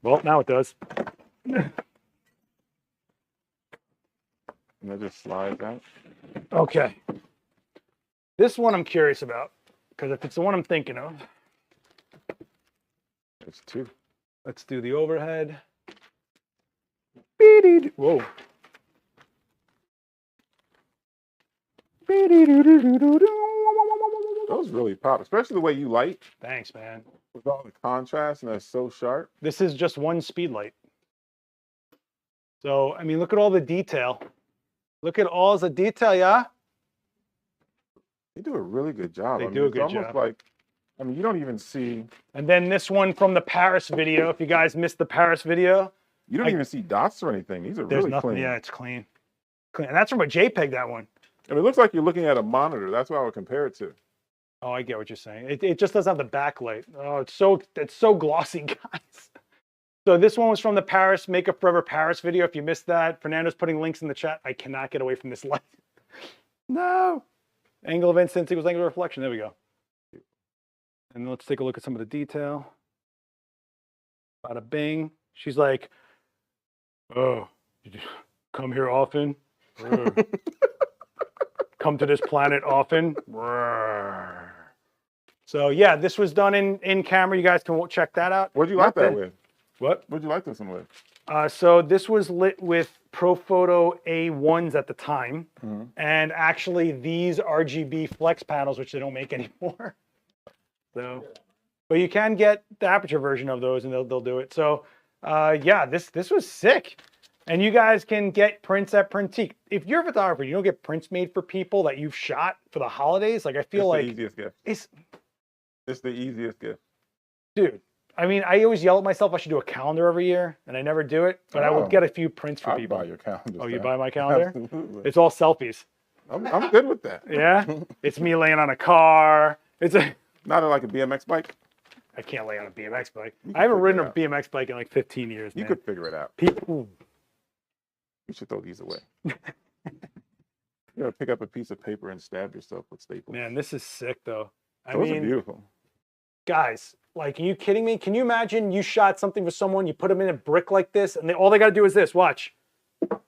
Well, now it does. And that just slides out. Okay. This one I'm curious about, because if it's the one I'm thinking of. It's 2. Let's do the overhead. Whoa. Those really pop, especially the way you light. Thanks, man. With all the contrast and that's so sharp. This is just one speed light. So, I mean, look at all the detail. Look at all the detail, yeah? They do a really good job. They do a good job. It's I mean, you don't even see. And then this one from the Paris video. If you guys missed the Paris video, You don't even see dots or anything. These are there's really nothing. clean. Yeah, it's clean. Clean. And that's from a JPEG, that one. I mean, it looks like you're looking at a monitor. That's what I would compare it to. Oh, I get what you're saying. It just doesn't have the backlight. Oh, it's so glossy, guys. So this one was from the Paris Makeup Forever Paris video. If you missed that, Fernando's putting links in the chat. I cannot get away from this light. No. Angle of incidence equals angle of reflection. There we go. And let's take a look at some of the detail. Bada bing. She's like, oh, did you come here often? Come to this planet often? So yeah, this was done in camera. You guys can check that out. What'd you like that with? What? What'd you like this one with? So this was lit with Profoto A1s at the time. And actually these RGB flex panels, which they don't make anymore. So, but you can get the aperture version of those and they'll do it. So yeah, this was sick. And you guys can get prints at Printique. If you're a photographer, you don't get prints made for people that you've shot for the holidays. Like I feel like the easiest gift. It's the easiest gift. Dude, I mean, I always yell at myself I should do a calendar every year, and I never do it. But I will get a few prints for people. I'd buy your calendar. Oh, you buy my calendar? Absolutely. It's all selfies. I'm good with that. Yeah? It's me laying on a car. It's a... Not like a BMX bike. I can't lay on a BMX bike. I haven't ridden a BMX bike in like 15 years, You man. could figure it out. People... You should throw these away. You gotta pick up a piece of paper and stab yourself with staples. Man, this is sick, though. I Those mean, are beautiful. Guys, like, are you kidding me? Can you imagine you shot something for someone, you put them in a brick like this, and all they got to do is this, watch,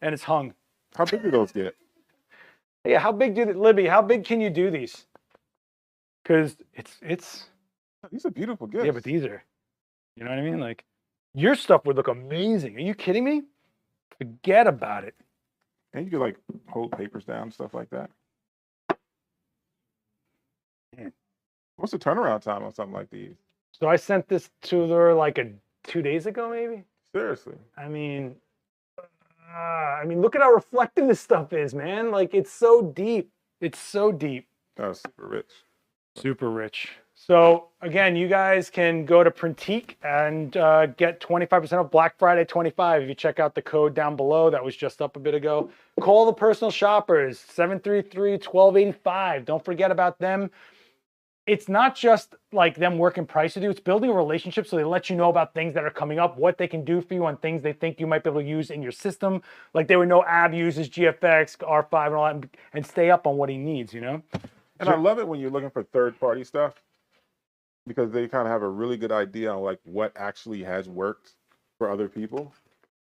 and it's hung. How big do those get? Yeah, how big Libby, how big can you do these? Because it's... These are beautiful gifts. Yeah, but these are, you know what I mean? Like, your stuff would look amazing. Are you kidding me? Forget about it. And you could like hold papers down, stuff like that. Man. What's the turnaround time on something like these? So I sent this to her like 2 days ago, maybe. Seriously. I mean, look at how reflective this stuff is, man. Like, it's so deep. It's so deep. That was super rich. Super rich. So again, you guys can go to Printique and get 25% off Black Friday 25 if you check out the code down below. That was just up a bit ago. Call the personal shoppers, 733-1285. Don't forget about them. It's not just like them working price with you. It's building a relationship so they let you know about things that are coming up, what they can do for you on things they think you might be able to use in your system. Like they would know Ab uses GFX, R5 and all that, and stay up on what he needs, you know? And I love it when you're looking for third-party stuff because they kind of have a really good idea on like what actually has worked for other people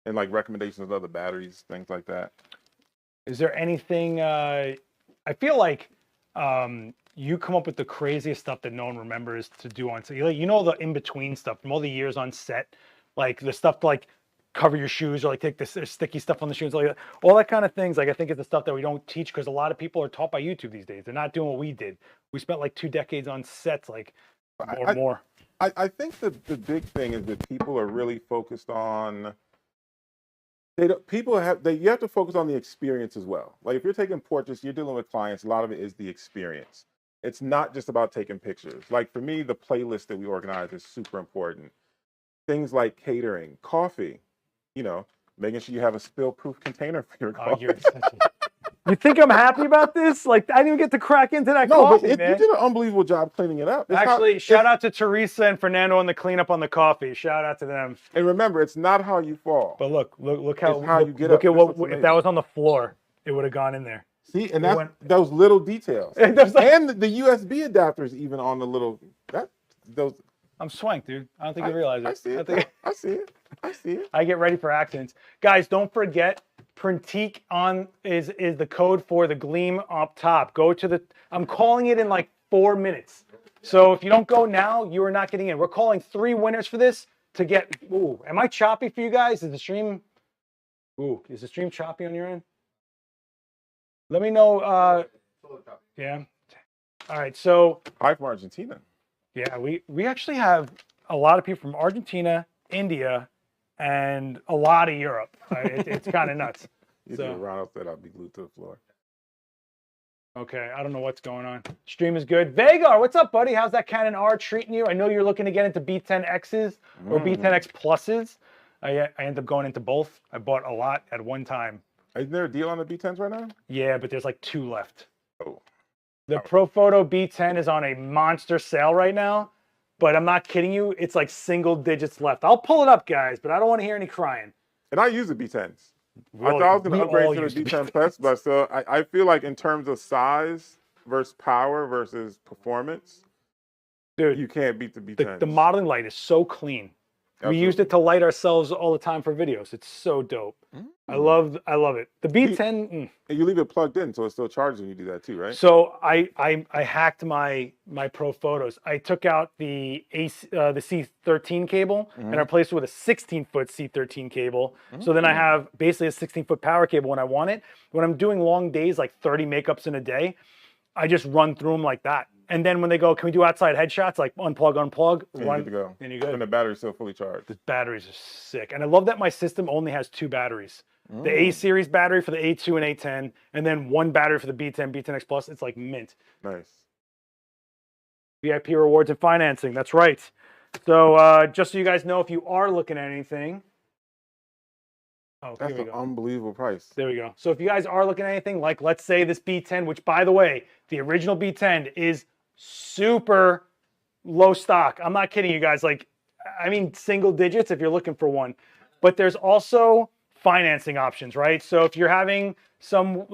and like recommendations of other batteries, things like that. Is there anything, I feel like you come up with the craziest stuff that no one remembers to do on set. You know, the in-between stuff from all the years on set, like the stuff to like cover your shoes or like take this sticky stuff on the shoes, like all that kind of things. Like I think it's the stuff that we don't teach because a lot of people are taught by YouTube these days. They're not doing what we did. We spent like 2 decades on sets, like more. I think the big thing is that people are really focused on. You have to focus on the experience as well. Like if you're taking portraits, you're dealing with clients. A lot of it is the experience. It's not just about taking pictures. Like for me, the playlist that we organize is super important. Things like catering, coffee, you know, making sure you have a spill-proof container for your coffee. You think I'm happy about this? Like I didn't even get to crack into that coffee, man. You did an unbelievable job cleaning it up. Actually, shout out to Teresa and Fernando on the cleanup on the coffee. Shout out to them. And remember, it's not how you fall. But look how you get look up. at what if that was on the floor, it would have gone in there. See, and that's those little details. And the USB adapters even on the little those. I'm swanked, dude. I don't think you realize it. I see it. I see it. I see it. I get ready for accidents. Guys, don't forget, Printique is the code for the gleam up top. Go to the, I'm calling it in like 4 minutes. So if you don't go now, you are not getting in. We're calling 3 winners for this to get, ooh, am I choppy for you guys? Is the stream choppy on your end? Let me know. Yeah. All right. So. Hi from Argentina. Yeah, we actually have a lot of people from Argentina, India, and a lot of Europe. It's kind of nuts. Ronald said I'll be glued to the floor. Okay, I don't know what's going on. Stream is good. Vagar, what's up, buddy? How's that Canon R treating you? I know you're looking to get into B10Xs or B10X Pluses. I end up going into both. I bought a lot at one time. Is there a deal on the B10s right now? Yeah, but there's like 2 left. Oh. The Profoto B10 is on a monster sale right now, but I'm not kidding you. It's like single digits left. I'll pull it up, guys, but I don't want to hear any crying. And I use the B10s. I thought I was going to upgrade to the B10 Plus, but still, I feel like in terms of size versus power versus performance, dude, you can't beat the B10. The modeling light is so clean. Absolutely. We used it to light ourselves all the time for videos. It's so dope. I love it. The B10. And you leave it plugged in, so it still charges when you do that too, right? So I hacked my Profotos. I took out the C13 cable and I replaced it with a 16-foot C13 cable. So then I have basically a 16-foot power cable when I want it. When I'm doing long days, like 30 makeups in a day, I just run through them like that. And then when they go, can we do outside headshots? Like unplug, run, good to go. and you're good. And the battery's still fully charged. The batteries are sick. And I love that my system only has 2 batteries. The A series battery for the A2 and A10, and then 1 battery for the B10, B10X Plus. It's like mint. Nice. VIP rewards and financing. That's right. So just so you guys know, if you are looking at anything. Oh, That's an unbelievable price. There we go. So if you guys are looking at anything, like let's say this B10, which by the way, the original B10 is super low stock. I'm not kidding you guys. Like, I mean, single digits if you're looking for one. But there's also financing options, right? So if you're having some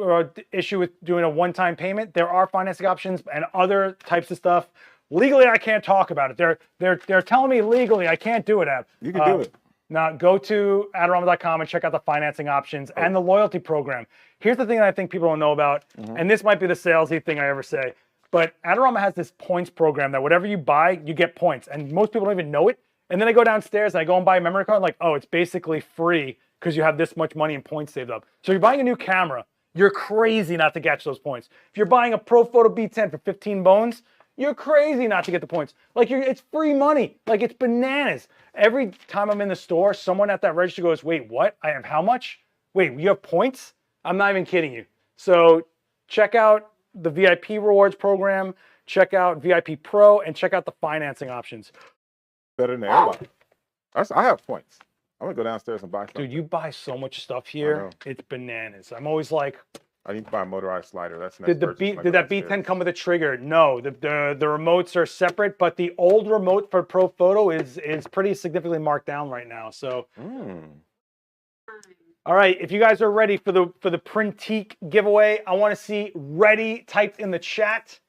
issue with doing a one-time payment, there are financing options and other types of stuff. Legally, I can't talk about it. They're telling me legally I can't do it, Ab. You can do it. Now, go to Adorama.com and check out the financing options and the loyalty program. Here's the thing that I think people don't know about, and this might be the salesy thing I ever say, but Adorama has this points program that whatever you buy, you get points, and most people don't even know it. And then I go downstairs and I go and buy a memory card, like, oh, it's basically free because you have this much money in points saved up. So you're buying a new camera, you're crazy not to catch those points. If you're buying a Profoto B10 for 15 bones, you're crazy not to get the points. Like, it's free money. Like, it's bananas. Every time I'm in the store, someone at that register goes, wait, what? I have how much? Wait, you have points? I'm not even kidding you. So check out the VIP rewards program, check out VIP Pro, and check out the financing options. Better than everybody. I have points. I'm going to go downstairs and buy something. Dude, you buy so much stuff here. It's bananas. I'm always like, I need to buy a motorized slider. That's next. Did that B10 come with a trigger? No, the remotes are separate, but the old remote for Profoto is pretty significantly marked down right now. So, all right, if you guys are ready for the Printique giveaway, I want to see ready typed in the chat.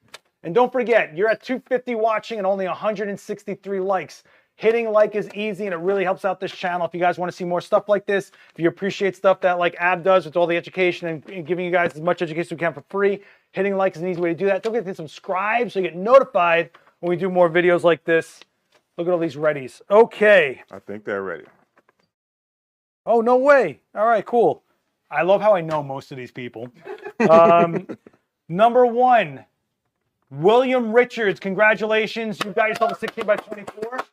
And don't forget, you're at 250 watching and only 163 likes. Hitting like is easy and it really helps out this channel. If you guys want to see more stuff like this, if you appreciate stuff that like Ab does with all the education and giving you guys as much education as we can for free, hitting like is an easy way to do that. Don't forget to subscribe so you get notified when we do more videos like this. Look at all these readies. Okay. I think they're ready. Oh, no way. All right, cool. I love how I know most of these people. Number 1, William Richards. Congratulations. You got yourself a 16x24.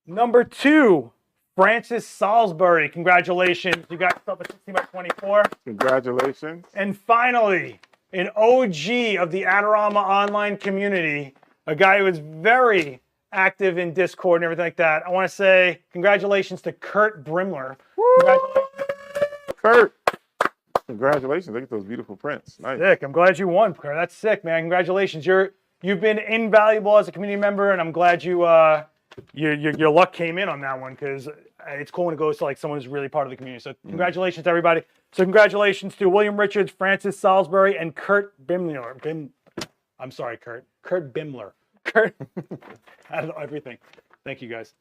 Number 2, Francis Salisbury. Congratulations. You got yourself a 16x24. Congratulations. And finally, an OG of the Adorama online community, a guy who is very active in Discord and everything like that. I want to say congratulations to Kurt Brimler. Congratulations. Kurt. Congratulations. Look at those beautiful prints. Nice. Sick. I'm glad you won, Kurt. That's sick, man. Congratulations. You've been invaluable as a community member, and I'm glad your luck came in on that one because it's cool when it goes to like someone who's really part of the community. So congratulations to everybody. So congratulations to William Richards, Francis Salisbury, and Kurt Bimler. I'm sorry, Kurt. Kurt Bimler. Kurt. I don't know everything. Thank you guys.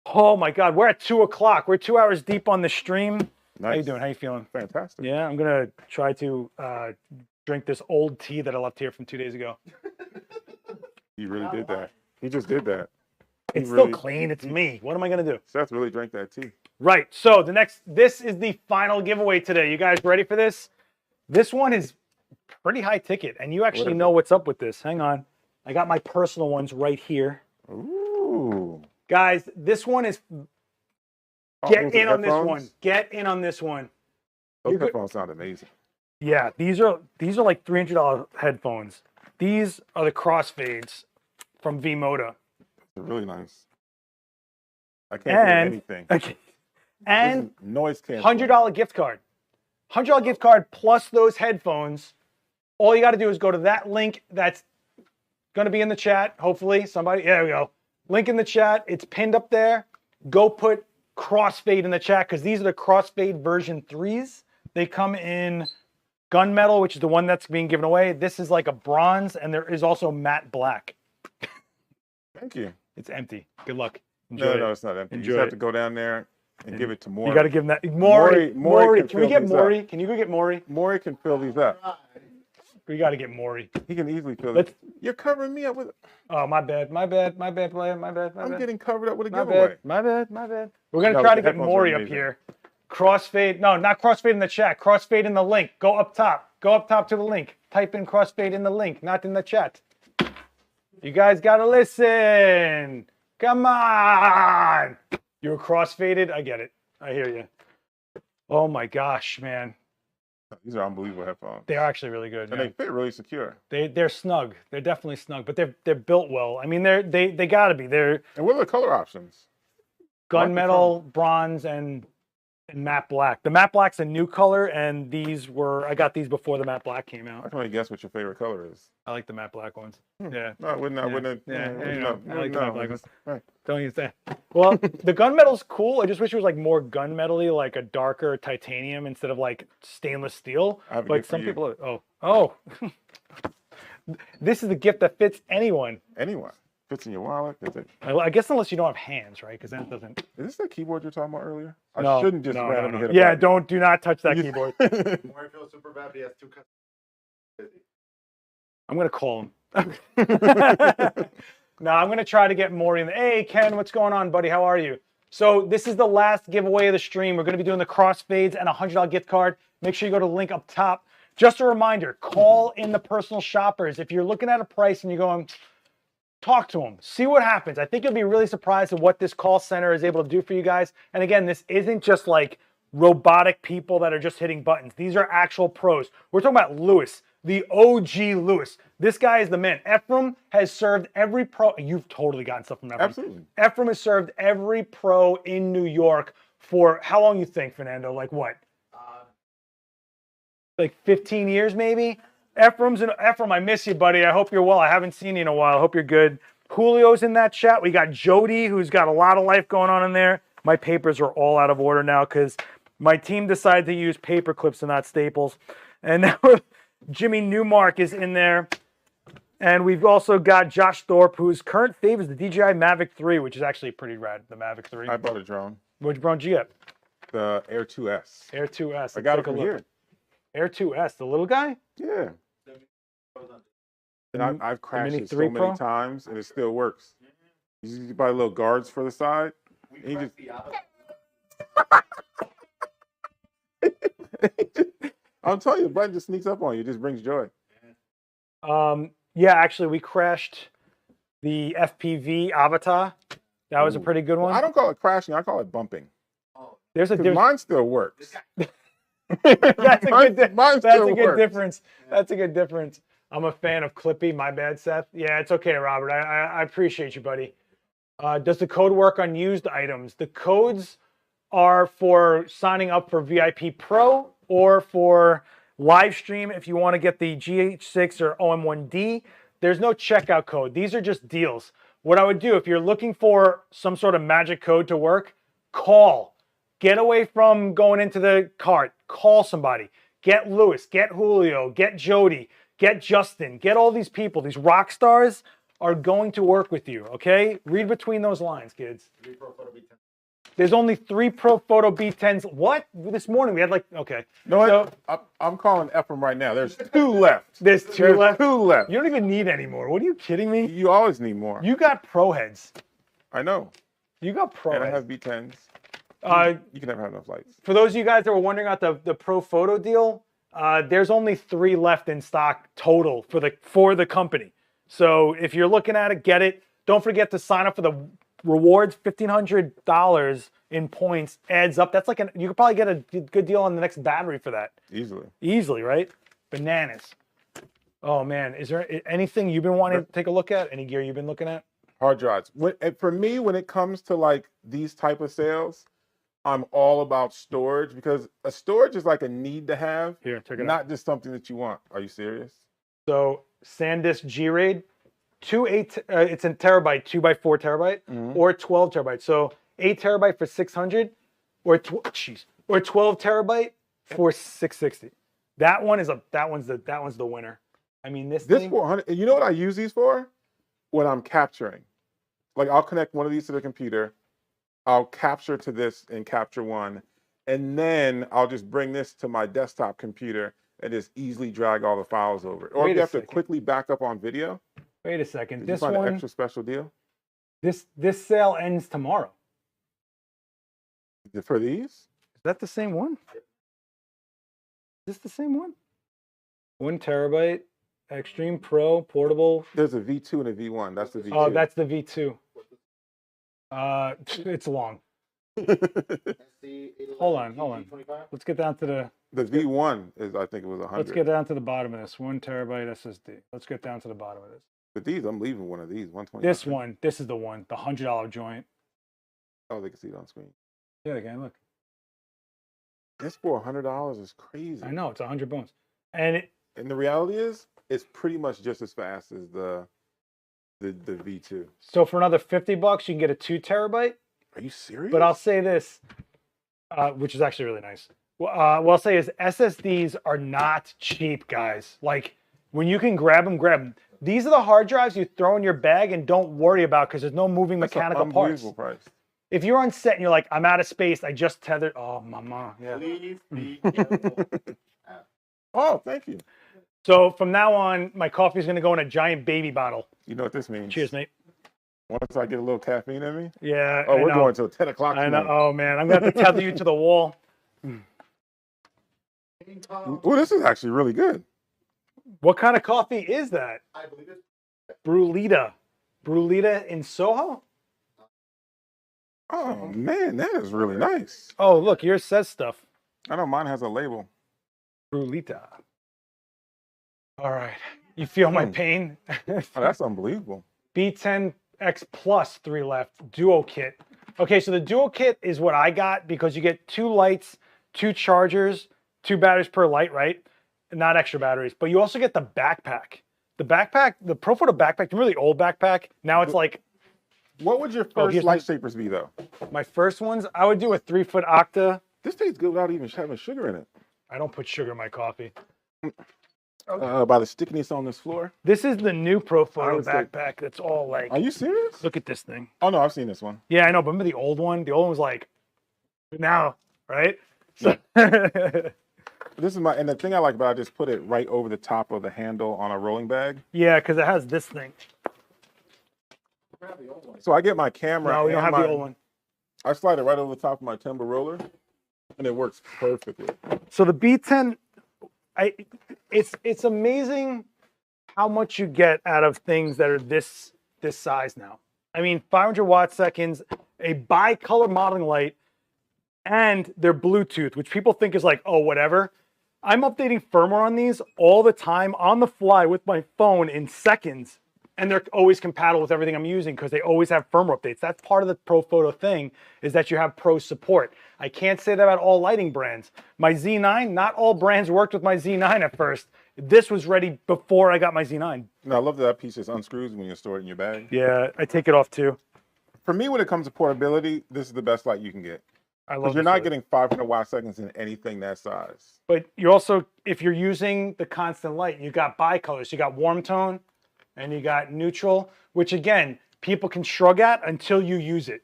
Oh my God, we're at 2 o'clock. We're 2 hours deep on the stream. Nice. How you doing? How you feeling? Fantastic. Yeah, I'm gonna try to drink this old tea that I left here from 2 days ago. You really did that. He just did that. It's still clean. It's me. What am I gonna do? Seth really drank that tea. Right. So this is the final giveaway today. You guys ready for this? This one is pretty high ticket, and you actually know what's up with this. Hang on. I got my personal ones right here. Ooh. Guys, this one is... Get in on this one. Get in on this one. Those headphones sound amazing. Yeah, these are like $300 headphones. These are the Crossfades from V-Moda. They're really nice. I can't hear anything. Okay. And noise canceling. $100 gift card. $100 gift card plus those headphones. All you got to do is go to that link that's going to be in the chat. Hopefully somebody, there we go. Link in the chat. It's pinned up there. Go put Crossfade in the chat because these are the Crossfade version 3s. They come in gunmetal, which is the one that's being given away. This is like a bronze, and there is also matte black. Thank you. It's empty. Good luck. Enjoy No, it. it's not empty. Enjoy you just have it. to go down there and give it to Maury. You got to give them that. Maury, Maury can we get fill these Maury? up. Can you go get Maury? Maury can fill these up. We got to get Maury. He can easily fill Let's- it. You're covering me up with. Oh, my bad. My bad. My bad, player. My bad. My I'm bad. getting covered up with a My giveaway. bad. My bad. My bad. We're going to No, try the to get headphones are Maury up amazing. here. Crossfade. No, not Crossfade in the chat. Crossfade in the link. Go up top. Go up top to the link. Type in Crossfade in the link, not in the chat. You guys got to listen. Come on. You were crossfaded? I get it. I hear you. Oh my gosh, man. These are unbelievable headphones. They're actually really good. And Yeah. they fit really secure. They're snug. They're definitely snug, but they're built well. I mean, they got to be. They're And what are the color options? gunmetal, bronze, and matte black. The matte black's a new color, and I got these before the matte black came I out. can only guess what your favorite color is. I like the matte black ones. Yeah. No, I wouldn't. I Yeah. wouldn't. Yeah, no, you no, know, I like the matte black just- right. Don't you say? Well, the gunmetal's cool. I just wish it was like more gunmetal-y, like a darker titanium instead of like stainless steel. I have a But gift for some you. people, oh, this is the gift that fits anyone. Anyone. Fits in your wallet. I guess unless you don't have hands, right? Because then it doesn't. Is this the keyboard you're talking about earlier? No, I shouldn't just no, randomly no. hit a Yeah, button. do not touch that You- keyboard. Maury feels super bad. He has 2 customers. I'm gonna call him. No, I'm gonna try to get Maury in the. Hey, Ken, what's going on, buddy? How are you? So this is the last giveaway of the stream. We're gonna be doing the crossfades and a $100 gift card. Make sure you go to the link up top. Just a reminder: call in the personal shoppers. If you're looking at a price and you're going, talk to them, see what happens. I think you'll be really surprised at what this call center is able to do for you guys. And again, this isn't just like robotic people that are just hitting buttons. These are actual pros. We're talking about Lewis, the OG Lewis. This guy is the man. Ephraim has served every pro. You've totally gotten stuff from Ephraim. Absolutely. Ephraim has served every pro in New York for how long you think, Fernando? Like what? Like 15 years maybe? Ephraim, I miss you, buddy. I hope you're well. I haven't seen you in a while. I hope you're good. Julio's in that chat. We got Jody, who's got a lot of life going on in there. My papers are all out of order now because my team decided to use paper clips and not staples. And now Jimmy Newmark is in there. And we've also got Josh Thorpe, whose current fave is the DJI Mavic 3, which is actually pretty rad, the Mavic 3. I bought a drone. Which drone did you get? The Air 2S. Air 2S. I got Let's it take a from look. here. Air 2S, the little guy? Yeah. And I've crashed Mini it so 3 many Pro? times, and it still works. You just buy little guards for the side. And you I'm telling you, the button just sneaks up on you. It just brings joy. Yeah, actually, we crashed the FPV Avatar. That was a Ooh. pretty good one. I don't call it crashing. I call it bumping. There's a 'Cause there's, mine still works. that's a good Mine that's still a good works. difference. That's a good difference. I'm a fan of Clippy. My bad, Seth. Yeah, it's okay, Robert. I appreciate you, buddy. Does the code work on used items? The codes are for signing up for VIP Pro or for live stream if you want to get the GH6 or OM1D. There's no checkout code. These are just deals. What I would do if you're looking for some sort of magic code to work, call. Get away from going into the cart. Call somebody. Get Lewis. Get Julio. Get Jody. Get Justin. Get all these people. These rock stars are going to work with you, okay? Read between those lines, kids. There's only 3 Profoto B10s. What? This morning we had like, okay. No, So- I'm calling Ephraim right now. There's 2 left. There's 2 left? 2 left. You don't even need any more. What are you kidding me? You always need more. You got pro heads. I know. You got pro And I heads. have B10s. You can never have enough lights. For those of you guys that were wondering about the Profoto deal, there's only 3 left in stock total for the company. So if you're looking at it, get it. Don't forget to sign up for the rewards, $1,500 in points adds up. That's like you could probably get a good deal on the next battery for that. Easily, right? Bananas. Oh man, is there anything you've been wanting to take a look at? Any gear you've been looking at? Hard drives. For me, when it comes to like these type of sales, I'm all about storage because a storage is like a need to have. Here, check it out. Not just something that you want. Are you serious? So Sandisk G-Raid, it's a terabyte, 2x4 terabyte, or 12 terabyte. So 8 terabyte for 600, or 12 terabyte for 660. That one's the winner. I mean, this thing, 400. And you know what I use these for? When I'm capturing, like I'll connect one of these to the computer, I'll capture to this in Capture One, and then I'll just bring this to my desktop computer and just easily drag all the files over. Or if you have to quickly back up on video. Wait a second. This one, an extra special deal. This sale ends tomorrow. For these? Is that the same one? Is this the same one? 1 terabyte, Extreme Pro, portable. There's a V2 and a V1. That's the V2. Oh, that's the V2. It's long. Hold on. Let's get down to the V1 is, I think it was 100. Let's get down to the bottom of this. 1 terabyte SSD. Let's get down to the bottom of this. But these, I'm leaving one of these. 120. This is the one. The $100 joint. Oh, they can see it on screen. Yeah, they can. Look. This for $100 is crazy. I know, it's 100 bones. And the reality is, it's pretty much just as fast as the V2. So for another $50, you can get a 2 terabyte. Are you serious? But I'll say this, which is actually really nice. What I'll say is SSDs are not cheap, guys. Like when you can grab them. These are the hard drives you throw in your bag and don't worry about because there's no moving mechanical parts. Price. If you're on set and you're like, I'm out of space, I just tethered. Oh, mama. Yeah. Please be careful. Oh, thank you. So from now on, my coffee is going to go in a giant baby bottle. You know what this means? Cheers, mate. Once I get a little caffeine in me? Yeah. Oh, we're going till 10 o'clock tonight. I know. Oh, man. I'm going to have to tether you to the wall. Oh, this is actually really good. What kind of coffee is that? I believe it. Brewlita. Brewlita in Soho? Oh, man, that is really nice. Oh, look, yours says stuff. I know mine has a label. Brewlita. All right. You feel my pain? Oh, that's unbelievable. B10 X Plus 3 left, Duo Kit. Okay, so the Duo Kit is what I got because you get 2 lights, 2 chargers, 2 batteries per light, right? Not extra batteries, but you also get the backpack. The backpack, the Profoto backpack, the really old backpack. Now it's like. What would your first lightsabers be, though? My first ones, I would do a 3-foot Octa. This tastes good without even having sugar in it. I don't put sugar in my coffee. By the stickiness on this floor. This is the new Profoto backpack. That's all like. Are you serious? Look at this thing. Oh no, I've seen this one. Yeah, I know. But remember the old one? The old one was like, now, right? So This is and the thing I like about it, I just put it right over the top of the handle on a rolling bag. Yeah, because it has this thing. So I get my camera. No, we don't have the old one. I slide it right over the top of my timber roller, and it works perfectly. So the B10, it's amazing how much you get out of things that are this size now. I mean, 500 watt seconds, a bicolor modeling light, and they're Bluetooth, which people think is like, oh, whatever. I'm updating firmware on these all the time on the fly with my phone in seconds. And they're always compatible with everything I'm using because they always have firmware updates. That's part of the Profoto thing, is that you have pro support. I can't say that about all lighting brands. My Z9, not all brands worked with my Z9 at first. This was ready before I got my Z9. No, I love that piece just unscrews when you store it in your bag. Yeah, I take it off too. For me, when it comes to portability, this is the best light you can get. I love Because you're not getting 500 watt seconds in anything that size. But you also, if you're using the constant light, you got bicolors. You got warm tone and you got neutral, which again, people can shrug at until you use it.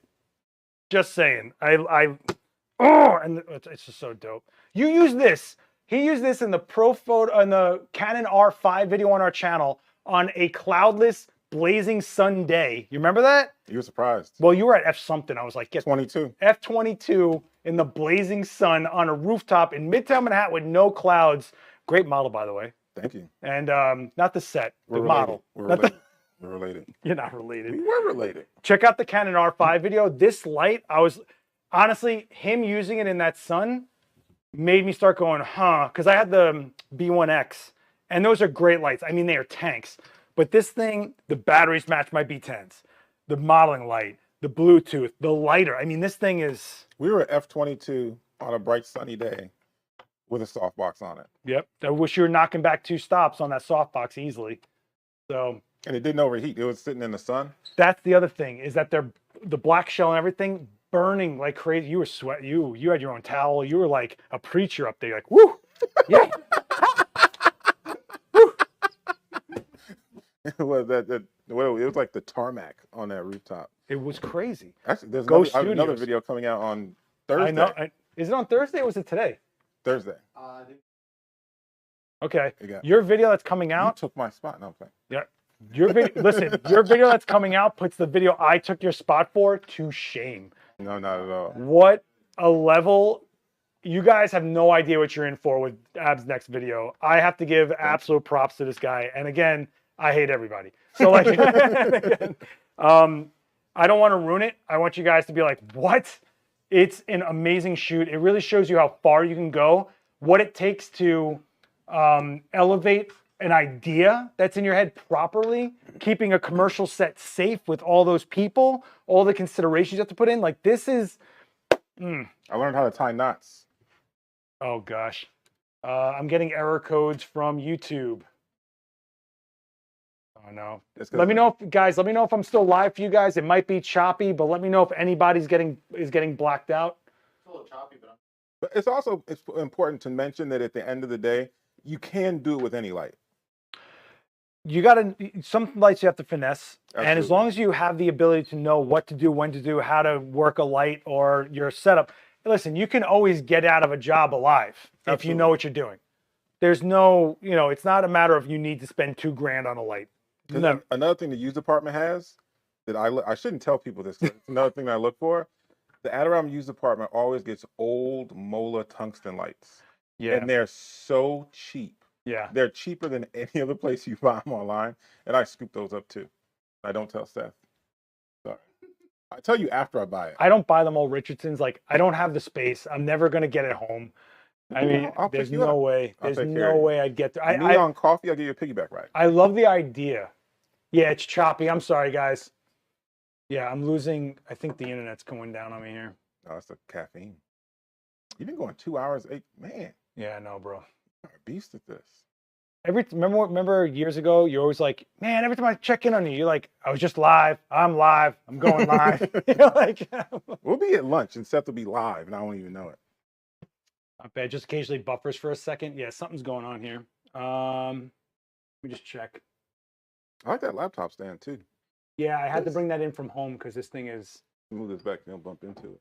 Just saying. And it's just so dope. You use this. He used this in the Profoto on the Canon R5 video on our channel on a cloudless, blazing sun day. You remember that? You were surprised. Well, you were at F something. I was like, 22. F22 in the blazing sun on a rooftop in Midtown Manhattan with no clouds. Great model, by the way. Thank you. And not the set, the We're model. related. We're related. You're not related. We were related. Check out the Canon R5 video. This light, I was honestly, him using it in that sun made me start going, huh? Because I had the B1X, and those are great lights. I mean, they are tanks. But this thing, the batteries match my B10s. The modeling light, the Bluetooth, the lighter. I mean, this thing is... We were at F22 on a bright sunny day with a softbox on it. Yep. I wish you were knocking back 2 stops on that softbox easily. So... And it didn't overheat. It was sitting in the sun. That's the other thing, is that they're the black shell and everything burning like crazy. You were sweat. You had your own towel. You were like a preacher up there. You're like, woo, yeah. It was like the tarmac on that rooftop. It was crazy. Actually, there's Go another Studios. video coming out on Thursday. I know. Is it on Thursday or was it today? Thursday. Okay. You Your video that's coming You out. took my spot. No, I'm playing. Yeah. Your video. Listen, your video that's coming out puts the video I took your spot for to shame. No, not at all. What a level. You guys have no idea what you're in for with Ab's next video. I have to give absolute props to this guy. And again, I hate everybody. So like, I don't want to ruin it. I want you guys to be like, what? It's an amazing shoot. It really shows you how far you can go, what it takes to elevate an idea that's in your head properly, keeping a commercial set safe with all those people, all the considerations you have to put in. Like this is, I learned how to tie knots. oh gosh. I'm getting error codes from YouTube. Oh no. Let me know if, guys, let me know if I'm still live for you guys. It might be choppy, but let me know if anybody's getting blacked out. It's a little choppy, but But it's important to mention that at the end of the day, you can do it with any light. You gotta, some lights you have to finesse. And as Absolutely. long as you have the ability to know what to do, when to do, how to work a light or your setup, listen, you can always get out of a job alive if you know what you're doing. There's no, it's not a matter of you need to spend $2,000 on a light. No. Another thing the used department has that I shouldn't tell people this. 'Cause it's another thing that I look for. The Adorama used department always gets old Mola tungsten lights. Yeah. And they're so cheap. Yeah. They're cheaper than any other place you buy them online. And I scoop those up too. I don't tell Seth. Sorry. I tell you after I buy it. I don't buy them all Richardsons. Like, I don't have the space. I'm never going to get it home. I mean, I'll pick there's you no up. way. I'll There's take care of no you. way I'd get there. Neon coffee, I'll give you a piggyback ride. I love the idea. Yeah, it's choppy. I'm sorry, guys. Yeah, I'm losing. I think the internet's going down on me here. No, it's the caffeine. You've been going 2 hours, man. Yeah, no, bro. You're a beast at this. Remember years ago, you're always like, man, every time I check in on you, you're like, I was just live. I'm live. I'm going live. You're like, We'll be at lunch and Seth will be live and I won't even know it. not bad. Just occasionally buffers for a second. Yeah, something's going on here. Let me just check. I like that laptop stand too. Yeah, I had to bring that in from home because this thing is. Move this back, don't bump into it.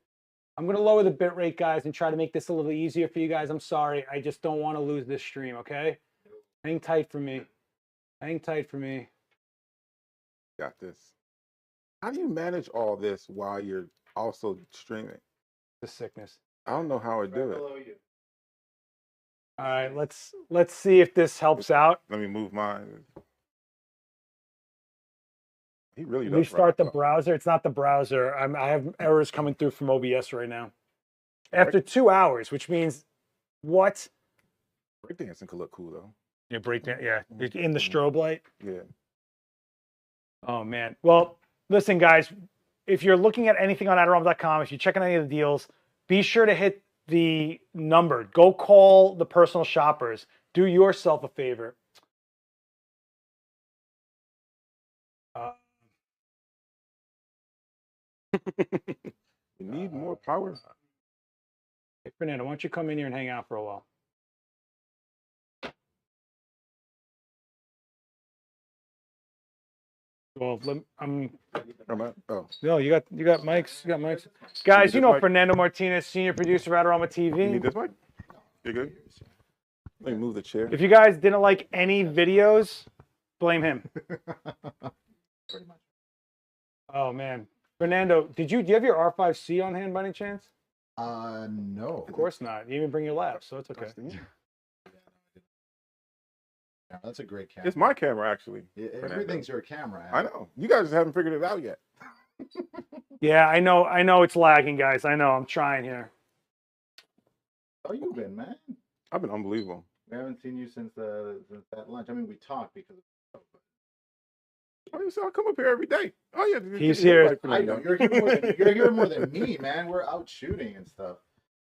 I'm going to lower the bit rate, guys, and try to make this a little easier for you guys. I'm sorry. I just don't want to lose this stream, okay? Hang tight for me. Hang tight for me. Got this. How do you manage all this while you're also streaming? The sickness. I don't know how I do it. below you. All right, let's see if this helps out. Let me move mine. He really does. Restart the rock. browser. It's not the browser. I have errors coming through from OBS right now. After 2 hours, which means what? Breakdancing could look cool though. You break that, yeah. In the strobe light. Yeah. Oh man. Well, listen, guys. If you're looking at anything on Adorama.com, if you're checking any of the deals, be sure to hit the number. Go call the personal shoppers. Do yourself a favor. You need more power. Hey, Fernando, why don't you come in here and hang out for a while? Well, Oh, no, you got mics. You got mics. Guys, you this know mic? Fernando Martinez, senior producer of Adorama you need TV. this mic? You good? Let me move the chair. If you guys didn't like any videos, blame him. Oh man, Fernando, do you have your R5C on hand by any chance? No. Of course not. You didn't even bring your lap, so it's okay. That's a great camera. It's my camera, actually. Everything's your camera. I know. You guys just haven't figured it out yet. Yeah, I know it's lagging, guys. I know. I'm trying here. How you been, man? I've been unbelievable. We haven't seen you since that lunch. I mean, we talked because of. Oh, you saw I come up here every day. Oh yeah, He's here. I know you're here more than me, man. We're out shooting and stuff.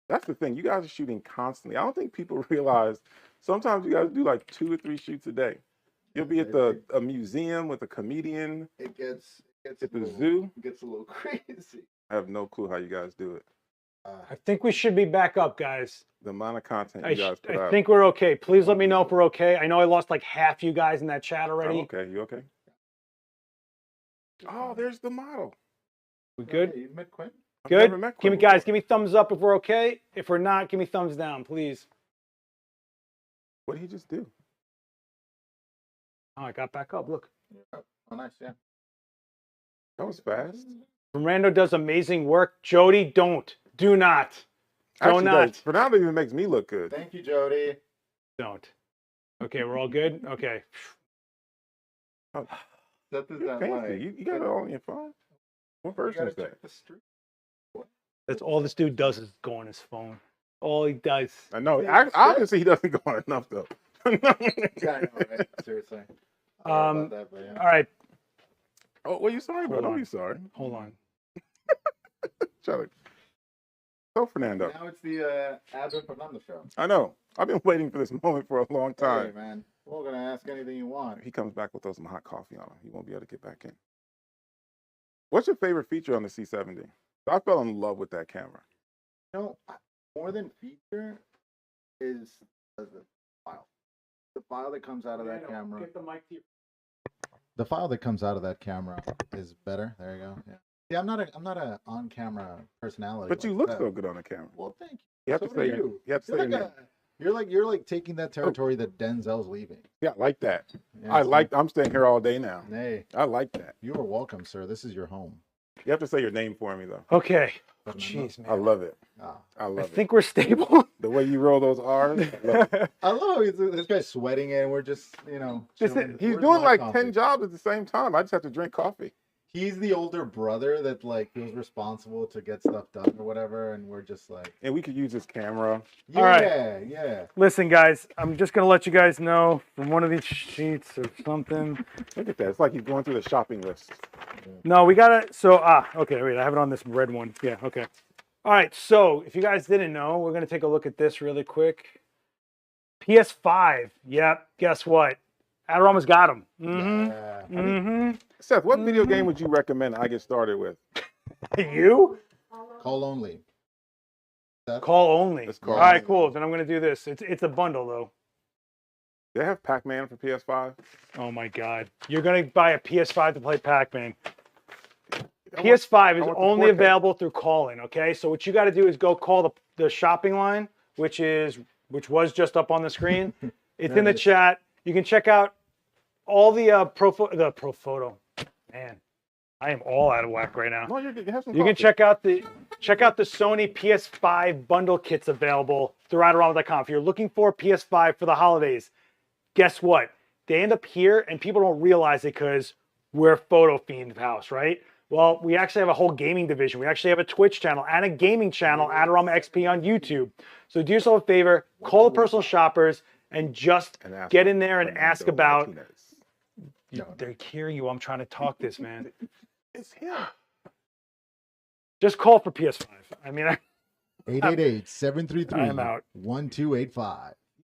That's the thing. You guys are shooting constantly. I don't think people realize sometimes you guys do like 2 or 3 shoots a day. You'll be at a museum with a comedian. It gets at the zoo. It gets a little crazy. I have no clue how you guys do it. I think we should be back up, guys. The amount of content you guys put out. I think we're okay. Please let me know if we're okay. I know I lost like half you guys in that chat already. I'm okay. You okay? Oh, there's the model. We good? You met Quinn? Good. Guys, give me thumbs up if we're okay. If we're not, give me thumbs down, please. What did he just do? Oh, I got back up. Look. Oh, nice. Yeah. That was fast. Fernando does amazing work. Jody, do not. Fernando even makes me look good. Thank you, Jody. Don't. Okay, we're all good? Okay. Oh, That is you're that fancy. way. You got it all on your phone? What version is that? Check the street. That's all this dude does is go on his phone. All he does. I know. Obviously, he doesn't go on enough, though. Yeah, I know, right? Seriously. All right. Oh, what are you sorry about? Don't be sorry. Hold on. Charlie. So, Fernando. Now it's the Adler Fernando show. I know. I've been waiting for this moment for a long time. Hey, man. We're going to ask anything you want. He comes back, we'll throw some hot coffee on him. He won't be able to get back in. What's your favorite feature on the C70? I fell in love with that camera. You know, more than feature is the file. The file that comes out of that camera. Get the mic to you. The file that comes out of that camera is better. There you go. Yeah. Yeah, I'm not a on-camera personality. But you like look that. so good on the camera. Well, thank you. You have So to do say you. you have to say your name. You're like taking that territory that Denzel's leaving. Yeah, I like that. Yeah, I'm staying here all day now. Hey, I like that. you are welcome, sir. This is your home. You have to say your name for me, though. Okay. Fernando. Jeez, man. I love it. Ah. I love I it. think we're stable. The way you roll those R's. I love it. I love this guy's sweating and we're just, chilling. He's Where's doing my like coffee? 10 jobs at the same time. I just have to drink coffee. He's the older brother that like feels responsible to get stuff done or whatever, and we're just like, And we could use this camera. yeah, All right. yeah. Listen, guys, I'm just going to let you guys know from one of these sheets or something. Look at that. It's like he's going through the shopping list. No, we got to. Okay, wait, I have it on this red one. Yeah, okay. All right, so if you guys didn't know, we're going to take a look at this really quick. PS5. Yep, guess what? Adorama's got them. Mm-hmm. Yeah. Mm-hmm. Seth, what video game would you recommend I get started with? You? Call only. That's Call only. Let's call All right, only. cool. Then I'm going to do this. It's a bundle, though. They have Pac-Man for PS5. Oh, my God. You're going to buy a PS5 to play Pac-Man. I PS5 is want the only 4K. available through call-in, okay? So what you got to do is go call the shopping line, which was just up on the screen. It's in the chat. You can check out all the Profoto. Man, I am all out of whack right now. No, you have some You can coffee. check out the Sony PS5 bundle kits available through Adorama.com. If you're looking for PS5 for the holidays, guess what? They end up here, and people don't realize it because we're photo fiend house, right? Well, we actually have a whole gaming division. We actually have a Twitch channel and a gaming channel, Adorama XP on YouTube. So do yourself a favor, call the personal shoppers, and just ask get in there and ask Fernando about. Martinez. They're hearing you while I'm trying to talk this, man. It's him. Just call for PS5. I mean, 888-733-1285. I'm out. You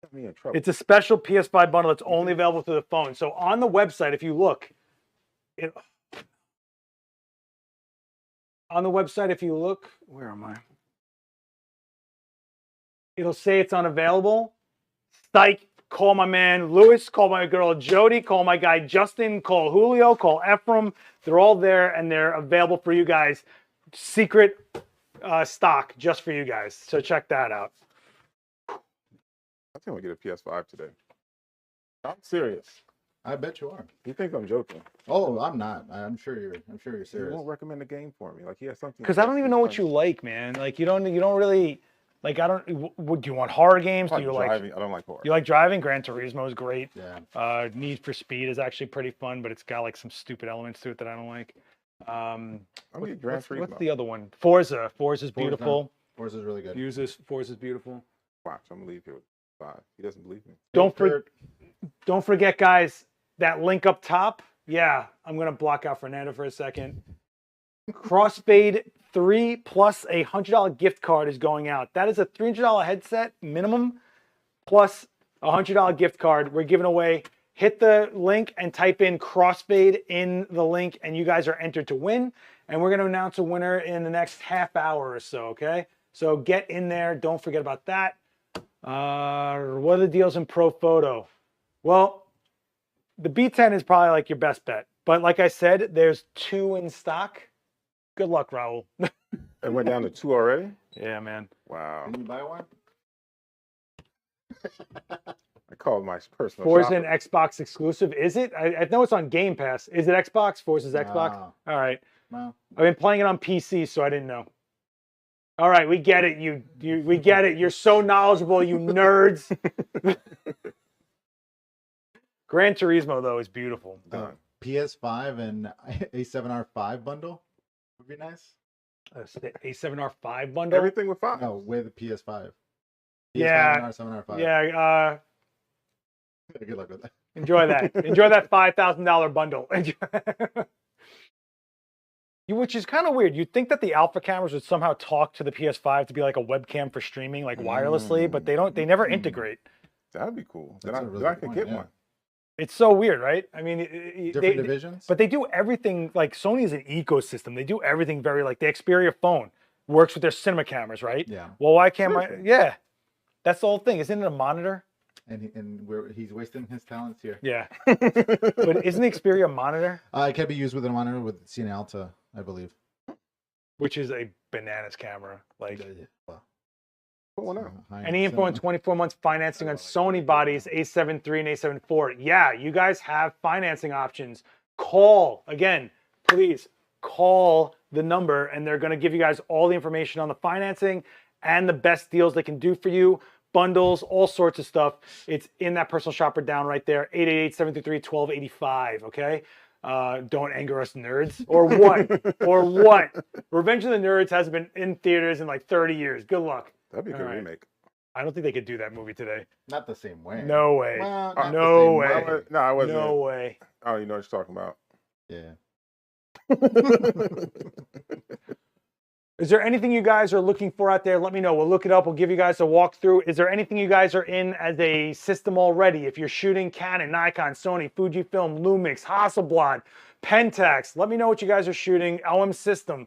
got me in trouble. It's a special PS5 bundle that's only available through the phone. So on the website, if you look, where am I? It'll say it's unavailable. Psych. Call my man Lewis, call my girl Jody, call my guy Justin, call Julio, call Ephraim. They're all there and they're available for you guys. Secret stock just for you guys. So check that out. I think we'll get a PS5 today. I'm serious. I bet you are. He thinks I'm joking. Oh, I'm not. I'm sure you're He serious. won't recommend a game for me. Like he has something. Because I don't even know what you like, man. Like you don't really. Like, I don't. Would you want horror games? Do you like? driving? I don't like horror. You like driving? Gran Turismo is great. Yeah. Need for Speed is actually pretty fun, but it's got like some stupid elements to it that I don't like. What's the other one? Forza. Forza's beautiful. Forza's really good. Forza's beautiful. Watch, I'm gonna leave here with 5. He doesn't believe me. Don't forget, guys, that link up top. Yeah, I'm gonna block out Fernando for a second. Crossfade 3 plus a $100 gift card is going out. That is a $300 headset minimum plus a $100 gift card. We're giving away. Hit the link and type in Crossfade in the link, and you guys are entered to win. And we're going to announce a winner in the next half hour or so, okay? So get in there. Don't forget about that. What are the deals in Profoto? Well, the B10 is probably like your best bet. But like I said, there's 2 in stock. Good luck, Raul. It went down to 2 already? Yeah, man. Wow. Can you buy one? I called my personal Forza shopper. an Xbox exclusive. Is it? I know it's on Game Pass. Is it Xbox? Forza's Xbox? No. All right. No. I've been playing it on PC, so I didn't know. All right, we get it. We get it. You're so knowledgeable, you nerds. Gran Turismo, though, is beautiful. The PS5 and A7R5 bundle would be nice. A7R5 bundle? Everything with 5. No, with PS5. PS5 Yeah. and R7R5. Yeah. Good luck with that. Enjoy that. Enjoy that $5,000 bundle. Which is kind of weird. You'd think that the alpha cameras would somehow talk to the PS5 to be like a webcam for streaming, like wirelessly, but they don't. They never integrate. That'd be cool. Then That's a really I good could point, get yeah. one. It's so weird, right? I mean, Different divisions. but they do everything like Sony is an ecosystem. They do everything very like the Xperia phone works with their cinema cameras, right? Yeah. Well, why can't my? Yeah, that's the whole thing. Isn't it a monitor? And he's wasting his talents here. Yeah. But isn't the Xperia a monitor? It can be used with a monitor with Cine Alta, I believe. Which is a bananas camera. Like, Well, Put one out. any info on 24 months financing on Sony bodies, A7 III and A7 IV? Yeah, you guys have financing options. Call, again, please call the number, and they're going to give you guys all the information on the financing and the best deals they can do for you. Bundles, all sorts of stuff. It's in that personal shopper down right there, 888-733-1285, okay? Don't anger us nerds. Or what? Or what? Revenge of the Nerds hasn't been in theaters in like 30 years. Good luck. That'd be a good All right. remake. I don't think they could do that movie today. not the same way. No way. Well, not the No same way. No, I wasn't. No way. Oh, you know what you're talking about. Yeah. Is there anything you guys are looking for out there? Let me know. We'll look it up. We'll give you guys a walkthrough. Is there anything you guys are in as a system already? If you're shooting Canon, Nikon, Sony, Fujifilm, Lumix, Hasselblad, Pentax, let me know what you guys are shooting. LM System,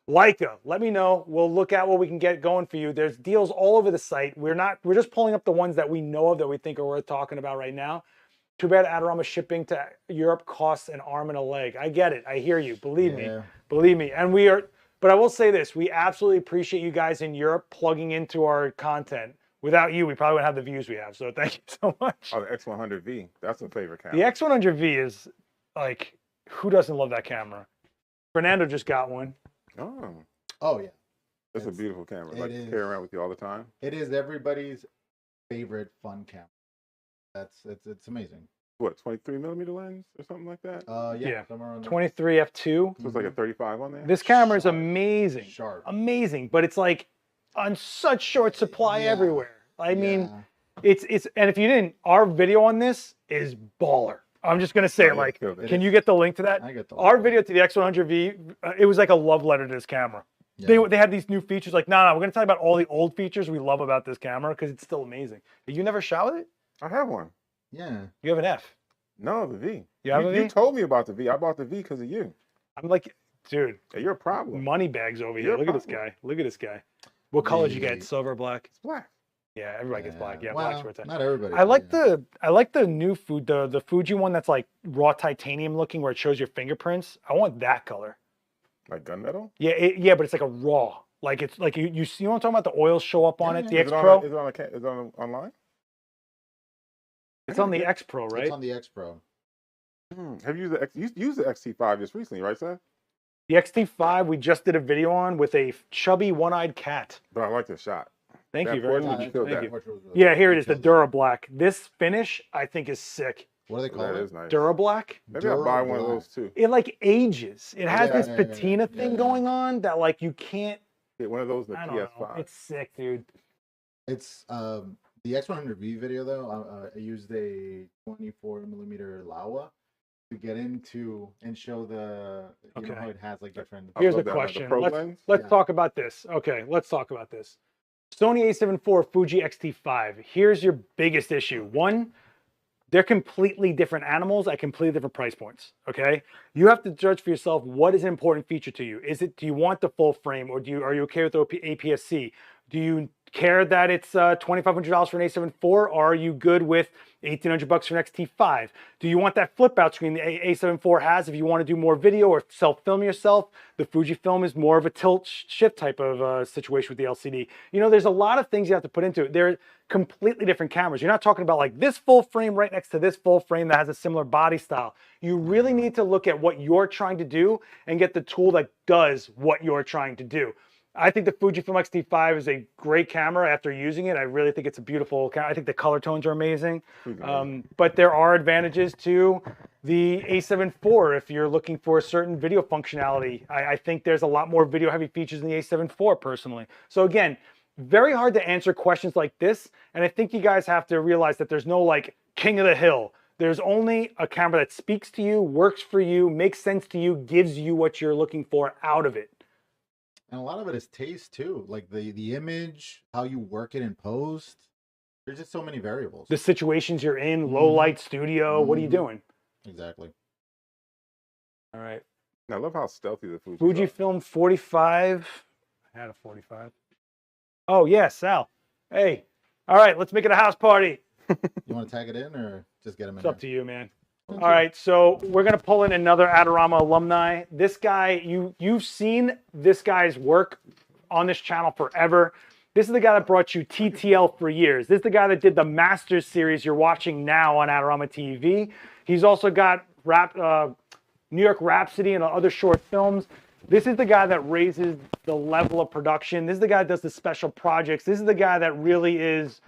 Leica, let me know. We'll look at what we can get going for you. There's deals all over the site. We're just pulling up the ones that we know of that we think are worth talking about right now. Too bad Adorama shipping to Europe costs an arm and a leg. I get it. I hear you. Believe me. Believe me. And we are... But I will say this, we absolutely appreciate you guys in Europe plugging into our content. Without you, we probably wouldn't have the views we have. So thank you so much. Oh, the X100V. That's a favorite camera. The X100V is like, who doesn't love that camera? Fernando just got one. Oh, yeah. That's a beautiful camera. It Like is. carry around with you all the time. It is everybody's favorite fun camera. It's amazing. What, 23 millimeter lens or something like that? Yeah. Somewhere on there. 23 f2. So it's like a 35 on there? This camera is Sharp. amazing. Sharp. Amazing. But it's like on such short supply Yeah. everywhere. I mean, Yeah. it's and if you didn't, our video on this is baller. I'm just gonna say Oh, it yeah, like, feel that. can you get the link to that? I get the Our link. video to the X100V, it was like a love letter to this camera. Yeah. They had these new features. Like, no, we're gonna talk about all the old features we love about this camera because it's still amazing. You never shot with it? I have one. Yeah. You have an F. No, the V. You have a V? You told me about the V. I bought the V because of you. I'm like, dude, Hey, you're a problem. money bags over here. You're a Look at this problem. guy. Look at this guy. What color did you Yeah. get? Silver, black? It's black. Yeah, everybody gets black. Yeah, well, black's where it's at. not everybody. I like yeah. the new the Fuji one that's like raw titanium looking where it shows your fingerprints. I want that color. Like gunmetal? Yeah, but it's like a raw. Like it's like you see what I'm talking about? The oils show up on Yeah, it. yeah. The Is X it on Pro. is it online? It's on the X Pro, right? It's on the X Pro. Have you used the you used the XT5 just recently, right, Seth? The XT5 we just did a video on with a chubby one-eyed cat. But I like the shot. Thank That you very portrait, much. you killed Thank that. you. Portrait was really Yeah, good. here it You is, the killed Dura Black. This finish, I think, is sick. What do they call That it? is nice. Dura Black. Maybe I'll buy one of those too. It like ages. It has Yeah, this yeah, patina thing yeah. going on that like you can't. Get one of those in the I don't know. PS5. It's sick, dude. It's the X100V video though. I used a 24mm Laowa to get into and show the you know how it has like different. I Here's love the that one, question. Pro Let's lens? let's talk about this. Okay, let's talk about this. Sony a7 IV, Fuji X-T5. Here's your biggest issue. One, they're completely different animals at completely different price points. Okay, you have to judge for yourself what is an important feature to you. Is it, do you want the full frame, or are you okay with APS-C? Do you care that it's $2,500 for an a7 IV, or are you good with $1,800 for an X-T5? Do you want that flip out screen the a7 IV has if you want to do more video or self-film yourself? The Fujifilm is more of a tilt shift type of situation with the LCD. You know, there's a lot of things you have to put into it. They're completely different cameras. You're not talking about like this full frame right next to this full frame that has a similar body style. You really need to look at what you're trying to do and get the tool that does what you're trying to do. I think the Fujifilm X-T5 is a great camera after using it. I really think it's a beautiful camera. I think the color tones are amazing. But there are advantages to the a7 IV if you're looking for a certain video functionality. I think there's a lot more video heavy features in the a7 IV personally. So again, very hard to answer questions like this. And I think you guys have to realize that there's no like king of the hill. There's only a camera that speaks to you, works for you, makes sense to you, gives you what you're looking for out of it. And a lot of it is taste too, like the image, how you work it in post. There's just so many variables. The situations you're in, low light studio, what are you doing? Exactly. All right. I love how stealthy the Fuji. Fujifilm 45. I had a 45. Oh yeah, Sal. Hey. All right, let's make it a house party. You want to tag it in or just get them in? It's up to you, man. All right, so we're gonna pull in another Adorama alumni. This guy, you've seen this guy's work on this channel forever. This is the guy that brought you TTL for years. This is the guy that did the Masters series you're watching now on Adorama TV. He's also got New York Rhapsody and other short films. This is the guy that raises the level of production. This is the guy that does the special projects. This is the guy that really is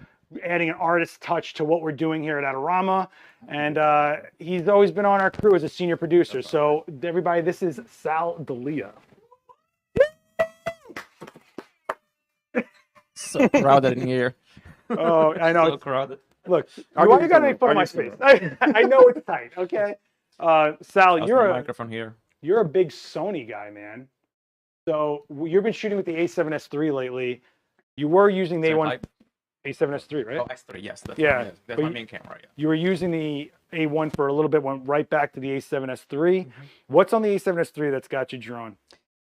adding an artist touch to what we're doing here at Adorama. And he's always been on our crew as a senior producer. So everybody, this is Sal Dalia. So crowded in here. Oh, I know. So crowded. Look, I'll why give you you gotta some make fun of room. my I'll space? give you I know it's tight, okay? Sal, How's you're the a microphone here. you're a big Sony guy, man. So you've been shooting with the A7S III lately. You were using the A1, A7S III, right? Oh, S3, yes. That's Yeah, that's but my you- main camera, yeah. You were using the A1 for a little bit, went right back to the A7S III. What's on the A7S III that's got you drawn?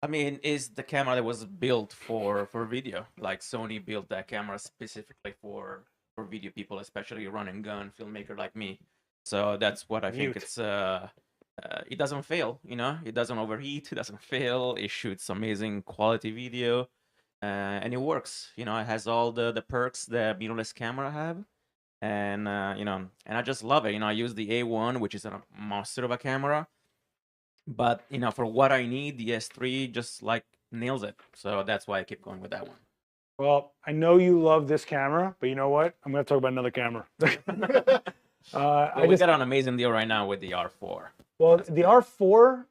I mean, it's the camera that was built for video. Like Sony built that camera specifically for video people, especially run and gun filmmaker like me. So that's what I think Mute. it's. It doesn't fail, you know. It doesn't overheat. It doesn't fail. It shoots amazing quality video, and it works. You know, it has all the perks that mirrorless camera have, and you know, and I just love it. You know, I use the A1, which is a monster of a camera. But you know, for what I need, the S3 just like nails it. So that's why I keep going with that one. Well, I know you love this camera, but you know what? I'm going to talk about another camera. Well, we got an amazing deal right now with the R4. Well, the R4,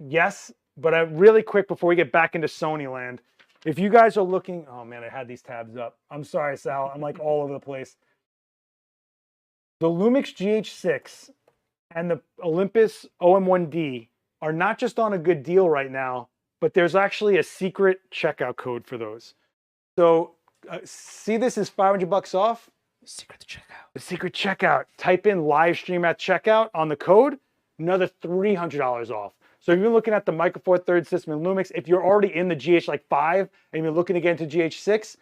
yes, but really quick before we get back into Sony land, if you guys are looking, oh man, I had these tabs up. I'm sorry, Sal. I'm like all over the place. The Lumix GH6 and the Olympus OM1D are not just on a good deal right now, but there's actually a secret checkout code for those. So see, this is $500 off. Secret checkout. The secret checkout. Type in livestream at checkout on the code, another $300 off. So if you're looking at the Micro Four Thirds system in Lumix, if you're already in the GH5 and you're looking to get into GH6,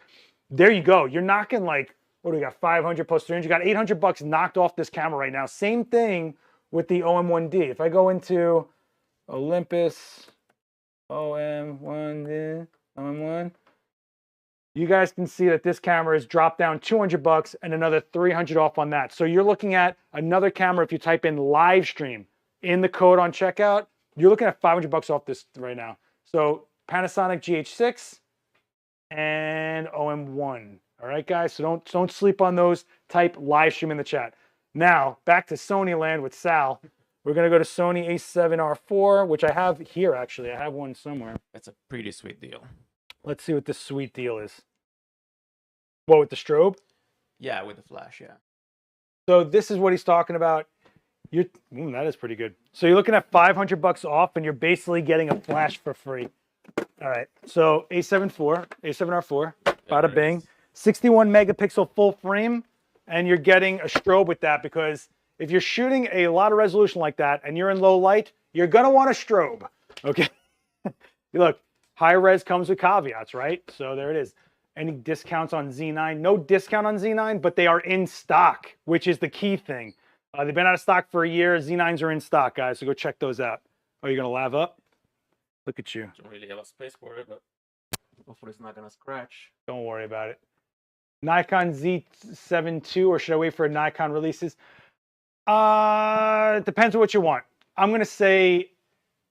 there you go. You're knocking like, what do we got? 500 plus 300. You got $800 knocked off this camera right now. Same thing with the OM1D. If I go into Olympus OM1D, OM1, you guys can see that this camera has dropped down $200 and another $300 off on that. So you're looking at another camera. If you type in live stream in the code on checkout, you're looking at $500 off this right now. So Panasonic GH6, and OM1. All right, guys. So don't sleep on those. Type live stream in the chat. Now back to Sony land with Sal. We're gonna go to Sony A7R4, which I have here actually. I have one somewhere. That's a pretty sweet deal. Let's see what this sweet deal is. What, with the strobe? Yeah, with the flash, yeah. So this is what he's talking about. That is pretty good. So you're looking at $500 off, and you're basically getting a flash for free. All right. So A7R4, bada bing, 61 megapixel full frame, and you're getting a strobe with that because if you're shooting a lot of resolution like that and you're in low light, you're gonna want a strobe. Okay. Look, high res comes with caveats, right? So there it is. Any discounts on Z9? No discount on Z9, but they are in stock, which is the key thing. They've been out of stock for a year. Z9s are in stock, guys, so go check those out. Oh, you're going to lav up? Look at you. Don't really have a space for it, but hopefully it's not going to scratch. Don't worry about it. Nikon Z7 II, or should I wait for Nikon releases? Depends on what you want. I'm going to say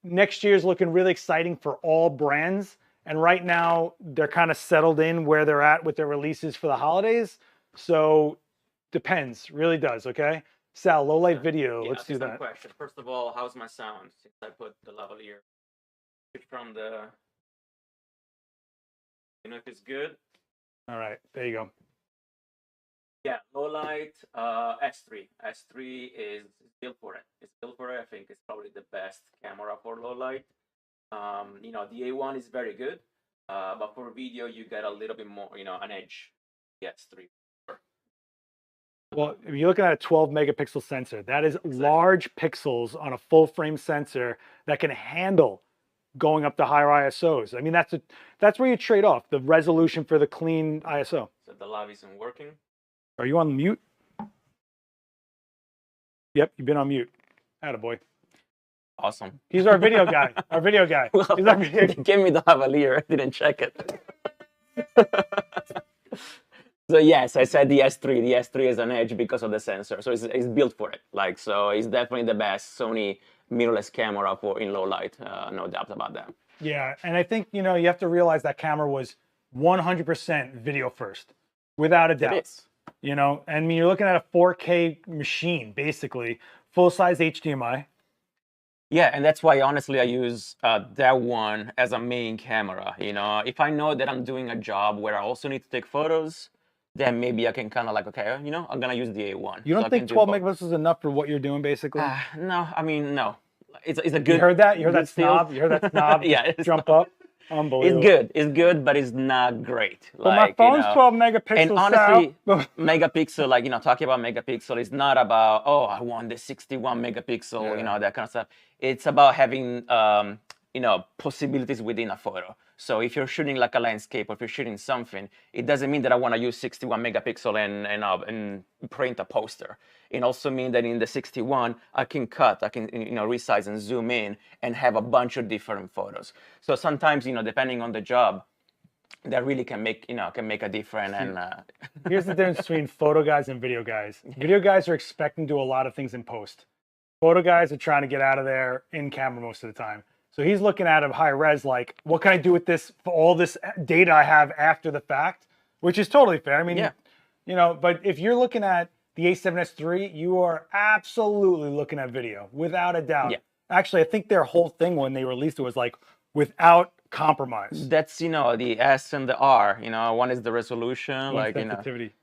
next year's looking really exciting for all brands. And right now, they're kind of settled in where they're at with their releases for the holidays. So, depends. Really does, okay? Sal, low light video. Yeah, let's do that. Question. First of all, how's my sound since I put the lavalier? From the... You know if it's good? All right, there you go. Yeah, low light, S3. S3 is built for it. It's built for it. I think it's probably the best camera for low light. You know, the A1 is very good, but for video, you get a little bit more, you know, an edge. The S3. Well, if you're looking at a 12 megapixel sensor, that is large pixels on a full frame sensor that can handle going up to higher ISOs. I mean, that's where you trade off the resolution for the clean ISO. So the lav isn't working. Are you on mute? Yep, you've been on mute. Attaboy. Awesome. He's our video guy. Our video guy. Well, He's our video guy. Give me the lavalier. I didn't check it. So yes, I said the S3. The S3 is an edge because of the sensor. So it's built for it. Like, so it's definitely the best Sony mirrorless camera for in low light. No doubt about that. Yeah, and I think, you know, you have to realize that camera was 100% video first, without a doubt. It is. You know, I mean, you're looking at a 4K machine, basically, full-size HDMI. Yeah, and that's why, honestly, I use that one as a main camera. You know, if I know that I'm doing a job where I also need to take photos, then maybe I can kind of like, okay, you know, I'm going to use the A1. You don't think 12 megapixels is enough for what you're doing, basically? No, I mean, no. It's a good... You heard that? You heard that snob? You heard that snob yeah, jump up? Unbelievable. It's good. It's good, but it's not great. But my phone's 12 megapixels. And honestly, megapixel, like, you know, talking about megapixel, it's not about, oh, I want the 61 megapixel, you know, that kind of stuff. It's about having, you know, possibilities within a photo. So if you're shooting like a landscape or if you're shooting something, it doesn't mean that I want to use 61 megapixel and print a poster. It also means that in the 61, I can cut, I can, you know, resize and zoom in and have a bunch of different photos. So sometimes, you know, depending on the job, that really can make, you know, can make a difference. And here's the difference between photo guys and video guys. Video guys are expecting to do a lot of things in post. Photo guys are trying to get out of there in camera most of the time. So he's looking at a high res, like, what can I do with this, for all this data I have after the fact, which is totally fair. I mean, you know, but if you're looking at the A7S III, you are absolutely looking at video, without a doubt. Yeah. Actually, I think their whole thing when they released it was like, without compromise. That's, you know, the S and the R, you know, one is the resolution, like, you know,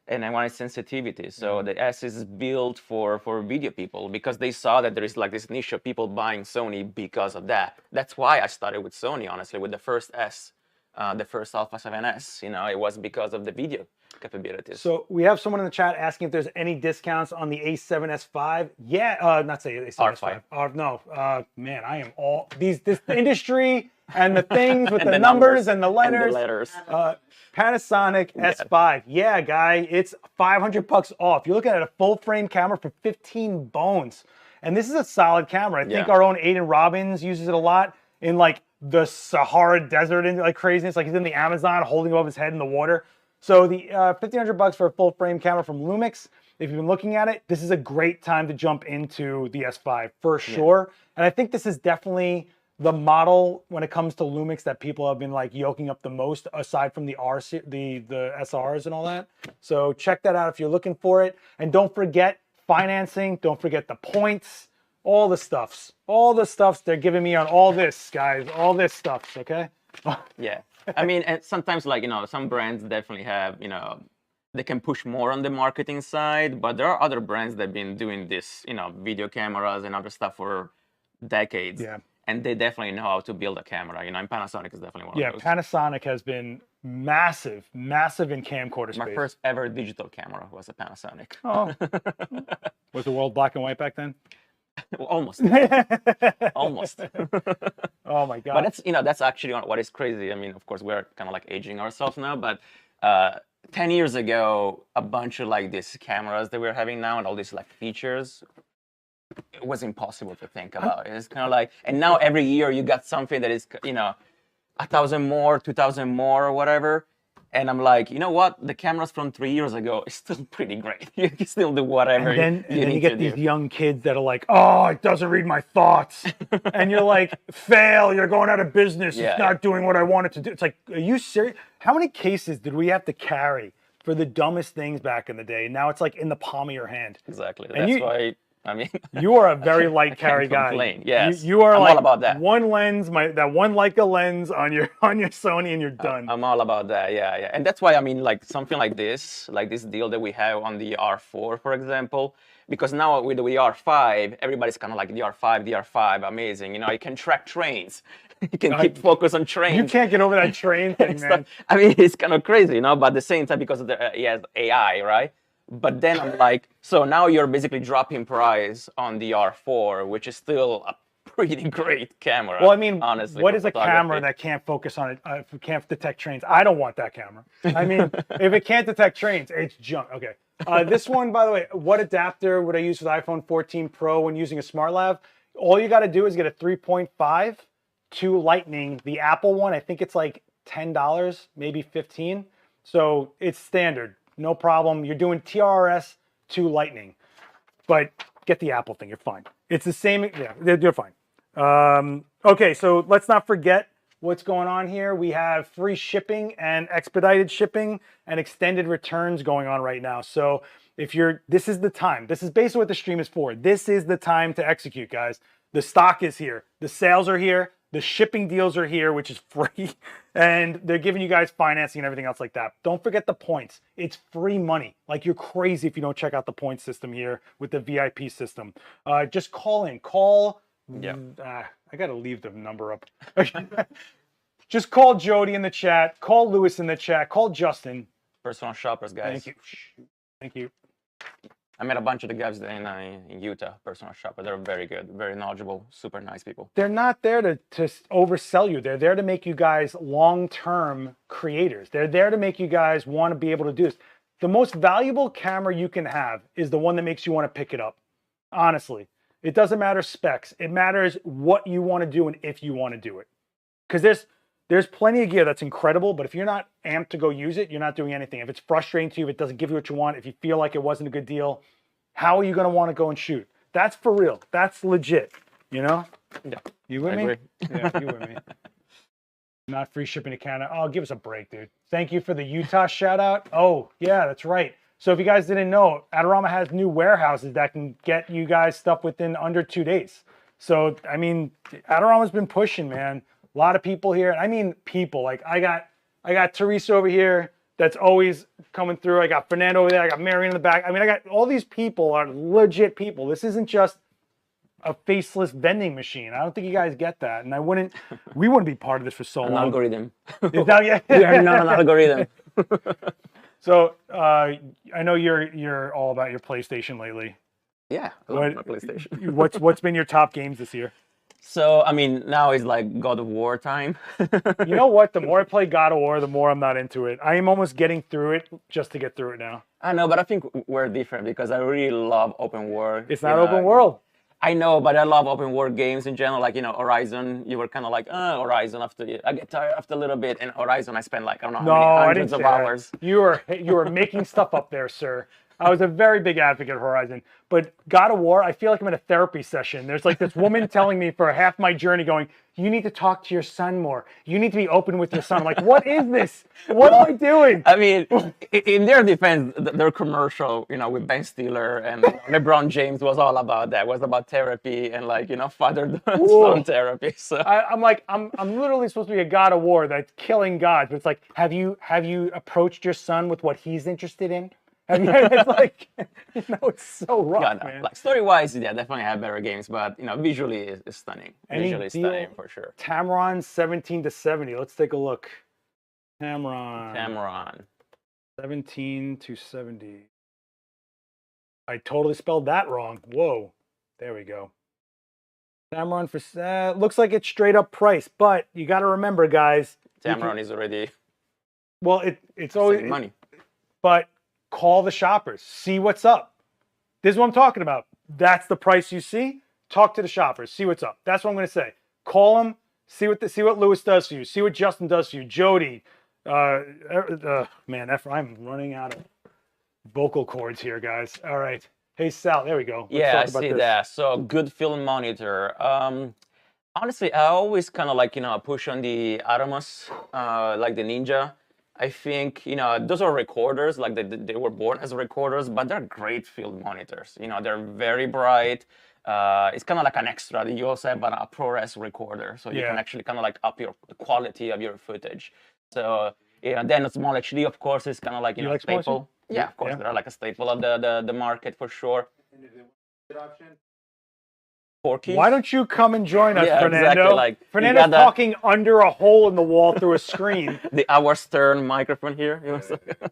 and then one is sensitivity. So the S is built for video people because they saw that there is like this niche of people buying Sony because of that. That's why I started with Sony, honestly, with the first S, the first Alpha 7S, you know, it was because of the video capabilities. So we have someone in the chat asking if there's any discounts on the A7S5. Yeah, not say A7S5. R5. No, man, I am all this industry and the things with the numbers and the letters. Panasonic S5. Yeah, guy, it's $500 off. You're looking at a full frame camera for 15 bones. And this is a solid camera. I think our own Aiden Robbins uses it a lot in like the Sahara Desert and like craziness. Like he's in the Amazon holding above his head in the water. So the $1,500 for a full frame camera from Lumix, if you've been looking at it, this is a great time to jump into the S5 for sure. And I think this is definitely the model when it comes to Lumix that people have been like yoking up the most, aside from the the SRs and all that. So check that out if you're looking for it. And don't forget financing. Don't forget the points. All the stuffs. All the stuffs they're giving me on all this, guys. All this stuffs, okay? Yeah. I mean, and sometimes, like, some brands definitely have, they can push more on the marketing side, but there are other brands that have been doing this, video cameras and other stuff for decades. Yeah. And they definitely know how to build a camera, and Panasonic is definitely one of those. Yeah, Panasonic has been massive in camcorder space. My first ever digital camera was a Panasonic. Oh. Was the world black and white back then? Almost. Almost. Oh my God. But that's actually what is crazy. I mean, of course, we're kind of like aging ourselves now, but 10 years ago, a bunch of like these cameras that we're having now and all these like features, it was impossible to think about. It's kind of like, and now every year you got something that is, 1,000 more, 2,000 more, or whatever. And I'm like, you know what? The cameras from 3 years ago is still pretty great. You can still do whatever. And then you get these young kids that are like, oh, it doesn't read my thoughts. And you're like, fail, you're going out of business. It's not doing what I want it to do. It's like, are you serious? How many cases did we have to carry for the dumbest things back in the day? Now it's like in the palm of your hand. Exactly. That's why. I mean, you are a very light carry guy. Yes, you are I'm like all about that. One lens, that one Leica lens on your Sony, and you're done. I'm all about that. Yeah. And that's why, I mean, like something like this deal that we have on the R4, for example, because now with the R5, everybody's kind of like the R5, amazing. You can track trains. You can keep focus on trains. You can't get over that train thing, man. I mean, it's kind of crazy, but at the same time, because of he has AI, right? But then I'm like, so now you're basically dropping price on the R4, which is still a pretty great camera. Well, I mean, honestly, what is a camera that can't focus on it, if it can't detect trains? I don't want that camera. I mean, if it can't detect trains, it's junk. Okay. This one, by the way, what adapter would I use for the iPhone 14 Pro when using a SmartLav? All you got to do is get a 3.5 to Lightning. The Apple one, I think it's like $10, maybe $15. So it's standard. No problem. You're doing TRS to Lightning, but get the Apple thing. You're fine. It's the same. Yeah, you're fine. Okay, so let's not forget what's going on here. We have free shipping and expedited shipping and extended returns going on right now. So this is the time. This is basically what the stream is for. This is the time to execute, guys. The stock is here. The sales are here. The shipping deals are here, which is free, and they're giving you guys financing and everything else like that. Don't forget the points. It's free money. Like, you're crazy if you don't check out the point system here with the VIP system. Just call in. I got to leave the number up. Just call Jody in the chat. Call Lewis in the chat. Call Justin. Personal shoppers, guys. Thank you. Thank you. I met a bunch of the guys in Utah, personal shopper. They're very good, very knowledgeable, super nice people. They're not there to oversell you. They're there to make you guys long-term creators. They're there to make you guys want to be able to do this. The most valuable camera you can have is the one that makes you want to pick it up. Honestly, it doesn't matter specs. It matters what you want to do and if you want to do it. Because there's plenty of gear that's incredible, but if you're not amped to go use it, you're not doing anything. If it's frustrating to you, if it doesn't give you what you want, if you feel like it wasn't a good deal, how are you going to want to go and shoot? That's for real. That's legit. Yeah. You with me? Agree. Yeah, you with me. Not free shipping to Canada. Oh, give us a break, dude. Thank you for the Utah shout out. Oh, yeah, that's right. So if you guys didn't know, Adorama has new warehouses that can get you guys stuff within under 2 days. So, I mean, Adorama's been pushing, man. A lot of people here. I mean, people. Like, I got Teresa over here that's always coming through. I got Fernando over there. I got Marion in the back. I mean, I got all these people are legit people. This isn't just a faceless vending machine. I don't think you guys get that. And we wouldn't be part of this for so long. An algorithm. Is that, yeah. We are not an algorithm. So I know you're all about your PlayStation lately. Yeah, I love my PlayStation. What's been your top games this year? So, I mean, now it's like God of War time. You know what? The more I play God of War, the more I'm not into it. I am almost getting through it just to get through it now. I know, but I think we're different because I really love open world. It's not open world. I know, but I love open world games in general. Like, Horizon, you were kind of like, Horizon I get tired after a little bit. And Horizon, I spent like, I don't know how many hundreds of hours. You are making stuff up there, sir. I was a very big advocate of Horizon. But God of War, I feel like I'm in a therapy session. There's like this woman telling me for half my journey going, you need to talk to your son more. You need to be open with your son. I'm like, what is this? What am I doing? I mean, in their defense, their commercial, with Ben Stiller and LeBron James was all about that. It was about therapy and father-son therapy. So I'm like, I'm literally supposed to be a God of War that's killing gods. But it's like, have you approached your son with what he's interested in? It's like, it's so rough, man. Like story-wise, yeah, definitely have better games, but visually it's stunning. Visually stunning for sure. Tamron 17-70. Let's take a look. Tamron 17-70. I totally spelled that wrong. Whoa. There we go. Tamron for looks like it's straight up price, but you got to remember, guys. Tamron is already. Well, it's always money, but. Call the shoppers. See what's up. This is what I'm talking about. That's the price you see. Talk to the shoppers. See what's up. That's what I'm going to say. Call them. See what Lewis does for you. See what Justin does for you. Jody. Man, I'm running out of vocal cords here, guys. All right. Hey, Sal. There we go. I see that. So good film monitor. Honestly, I always kind of push on the Atomos, like the Ninja. I think, those are recorders, like they were born as recorders, but they're great field monitors. They're very bright. It's kind of like an extra. You also have a ProRes recorder, so you can actually kind of up the quality of your footage. So, then a small HD, of course, is kind of like, like staple. Yeah, of course, they're like a staple of the market for sure. Why don't you come and join us, Fernando? Exactly. Fernando's talking under a hole in the wall through a screen. Our Stern microphone here.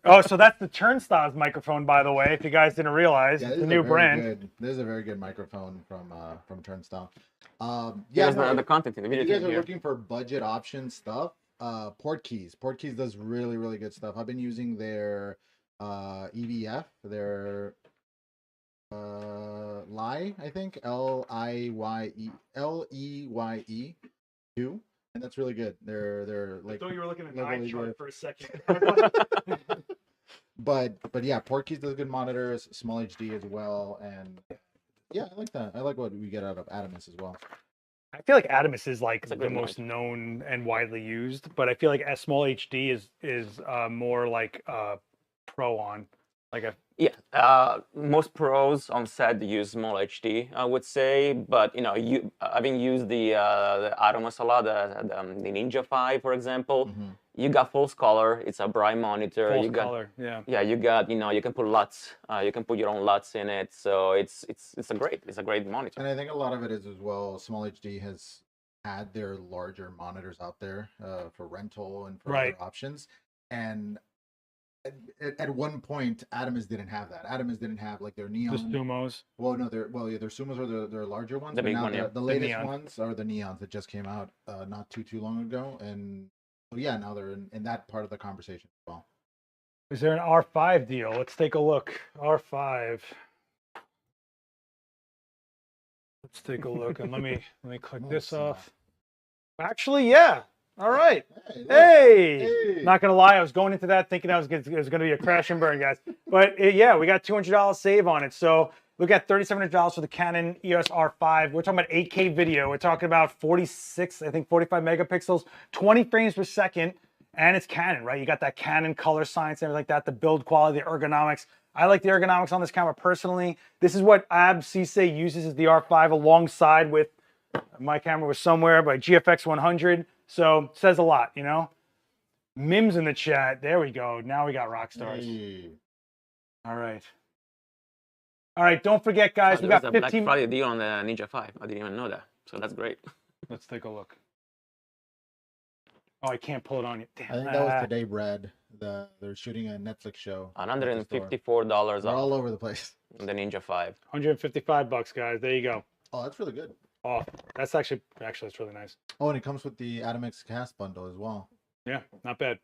Oh, so that's the Turnstiles microphone, by the way, if you guys didn't realize. It's a new brand. This is a very good microphone from Turnstile. The content in the video. If you guys are looking for budget option stuff, Portkeys. Portkeys does really, really good stuff. I've been using their EVF, their Leye, I think, LEYE 2, and that's really good. They're like. I thought you were looking at an eye chart for a second. but yeah, Portkeys does good monitors, small HD as well, and yeah, I like that. I like what we get out of Atomos as well. I feel like Atomos is like the most known and widely used, but I feel like small HD is more like pro on. Most pros on set use small HD, I would say, but having used the Atomos a lot, the Ninja 5, for example, you got full color. It's a bright monitor. You got you got you can put LUTs, you can put your own LUTs in it, so it's a great monitor. And I think a lot of it is as well. Small HD has had their larger monitors out there for rental and for other options, and at one point, Atomos didn't have that. Atomos didn't have like their neon. The Sumos. Well, no, their Sumos are their larger ones. The big one, the latest ones are the neons that just came out not too long ago, and now they're in that part of the conversation as well. Is there an R5 deal? Let's take a look. R5. Let's take a look, and let me click this off. Actually, yeah. All right. Hey. Not gonna lie, I was going into that thinking it was gonna be a crash and burn, guys. But we got $200 save on it. So look at $3,700 for the Canon EOS R5. We're talking about 8K video. We're talking about 45 megapixels, 20 frames per second, and it's Canon, right? You got that Canon color science and everything like that, the build quality, the ergonomics. I like the ergonomics on this camera personally. This is what Sesay uses as the R5 alongside with my camera was somewhere by GFX 100. So says a lot, Mims in the chat. There we go. Now we got rock stars. Hey. All right. Don't forget, guys. We got 15. Black Friday deal on the Ninja 5. I didn't even know that. So that's great. Let's take a look. Oh, I can't pull it on you. Damn. I think that was today, Brad. They're shooting a Netflix show. $154. They're all over the place. The Ninja 5. $155, guys. There you go. Oh, that's really good. Oh, that's actually that's really nice. Oh, and it comes with the Atomos cast bundle as well. Yeah, not bad.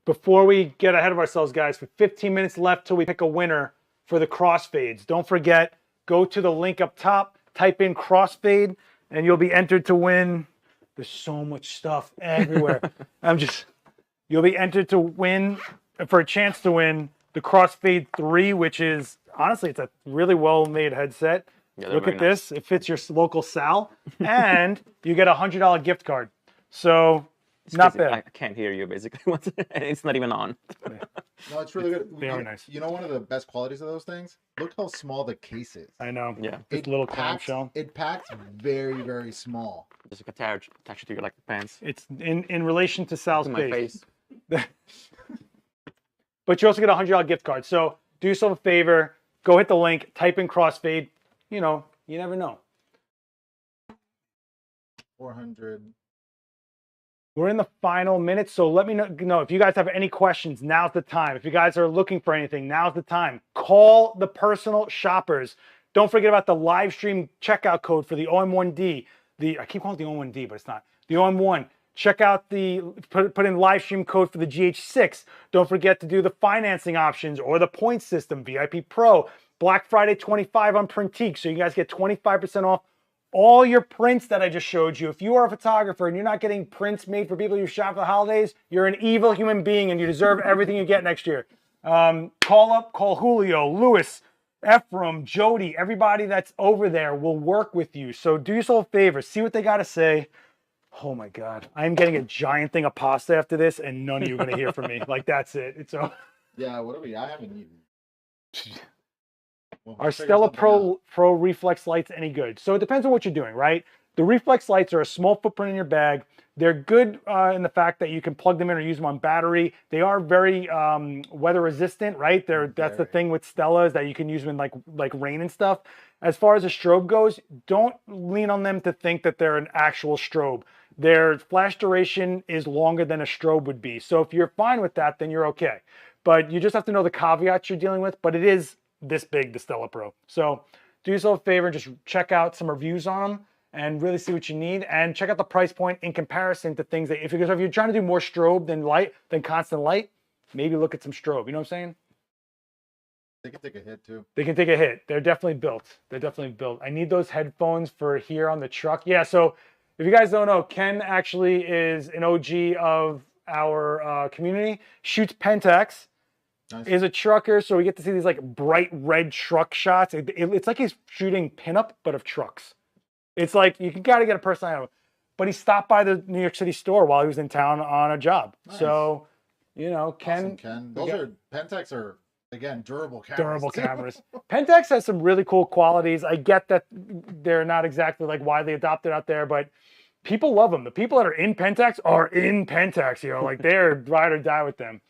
Before we get ahead of ourselves, guys, for 15 minutes left till we pick a winner for the Crossfades. Don't forget, go to the link up top, type in Crossfade, and you'll be entered to win. There's so much stuff everywhere. You'll be entered to win, for a chance to win the Crossfade 3, which is, honestly, it's a really well-made headset. Yeah, Look at this. It fits your local Sal. And you get a $100 gift card. So, not bad. I can't hear you, basically. It's not even on. No, it's really good. Very nice. You know one of the best qualities of those things? Look how small the case is. I know. Yeah. This little clamshell. It packs very, very small. Just attach it to your like pants. It's in relation to Sal's To my face. face. But you also get a $100 gift card. So do yourself a favor. Go hit the link. Type in Crossfade. You know, you never know. 400. We're in the final minutes, so let me know if you guys have any questions. Now's the time. If you guys are looking for anything, now's the time. Call the personal shoppers. Don't forget about the live stream checkout code for the OM1D. I keep calling it the OM1D, but it's not. The OM1. Check out put in live stream code for the GH6. Don't forget to do the financing options or the point system, VIP Pro. Black Friday 25 on Printique, so you guys get 25% off all your prints that I just showed you. If you are a photographer and you're not getting prints made for people you shop for the holidays, you're an evil human being and you deserve everything you get next year. Call Julio, Louis, Ephraim, Jody, everybody that's over there will work with you. So do yourself a favor, see what they got to say. Oh my God, I'm getting a giant thing of pasta after this and none of you are going to hear from me. Like, that's it. It's over. Yeah, what are we? I haven't eaten. Well, Are Stella Pro reflex lights any good? So it depends on what you're doing, right? The reflex lights are a small footprint in your bag. They're good in the fact that you can plug them in or use them on battery. They are very weather resistant, right? That's the thing with Stella, is that you can use them in like rain and stuff. As far as a strobe goes, don't lean on them to think that they're an actual strobe. Their flash duration is longer than a strobe would be. So if you're fine with that, then you're okay. But you just have to know the caveats you're dealing with. But it is this big, the Stella Pro. So do yourself a favor and just check out some reviews on them and really see what you need, and check out the price point in comparison to things that, if you're trying to do more strobe than constant light, maybe look at some strobe. You know what I'm saying? They can take a hit too. They can take a hit. They're definitely built. They're definitely built. I need those headphones for here on the truck. Yeah, so if you guys don't know, Ken actually is an OG of our community, shoots Pentax. Nice. Is a trucker, so we get to see these like bright red truck shots. It's like he's shooting pinup, but of trucks. It's like you gotta get a person out of it. But he stopped by the New York City store while he was in town on a job. Nice. So, you know, Ken. Awesome, Ken. Pentax are, again, durable cameras. Durable cameras. Pentax has some really cool qualities. I get that they're not exactly like widely adopted out there, but people love them. The people that are in Pentax, you know, like they're ride or die with them.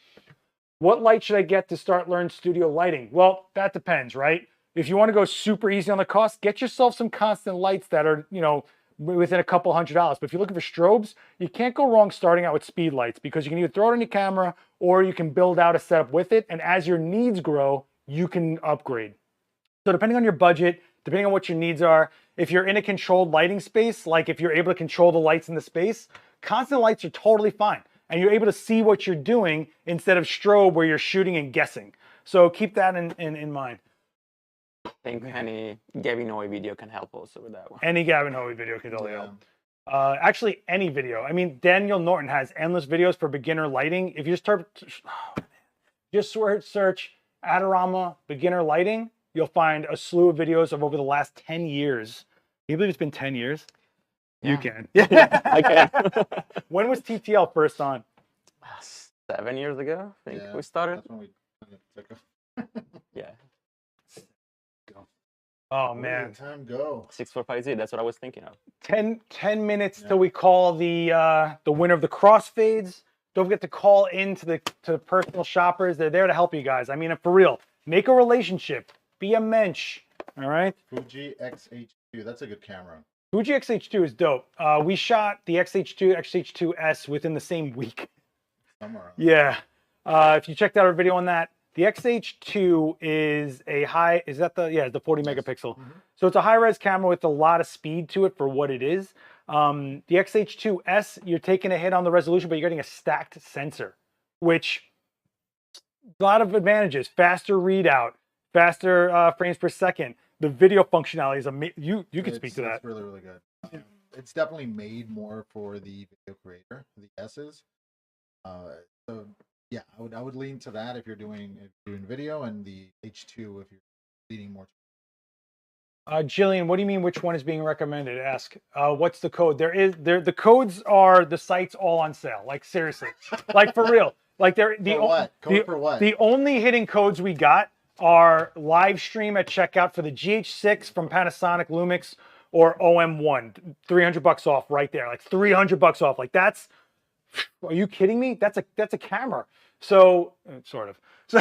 What light should I get to start learning studio lighting? Well, that depends, right? If you want to go super easy on the cost, get yourself some constant lights that are, you know, within a couple $100. But if you're looking for strobes, you can't go wrong starting out with speed lights, because you can either throw it on your camera or you can build out a setup with it. And as your needs grow, you can upgrade. So depending on your budget, depending on what your needs are, if you're in a controlled lighting space, like if you're able to control the lights in the space, constant lights are totally fine. And you're able to see what you're doing instead of strobe where you're shooting and guessing. So keep that in mind. I think any Gavin Hoey video can help also with that one. Any Gavin Hoey video can totally help. Actually, any video. I mean, Daniel Norton has endless videos for beginner lighting. If you just search Adorama beginner lighting, you'll find a slew of videos of over the last 10 years. Can you believe it's been 10 years? Yeah. You can. Yeah, I can. When was TTL first on? 7 years ago, I think we started. That's when we took Yeah. Oh man. Where did time go? 645Z, that's what I was thinking of. 10 minutes till we call the winner of the Crossfades. Don't forget to call in to the personal shoppers. They're there to help you guys. I mean, for real. Make a relationship. Be a mensch. All right? Fuji XH2. That's a good camera. Fuji XH2 is dope. We shot the XH2, XH2S within the same week. Somewhere. Yeah. If you checked out our video on that, the XH2 is the 40 megapixel. Mm-hmm. So it's a high-res camera with a lot of speed to it for what it is. The XH2S, you're taking a hit on the resolution, but you're getting a stacked sensor, which a lot of advantages. Faster readout, faster frames per second. The video functionality is amazing. You can speak to that. It's really, really good. It's definitely made more for the video creator, the S's. So Yeah, I would lean to that if you're doing video, and the H2 if you're leaning more. Jillian, what do you mean? Which one is being recommended? Ask. What's the code? The codes are the sites all on sale. Like seriously, like for real. Like they're For what? Code for what? The only hidden codes we got are live stream at checkout for the GH6 from Panasonic Lumix or OM1. $300 off right there. Like $300 off. Like that's. Are you kidding me? That's a camera. So sort of. So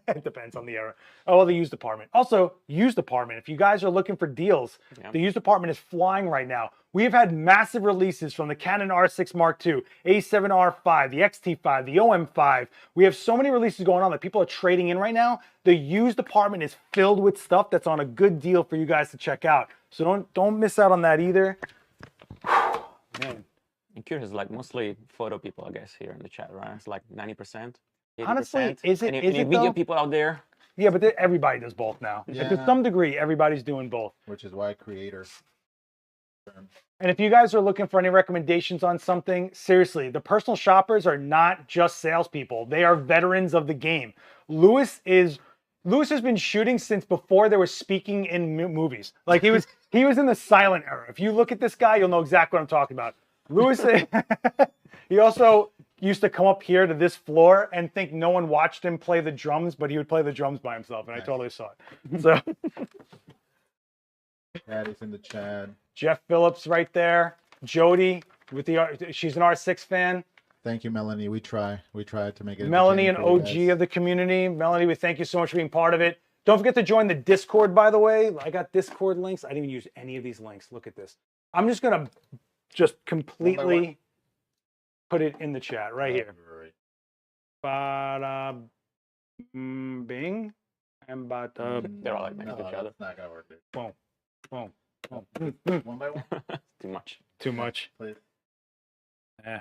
it depends on the era. Oh, well, the used department. Also, used department. If you guys are looking for deals, the used department is flying right now. We have had massive releases from the Canon R6 Mark II, A7R5, the XT5, the OM5. We have so many releases going on that people are trading in right now. The used department is filled with stuff that's on a good deal for you guys to check out. So don't miss out on that either. Man. I'm curious, like mostly photo people, I guess, here in the chat, right? It's like 90%. 80%. Honestly, is it video though? people out there? Yeah, but everybody does both now. Yeah. To some degree, everybody's doing both. Which is why creator. And if you guys are looking for any recommendations on something, seriously, the personal shoppers are not just salespeople. They are veterans of the game. Lewis has been shooting since before there was speaking in movies. Like he was in the silent era. If you look at this guy, you'll know exactly what I'm talking about. Lewis, he also used to come up here to this floor and think no one watched him play the drums, but he would play the drums by himself, and nice. I totally saw it. So, Patty's in the chat. Jeff Phillips right there. Jody she's an R6 fan. Thank you, Melanie. We try to make it. Melanie, an OG of the community. Melanie, we thank you so much for being part of it. Don't forget to join the Discord, by the way. I got Discord links. I didn't even use any of these links. Look at this. I'm just gonna completely put it in the chat right here. Bada bing and bada. They're all like next to each other. That's not gonna work, dude. Boom, boom, boom. One by one. Too much. Too much. Please.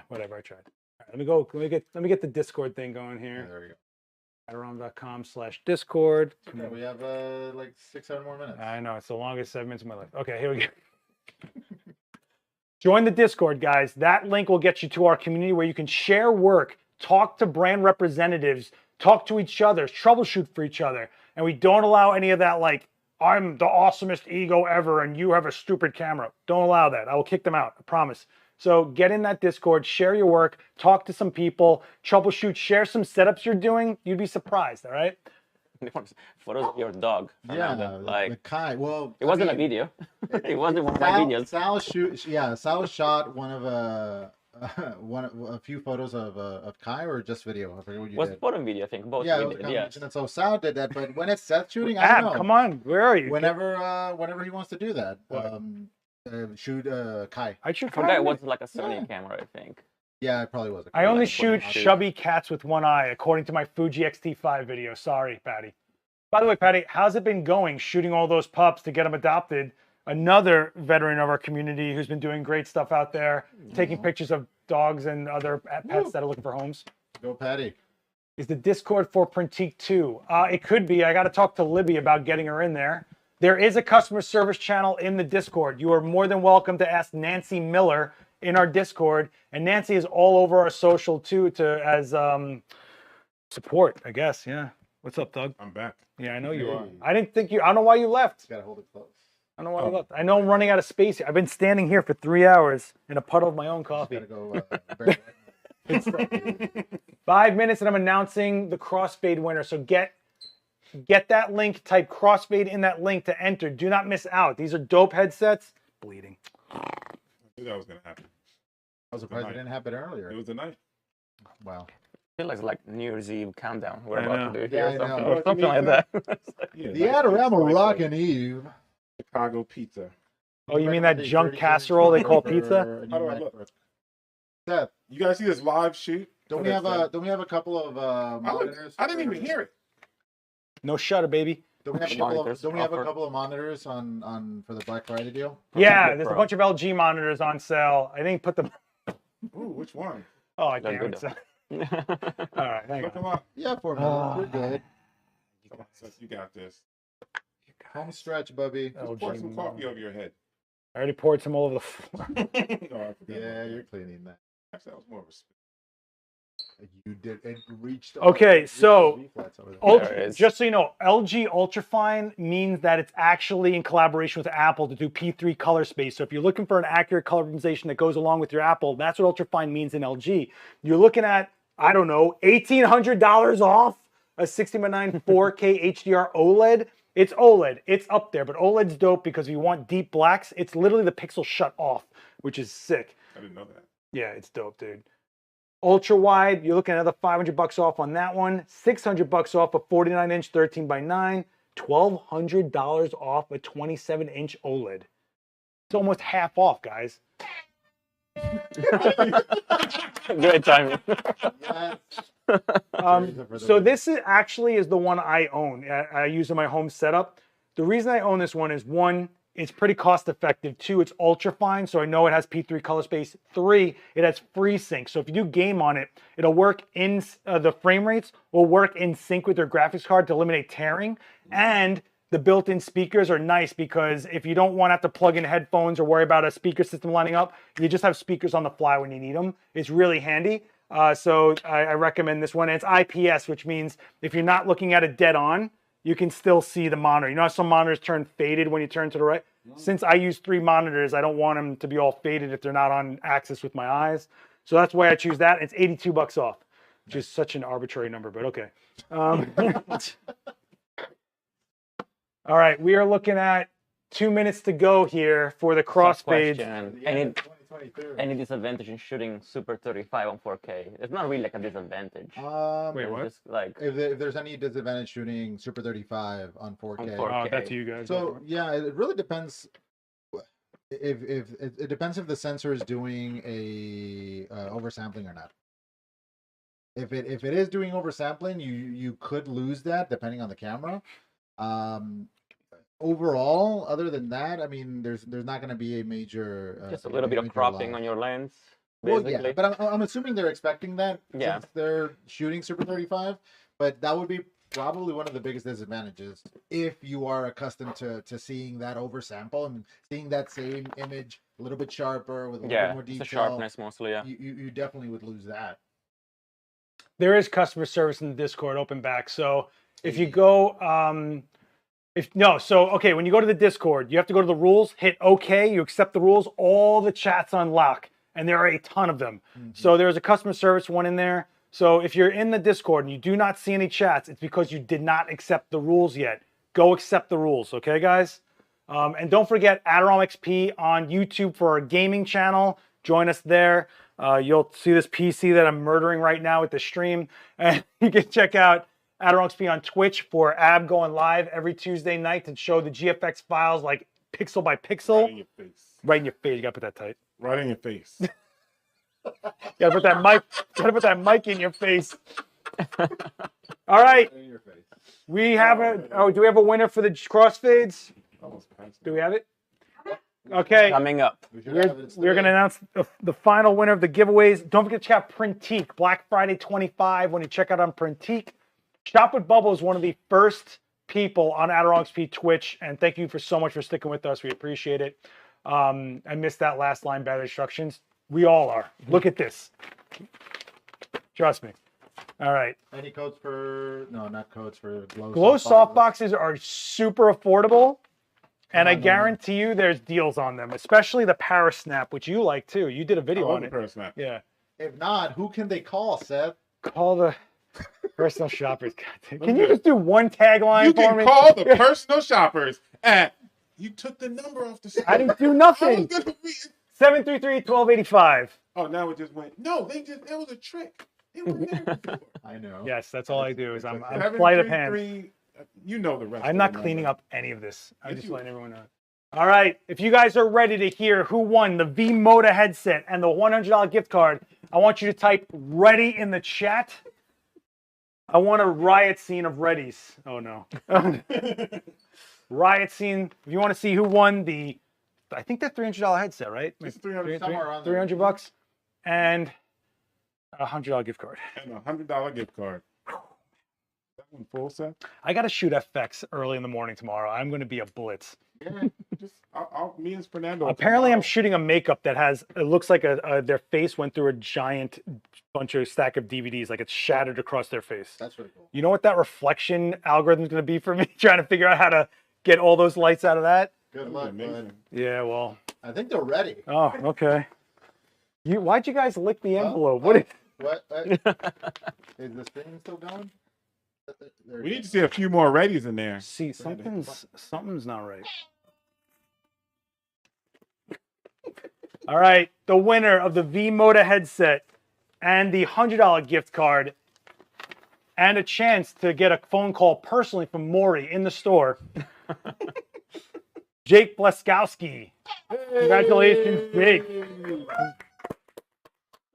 Whatever. I tried. All right, let me get the Discord thing going here. Yeah, there we go. Adorama.com/Discord. Okay, we have like 6-7 more minutes. I know it's the longest 7 minutes of my life. Okay, here we go. Join the Discord, guys. That link will get you to our community where you can share work, talk to brand representatives, talk to each other, troubleshoot for each other. And we don't allow any of that, like, I'm the awesomest ego ever and you have a stupid camera. Don't allow that. I will kick them out. I promise. So get in that Discord, share your work, talk to some people, troubleshoot, share some setups you're doing. You'd be surprised, all right? Photos of your dog. Fernando. Yeah, like the Kai. Well, it wasn't a video. It wasn't one of my videos. Sal shot one of a few photos of Kai, or just video. I forget what you was did. Photo and video, I think. Both. Yeah, we it was a did, combination. yes. And so Sal did that, but when it's Seth shooting, I don't know. Come on, where are you? Whenever he wants to do that, shoot Kai. I shoot. I forgot it was like a Sony camera, I think. Yeah, it probably was. I only shoot chubby cats with one eye, according to my Fuji X-T5 video. Sorry, Patty. By the way, Patty, how's it been going shooting all those pups to get them adopted? Another veteran of our community who's been doing great stuff out there, taking pictures of dogs and other pets that are looking for homes. Go, Patty. Is the Discord for Printique 2? It could be. I got to talk to Libby about getting her in there. There is a customer service channel in the Discord. You are more than welcome to ask Nancy Miller in our Discord. And Nancy is all over our social too as support, I guess. Yeah. What's up, Doug? I'm back. Yeah, I know you are. I didn't think you. I don't know why you left. You gotta hold it close. I don't know why you left. I know I'm running out of space here. I've been standing here for 3 hours in a puddle of my own coffee. Gotta go. 5 minutes, and I'm announcing the Crossfade winner. So get that link. Type Crossfade in that link to enter. Do not miss out. These are dope headsets. Bleeding. I knew that was gonna happen. I was surprised it didn't happen earlier. It was the night. Wow. I feel like New Year's Eve countdown. We're I about to do Yeah, here, I something, know. or something like that. Yeah, The Adorama Rockin' Eve. Chicago pizza. Oh, you mean that junk casserole they call pizza? How do I look? Seth, You guys see this live shoot? don't we have a couple of monitors? I didn't even hear it. No shutter, baby. Don't we have Monitors a offered. couple of monitors on for the Black Friday deal? Yeah, there's a bunch of LG monitors on sale. I didn't put them. Ooh, which one? Oh, I They're can't. good, All right, hang Look on. them up. Yeah, 4 minutes. We're good. Come on, Seth, you got this. Home stretch, Bubby. Just pour some coffee over your head. I already poured some all over the floor. No, I forgot Yeah, about you're that. cleaning that. Actually, that was more of a spit. You did it reached. Okay, so There just so you know, LG Ultrafine means that it's actually in collaboration with Apple to do P3 color space. So if you're looking for an accurate color representation that goes along with your Apple, that's what Ultrafine means in LG. You're looking at, I don't know, $1,800 off a 60x9 4K HDR OLED. It's OLED, it's up there, but OLED's dope because if you want deep blacks, it's literally the pixel shut off, which is sick. I didn't know that. Yeah, it's dope, dude. Ultra wide, you're looking at another $500 off on that one. $600 off a 49-inch 13x9. $1,200 off a 27-inch OLED. It's almost half off, guys. Great timing. So this is actually the one I own. I use in my home setup. The reason I own this one is, one, it's pretty cost effective. Two, it's ultra fine, so I know it has P3 color space. Three, it has FreeSync. So if you do game on it, it'll work in, the frame rates will work in sync with your graphics card to eliminate tearing. And the built-in speakers are nice because if you don't want to have to plug in headphones or worry about a speaker system lining up, you just have speakers on the fly when you need them. It's really handy. So I recommend this one. And it's IPS, which means if you're not looking at it dead on, you can still see the monitor. You know how some monitors turn faded when you turn to the right? Since I use 3 monitors, I don't want them to be all faded if they're not on axis with my eyes. So that's why I choose that. It's $82 off, which is such an arbitrary number, but okay. All right, we are looking at 2 minutes to go here for the crossfade. Any disadvantage in shooting Super 35 on 4K? It's not really like a disadvantage. Wait, what? Just like if there's any disadvantage shooting Super 35 on 4K. Oh, that's you guys. So yeah, it really depends. If it depends if the sensor is doing a oversampling or not. If it is doing oversampling, you could lose that depending on the camera. Overall, other than that, I mean, there's not going to be a major just a little bit of cropping on your lens. Basically. Well, yeah, but I'm assuming they're expecting that since they're shooting Super 35. But that would be probably one of the biggest disadvantages if you are accustomed to seeing that oversample and seeing that same image a little bit sharper with a little bit more detail. The sharpness mostly. Yeah, you definitely would lose that. There is customer service in the Discord open back. So if you go, okay, when you go to the Discord, you have to go to the rules, hit OK, you accept the rules, all the chats unlock, and there are a ton of them. So there's a customer service one in there. So if you're in the Discord and you do not see any chats, it's because you did not accept the rules yet. Go accept the rules, okay, guys? And don't forget Adorama XP on YouTube for our gaming channel. Join us there. You'll see this PC that I'm murdering right now with the stream. And you can check out Adorama XP on Twitch for Ab going live every Tuesday night to show the GFX files like pixel by pixel. Right in your face. Right in your face. You gotta put that tight. Right in your face. Gotta put that mic. Gotta put that mic in your face. All right. We have a. Oh, do we have a winner for the crossfades? Do we have it? Okay. Coming up. We're going to announce the final winner of the giveaways. Don't forget to check out Printique, Black Friday 25 when you check out on Printique. Shop with Bubble is one of the first people on Adorama XP Twitch, and thank you for so much for sticking with us. We appreciate it. I missed that last line, battery instructions. We all are. Look at this. Trust me. All right. Any codes for... No, not codes for Glow. Glow softboxes are super affordable. And I guarantee you there's deals on them, especially the Parasnap, which you like too. You did a video on it. Parasnap. Yeah. If not, who can they call, Seth? Call the personal shoppers. Can you just do one tagline for me? You can call the personal shoppers at... You took the number off the screen. I didn't do nothing. 733-1285. Oh, now it just went. No, that was a trick. It was there before. I know. Yes, that's all I do is I'm flight of hand. You know the rest. I'm not cleaning up any of this. I'm just letting everyone know. All right, if you guys are ready to hear who won the V-Moda headset and the $100 gift card, I want you to type "ready" in the chat. I want a riot scene of readies. Oh no. Riot scene. If you want to see who won the, I think that $300 headset, right? It's $300 somewhere around there. $300 and a $100 gift card. And a $100 gift card. That one full set. I got to shoot FX early in the morning tomorrow. I'm going to be a blitz. Yeah, just me and Fernando. Apparently, I'm shooting a makeup that has. It looks like their face went through a giant bunch of stack of DVDs, like it's shattered across their face. That's really cool. You know what that reflection algorithm is going to be for me? Trying to figure out how to get all those lights out of that. Good luck, bud. Yeah, well. I think they're ready. Oh, okay. Why'd you guys lick the envelope? What? What? Is the stream still going? We need to see a few more readies in there. See, something's not right. All right, the winner of the V-Moda headset and the $100 gift card and a chance to get a phone call personally from Maury in the store. Jake Bleskowski. Congratulations, Jake.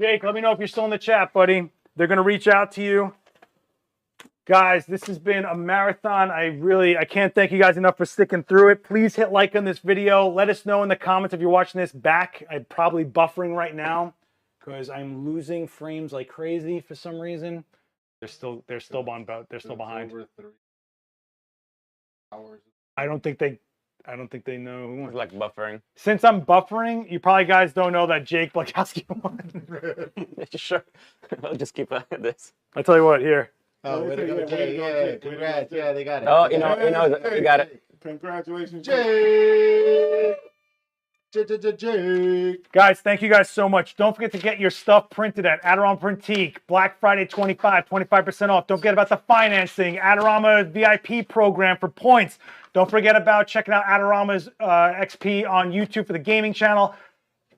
Jake, let me know if you're still in the chat, buddy. They're going to reach out to you. Guys, this has been a marathon. I can't thank you guys enough for sticking through it. Please hit like on this video. Let us know in the comments if you're watching this back. I'm probably buffering right now because I'm losing frames like crazy for some reason. They're still behind. Over 3 hours. I don't think they know. It's like buffering. Since I'm buffering, you probably guys don't know that Jake Blakowski won. Sure. I'll just keep this. I'll tell you what, here. Oh, way to go, Jay. Yeah, congrats. Yeah, they got it. Oh, you got it. Congratulations, Jake. Jake. Guys, thank you guys so much. Don't forget to get your stuff printed at Adorama Printique. Black Friday 25% off. Don't forget about the financing. Adorama VIP program for points. Don't forget about checking out Adorama's XP on YouTube for the gaming channel.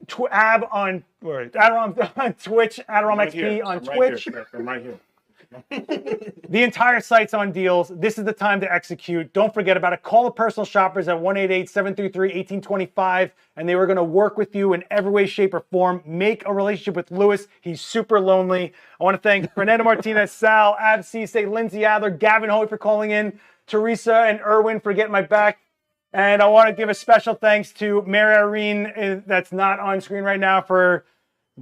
Adorama on Twitch. Adorama XP on Twitch. I'm right here. The entire site's on deals. This is the time to execute. Don't forget about it. Call the personal shoppers at 1-888-733-1825, and they were going to work with you in every way, shape, or form. Make a relationship with Lewis. He's super lonely. I want to thank Fernando Martinez, Sal, Sesay, Lindsay Adler, Gavin Hoey for calling in, Teresa and Erwin for getting my back. And I want to give a special thanks to Mary Irene, that's not on screen right now, for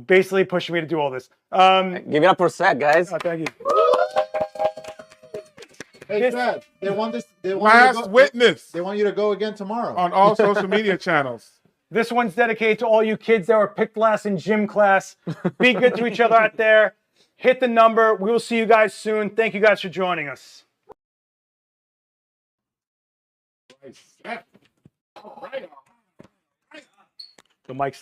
basically pushing me to do all this. Give it up for Seth, guys. Oh, thank you. Hey, Seth, they want this. They want Last you to go, witness They want you to go again tomorrow. on all social media channels. This one's dedicated to all you kids that were picked last in gym class. Be good to each other out there. Hit the number. We will see you guys soon. Thank you guys for joining us. The mic's